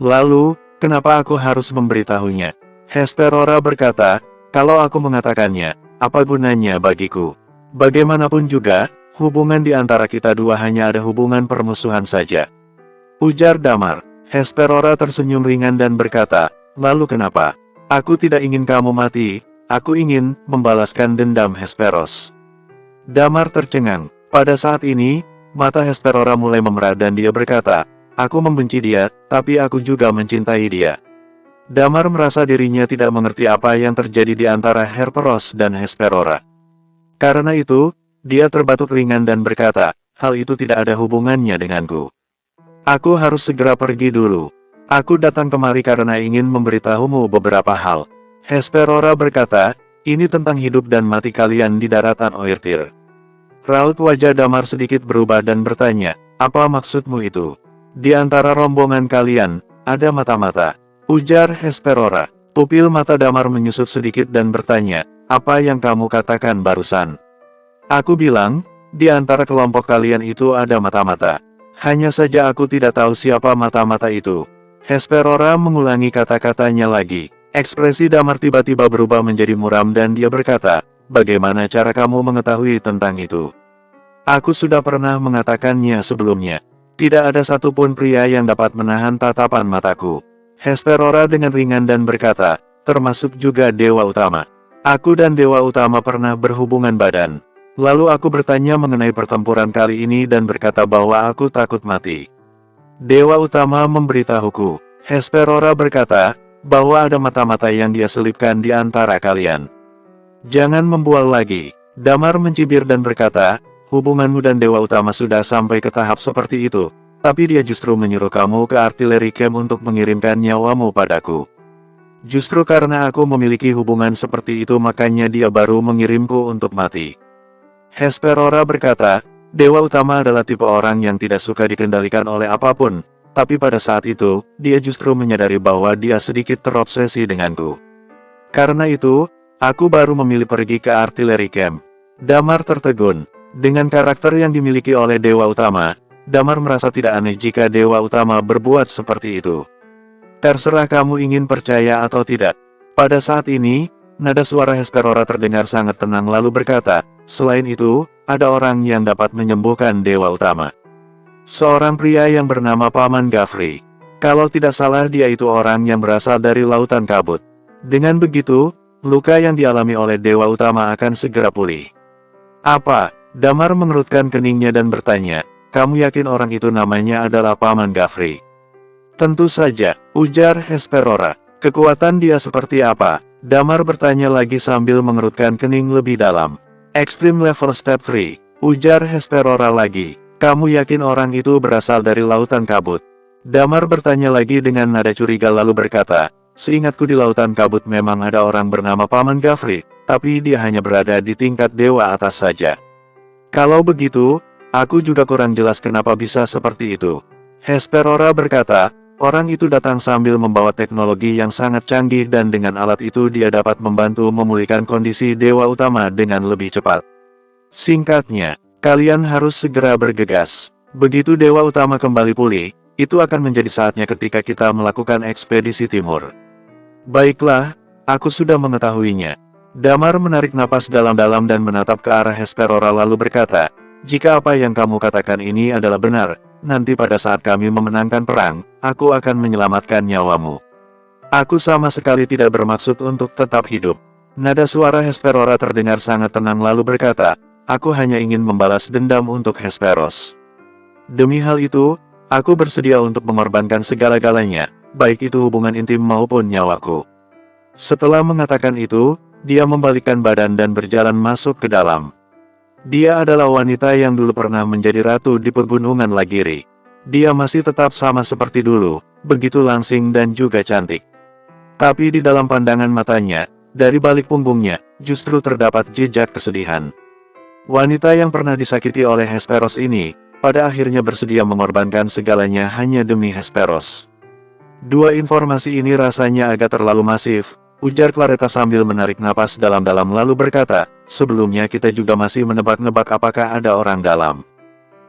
"Lalu, kenapa aku harus memberitahunya?" Hesperora berkata, "Kalau aku mengatakannya, apa gunanya bagiku? Bagaimanapun juga, hubungan di antara kita dua hanya ada hubungan permusuhan saja," ujar Damar. Hesperora tersenyum ringan dan berkata, "Lalu kenapa? Aku tidak ingin kamu mati, aku ingin membalaskan dendam Hesperos." Damar tercengang. Pada saat ini, mata Hesperora mulai memerah dan dia berkata, "Aku membenci dia, tapi aku juga mencintai dia." Damar merasa dirinya tidak mengerti apa yang terjadi di antara Hesperos dan Hesperora. Karena itu, dia terbatuk ringan dan berkata, "Hal itu tidak ada hubungannya denganku. Aku harus segera pergi dulu. Aku datang kemari karena ingin memberitahumu beberapa hal." Hesperora berkata, "Ini tentang hidup dan mati kalian di daratan Oertir." Raut wajah Damar sedikit berubah dan bertanya, "Apa maksudmu itu? Di antara rombongan kalian, ada mata-mata," ujar Hesperora. Pupil mata Damar menyusut sedikit dan bertanya, "Apa yang kamu katakan barusan?" "Aku bilang, di antara kelompok kalian itu ada mata-mata. Hanya saja aku tidak tahu siapa mata-mata itu." Hesperora mengulangi kata-katanya lagi. Ekspresi Damar tiba-tiba berubah menjadi muram dan dia berkata, "Bagaimana cara kamu mengetahui tentang itu? Aku sudah pernah mengatakannya sebelumnya. Tidak ada satupun pria yang dapat menahan tatapan mataku." Hesperora dengan ringan dan berkata, "Termasuk juga Dewa Utama. Aku dan Dewa Utama pernah berhubungan badan. Lalu aku bertanya mengenai pertempuran kali ini dan berkata bahwa aku takut mati. Dewa Utama memberitahuku," Hesperora berkata, "bahwa ada mata-mata yang dia selipkan di antara kalian. Jangan membual lagi." Damar mencibir dan berkata, "Hubunganmu dan Dewa Utama sudah sampai ke tahap seperti itu, tapi dia justru menyuruh kamu ke artillery camp untuk mengirimkan nyawamu padaku. Justru karena aku memiliki hubungan seperti itu makanya dia baru mengirimku untuk mati." Hesperora berkata, "Dewa Utama adalah tipe orang yang tidak suka dikendalikan oleh apapun, tapi pada saat itu, dia justru menyadari bahwa dia sedikit terobsesi denganku. Karena itu, aku baru memilih pergi ke artillery camp." Damar tertegun. Dengan karakter yang dimiliki oleh Dewa Utama, Damar merasa tidak aneh jika Dewa Utama berbuat seperti itu. "Terserah kamu ingin percaya atau tidak." Pada saat ini, nada suara Hesperora terdengar sangat tenang lalu berkata, "Selain itu, ada orang yang dapat menyembuhkan Dewa Utama. Seorang pria yang bernama Paman Gafri. Kalau tidak salah dia itu orang yang berasal dari Lautan Kabut. Dengan begitu, luka yang dialami oleh Dewa Utama akan segera pulih." "Apa?" Damar mengerutkan keningnya dan bertanya, "Kamu yakin orang itu namanya adalah Paman Gafri?" "Tentu saja," ujar Hesperora. "Kekuatan dia seperti apa?" Damar bertanya lagi sambil mengerutkan kening lebih dalam. "Extreme level step 3, ujar Hesperora lagi. "Kamu yakin orang itu berasal dari Lautan Kabut?" Damar bertanya lagi dengan nada curiga lalu berkata, "Seingatku di Lautan Kabut memang ada orang bernama Paman Gafri, tapi dia hanya berada di tingkat dewa atas saja." "Kalau begitu, Aku juga kurang jelas kenapa bisa seperti itu. Hesperora berkata, orang itu datang sambil membawa teknologi yang sangat canggih dan dengan alat itu dia dapat membantu memulihkan kondisi Dewa Utama dengan lebih cepat. Singkatnya, kalian harus segera bergegas. Begitu Dewa Utama kembali pulih, itu akan menjadi saatnya ketika kita melakukan ekspedisi timur. Baiklah, aku sudah mengetahuinya. Damar menarik napas dalam-dalam dan menatap ke arah Hesperora lalu berkata, jika apa yang kamu katakan ini adalah benar, nanti pada saat kami memenangkan perang, aku akan menyelamatkan nyawamu. Aku sama sekali tidak bermaksud untuk tetap hidup. Nada suara Hesperora terdengar sangat tenang lalu berkata, aku hanya ingin membalas dendam untuk Hesperos. Demi hal itu, aku bersedia untuk mengorbankan segala-galanya, baik itu hubungan intim maupun nyawaku. Setelah mengatakan itu, dia membalikkan badan dan berjalan masuk ke dalam. Dia adalah wanita yang dulu pernah menjadi ratu di pegunungan Lagiri. Dia masih tetap sama seperti dulu, begitu langsing dan juga cantik. Tapi di dalam pandangan matanya, dari balik punggungnya, justru terdapat jejak kesedihan. Wanita yang pernah disakiti oleh Hesperos ini, pada akhirnya bersedia mengorbankan segalanya hanya demi Hesperos. Dua informasi ini rasanya agak terlalu masif, ujar Claretta sambil menarik napas dalam-dalam lalu berkata, sebelumnya kita juga masih menebak-nebak apakah ada orang dalam.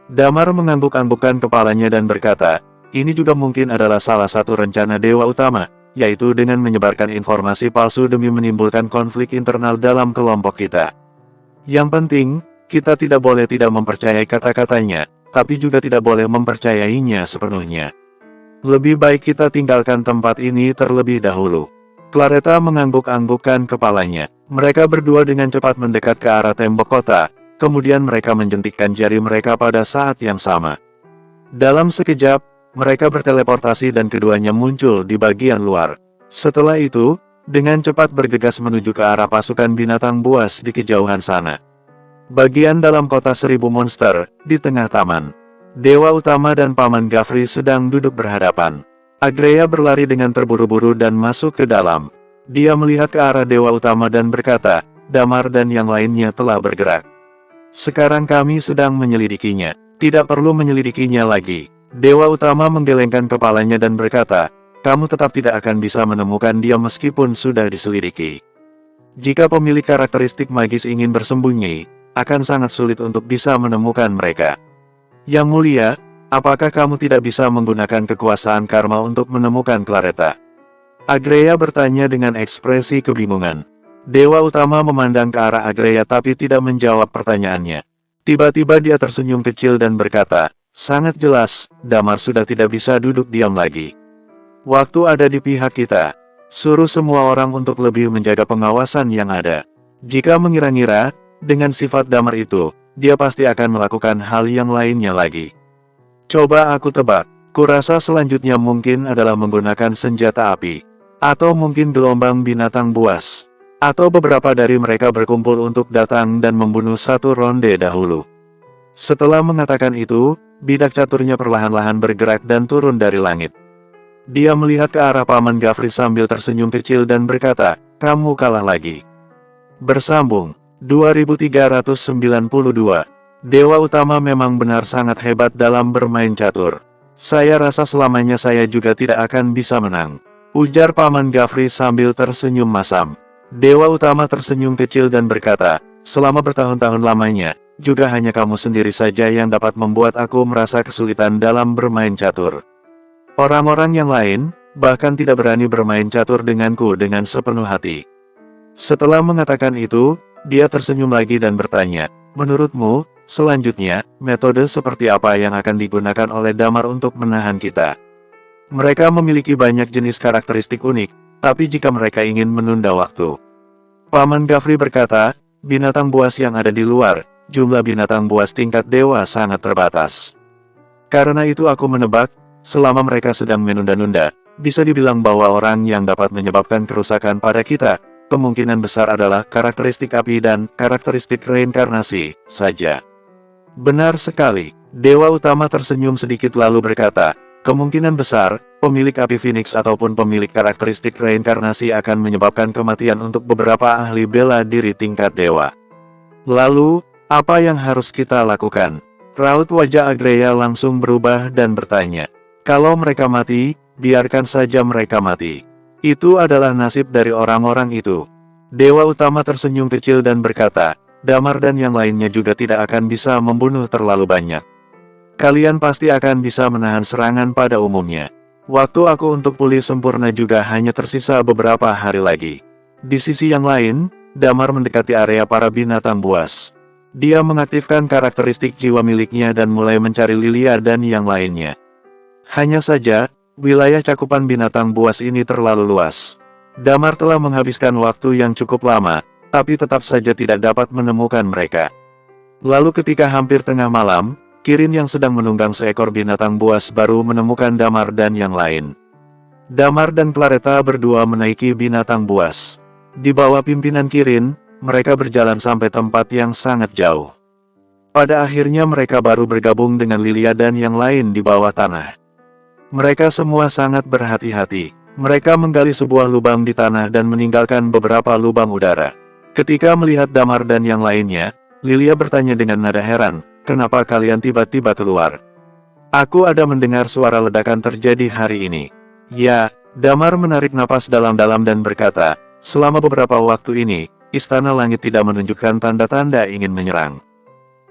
Damar mengangguk-anggukkan kepalanya dan berkata, ini juga mungkin adalah salah satu rencana Dewa Utama, yaitu dengan menyebarkan informasi palsu demi menimbulkan konflik internal dalam kelompok kita. Yang penting, kita tidak boleh tidak mempercayai kata-katanya, tapi juga tidak boleh mempercayainya sepenuhnya. Lebih baik kita tinggalkan tempat ini terlebih dahulu. Claretta mengangguk-anggukkan kepalanya. Mereka berdua dengan cepat mendekat ke arah tembok kota, kemudian mereka menjentikkan jari mereka pada saat yang sama. Dalam sekejap, mereka berteleportasi dan keduanya muncul di bagian luar. Setelah itu, dengan cepat bergegas menuju ke arah pasukan binatang buas di kejauhan sana. Bagian dalam kota 1000 monster, di tengah taman. Dewa Utama dan Paman Gafri sedang duduk berhadapan. Agreya berlari dengan terburu-buru dan masuk ke dalam. Dia melihat ke arah Dewa Utama dan berkata, Damar dan yang lainnya telah bergerak. Sekarang kami sedang menyelidikinya. Tidak perlu menyelidikinya lagi. Dewa Utama menggelengkan kepalanya dan berkata, kamu tetap tidak akan bisa menemukan dia meskipun sudah diselidiki. Jika pemilik karakteristik magis ingin bersembunyi, akan sangat sulit untuk bisa menemukan mereka. Yang mulia, apakah kamu tidak bisa menggunakan kekuasaan karma untuk menemukan Claretta? Agreya bertanya dengan ekspresi kebingungan. Dewa Utama memandang ke arah Agreya tapi tidak menjawab pertanyaannya. Tiba-tiba dia tersenyum kecil dan berkata, sangat jelas, Damar sudah tidak bisa duduk diam lagi. Waktu ada di pihak kita. Suruh semua orang untuk lebih menjaga pengawasan yang ada. Jika mengira-ngira, dengan sifat Damar itu, dia pasti akan melakukan hal yang lainnya lagi. Coba aku tebak, kurasa selanjutnya mungkin adalah menggunakan senjata api. Atau mungkin gelombang binatang buas. Atau beberapa dari mereka berkumpul untuk datang dan membunuh satu ronde dahulu. Setelah mengatakan itu, bidak caturnya perlahan-lahan bergerak dan turun dari langit. Dia melihat ke arah Paman Gafri sambil tersenyum kecil dan berkata, kamu kalah lagi. Bersambung, 2392. Dewa Utama memang benar sangat hebat dalam bermain catur. Saya rasa selamanya saya juga tidak akan bisa menang. Ujar Paman Gafri sambil tersenyum masam. Dewa Utama tersenyum kecil dan berkata, selama bertahun-tahun lamanya, juga hanya kamu sendiri saja yang dapat membuat aku merasa kesulitan dalam bermain catur. Orang-orang yang lain, bahkan tidak berani bermain catur denganku dengan sepenuh hati. Setelah mengatakan itu, dia tersenyum lagi dan bertanya, menurutmu, selanjutnya, metode seperti apa yang akan digunakan oleh Damar untuk menahan kita? Mereka memiliki banyak jenis karakteristik unik, tapi jika mereka ingin menunda waktu. Paman Gafri berkata, binatang buas yang ada di luar, jumlah binatang buas tingkat dewa sangat terbatas. Karena itu aku menebak, selama mereka sedang menunda-nunda, bisa dibilang bahwa orang yang dapat menyebabkan kerusakan pada kita, kemungkinan besar adalah karakteristik api dan karakteristik reinkarnasi saja. Benar sekali, Dewa Utama tersenyum sedikit lalu berkata, kemungkinan besar, pemilik api Phoenix ataupun pemilik karakteristik reinkarnasi akan menyebabkan kematian untuk beberapa ahli bela diri tingkat dewa. Lalu, apa yang harus kita lakukan? Raut wajah Agreya langsung berubah dan bertanya, "Kalau mereka mati, biarkan saja mereka mati. Itu adalah nasib dari orang-orang itu." Dewa Utama tersenyum kecil dan berkata, "Damar dan yang lainnya juga tidak akan bisa membunuh terlalu banyak. Kalian pasti akan bisa menahan serangan pada umumnya. Waktu aku untuk pulih sempurna juga hanya tersisa beberapa hari lagi." Di sisi yang lain, Damar mendekati area para binatang buas. Dia mengaktifkan karakteristik jiwa miliknya dan mulai mencari Lilia dan yang lainnya. Hanya saja, wilayah cakupan binatang buas ini terlalu luas. Damar telah menghabiskan waktu yang cukup lama, tapi tetap saja tidak dapat menemukan mereka. Lalu ketika hampir tengah malam, Kirin yang sedang menunggang seekor binatang buas baru menemukan Damar dan yang lain. Damar dan Claretta berdua menaiki binatang buas. Di bawah pimpinan Kirin, mereka berjalan sampai tempat yang sangat jauh. Pada akhirnya mereka baru bergabung dengan Lilia dan yang lain di bawah tanah. Mereka semua sangat berhati-hati. Mereka menggali sebuah lubang di tanah dan meninggalkan beberapa lubang udara. Ketika melihat Damar dan yang lainnya, Lilia bertanya dengan nada heran, "Kenapa kalian tiba-tiba keluar? Aku ada mendengar suara ledakan terjadi hari ini." "Ya," Damar menarik napas dalam-dalam dan berkata, "Selama beberapa waktu ini, Istana Langit tidak menunjukkan tanda-tanda ingin menyerang.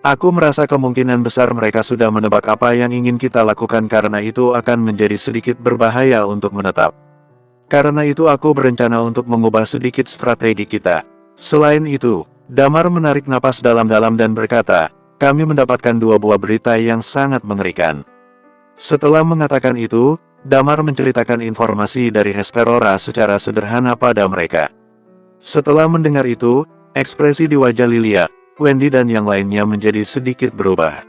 Aku merasa kemungkinan besar mereka sudah menebak apa yang ingin kita lakukan karena itu akan menjadi sedikit berbahaya untuk menetap. Karena itu aku berencana untuk mengubah sedikit strategi kita." Selain itu, Damar menarik napas dalam-dalam dan berkata, "Kami mendapatkan dua buah berita yang sangat mengerikan." Setelah mengatakan itu, Damar menceritakan informasi dari Hesperora secara sederhana pada mereka. Setelah mendengar itu, ekspresi di wajah Lilia, Wendy dan yang lainnya menjadi sedikit berubah.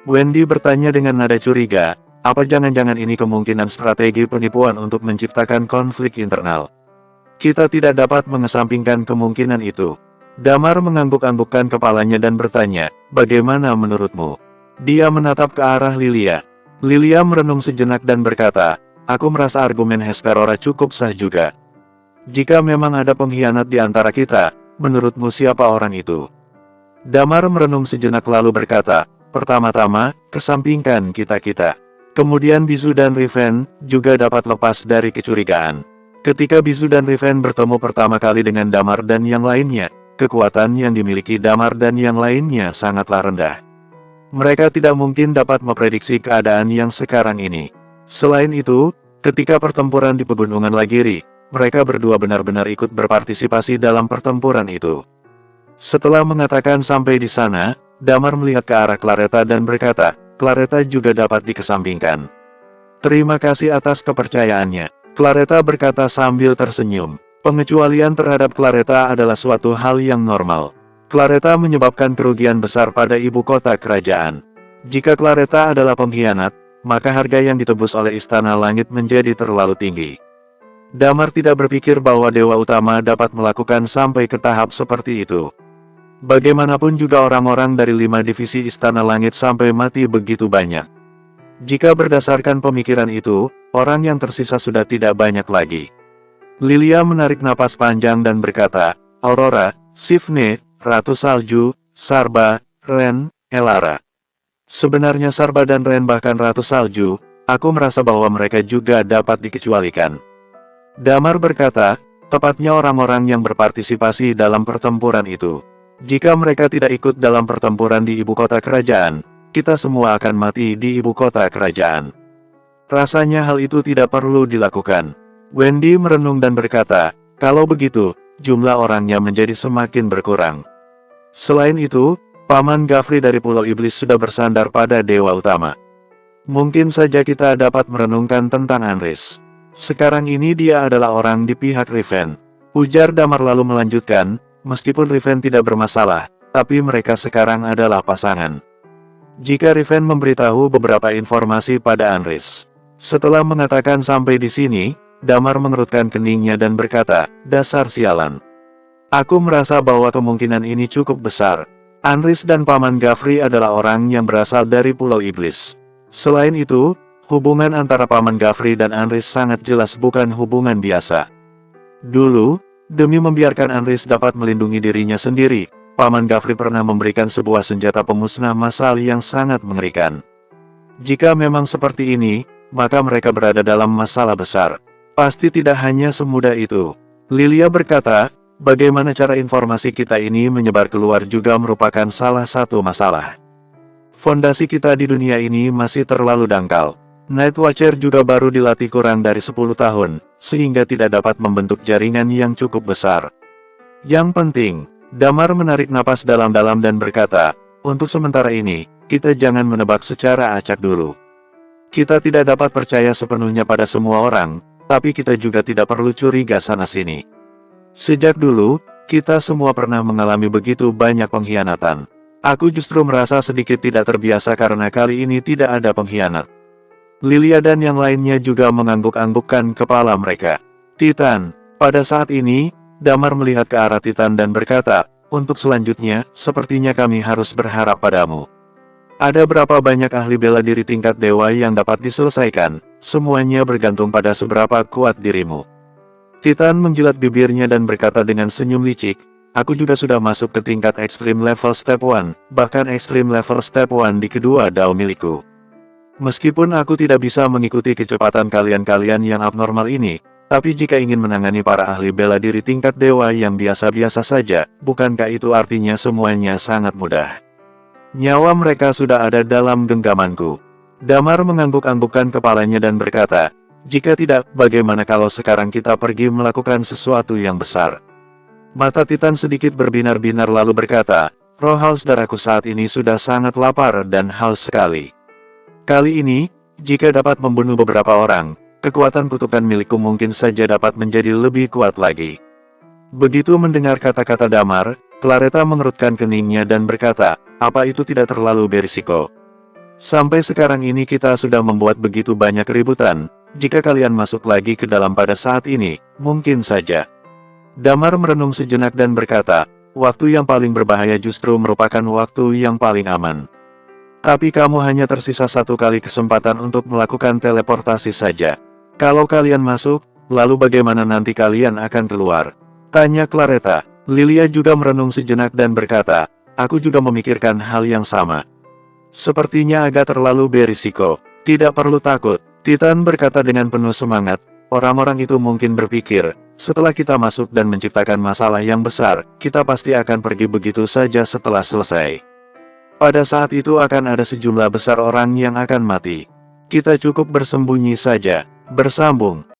Wendy bertanya dengan nada curiga, "Apa jangan-jangan ini kemungkinan strategi penipuan untuk menciptakan konflik internal?" "Kita tidak dapat mengesampingkan kemungkinan itu." Damar mengangguk-anggukkan kepalanya dan bertanya, "Bagaimana menurutmu?" Dia menatap ke arah Lilia. Lilia merenung sejenak dan berkata, "Aku merasa argumen Hesperora cukup sah juga. Jika memang ada pengkhianat di antara kita, menurutmu siapa orang itu?" Damar merenung sejenak lalu berkata, "Pertama-tama, kesampingkan kita-kita. Kemudian Bizu dan Riven juga dapat lepas dari kecurigaan." Ketika Bizu dan Riven bertemu pertama kali dengan Damar dan yang lainnya, kekuatan yang dimiliki Damar dan yang lainnya sangatlah rendah. Mereka tidak mungkin dapat memprediksi keadaan yang sekarang ini. Selain itu, ketika pertempuran di Pegunungan Lagiri, mereka berdua benar-benar ikut berpartisipasi dalam pertempuran itu. Setelah mengatakan sampai di sana, Damar melihat ke arah Claretta dan berkata, "Claretta juga dapat dikesampingkan." "Terima kasih atas kepercayaannya," Claretta berkata sambil tersenyum. Pengecualian terhadap Claretta adalah suatu hal yang normal. Claretta menyebabkan kerugian besar pada ibu kota kerajaan. Jika Claretta adalah pengkhianat, maka harga yang ditebus oleh Istana Langit menjadi terlalu tinggi. Damar tidak berpikir bahwa Dewa Utama dapat melakukan sampai ke tahap seperti itu. Bagaimanapun juga orang-orang dari 5 divisi Istana Langit sampai mati begitu banyak. Jika berdasarkan pemikiran itu, orang yang tersisa sudah tidak banyak lagi. Lilia menarik napas panjang dan berkata, "Aurora, Sifne, Ratu Salju, Sarba, Ren, Elara. Sebenarnya Sarba dan Ren bahkan Ratu Salju, aku merasa bahwa mereka juga dapat dikecualikan." Damar berkata, "Tepatnya orang-orang yang berpartisipasi dalam pertempuran itu. Jika mereka tidak ikut dalam pertempuran di ibu kota kerajaan, kita semua akan mati di ibu kota kerajaan. Rasanya hal itu tidak perlu dilakukan." Wendy merenung dan berkata, "Kalau begitu, jumlah orangnya menjadi semakin berkurang." Selain itu, Paman Gafri dari Pulau Iblis sudah bersandar pada Dewa Utama. Mungkin saja kita dapat merenungkan tentang Anris. Sekarang ini dia adalah orang di pihak Riven. Ujar Damar lalu melanjutkan, "Meskipun Riven tidak bermasalah, tapi mereka sekarang adalah pasangan. Jika Riven memberitahu beberapa informasi pada Anris." Setelah mengatakan sampai di sini, Damar mengerutkan keningnya dan berkata, "Dasar sialan. Aku merasa bahwa kemungkinan ini cukup besar. Anris dan Paman Gafri adalah orang yang berasal dari Pulau Iblis. Selain itu, hubungan antara Paman Gafri dan Anris sangat jelas bukan hubungan biasa. Dulu, demi membiarkan Anris dapat melindungi dirinya sendiri, Paman Gafri pernah memberikan sebuah senjata pemusnah massal yang sangat mengerikan. Jika memang seperti ini, maka mereka berada dalam masalah besar. Pasti tidak hanya semudah itu. Lilia berkata, bagaimana cara informasi kita ini menyebar keluar juga merupakan salah satu masalah. Fondasi kita di dunia ini masih terlalu dangkal. Night Watcher juga baru dilatih kurang dari 10 tahun, sehingga tidak dapat membentuk jaringan yang cukup besar. Yang penting, Damar menarik napas dalam-dalam dan berkata, untuk sementara ini, kita jangan menebak secara acak dulu. Kita tidak dapat percaya sepenuhnya pada semua orang, tapi kita juga tidak perlu curiga sana-sini. Sejak dulu, kita semua pernah mengalami begitu banyak pengkhianatan. Aku justru merasa sedikit tidak terbiasa karena kali ini tidak ada pengkhianat. Lilia dan yang lainnya juga mengangguk-anggukkan kepala mereka. Titan, pada saat ini, Damar melihat ke arah Titan dan berkata, untuk selanjutnya, sepertinya kami harus berharap padamu. Ada berapa banyak ahli bela diri tingkat dewa yang dapat diselesaikan, semuanya bergantung pada seberapa kuat dirimu. Titan menjilat bibirnya dan berkata dengan senyum licik, aku juga sudah masuk ke tingkat Extreme Level Step 1, bahkan Extreme Level Step 1 di kedua dao milikku. Meskipun aku tidak bisa mengikuti kecepatan kalian-kalian yang abnormal ini, tapi jika ingin menangani para ahli bela diri tingkat dewa yang biasa-biasa saja, bukankah itu artinya semuanya sangat mudah? Nyawa mereka sudah ada dalam genggamanku. Damar mengangguk-anggukkan kepalanya dan berkata, jika tidak, bagaimana kalau sekarang kita pergi melakukan sesuatu yang besar? Mata Titan sedikit berbinar-binar lalu berkata, roh haus darahku saat ini sudah sangat lapar dan haus sekali. Kali ini, jika dapat membunuh beberapa orang, kekuatan kutukan milikku mungkin saja dapat menjadi lebih kuat lagi. Begitu mendengar kata-kata Damar, Claretta mengerutkan keningnya dan berkata, apa itu tidak terlalu berisiko? Sampai sekarang ini kita sudah membuat begitu banyak keributan, jika kalian masuk lagi ke dalam pada saat ini, mungkin saja. Damar merenung sejenak dan berkata, waktu yang paling berbahaya justru merupakan waktu yang paling aman. Tapi kamu hanya tersisa satu kali kesempatan untuk melakukan teleportasi saja. Kalau kalian masuk, lalu bagaimana nanti kalian akan keluar? Tanya Claretta. Lilia juga merenung sejenak dan berkata, aku juga memikirkan hal yang sama. Sepertinya agak terlalu berisiko. Tidak perlu takut. Titan berkata dengan penuh semangat, orang-orang itu mungkin berpikir, setelah kita masuk dan menciptakan masalah yang besar, kita pasti akan pergi begitu saja setelah selesai. Pada saat itu akan ada sejumlah besar orang yang akan mati. Kita cukup bersembunyi saja. Bersambung.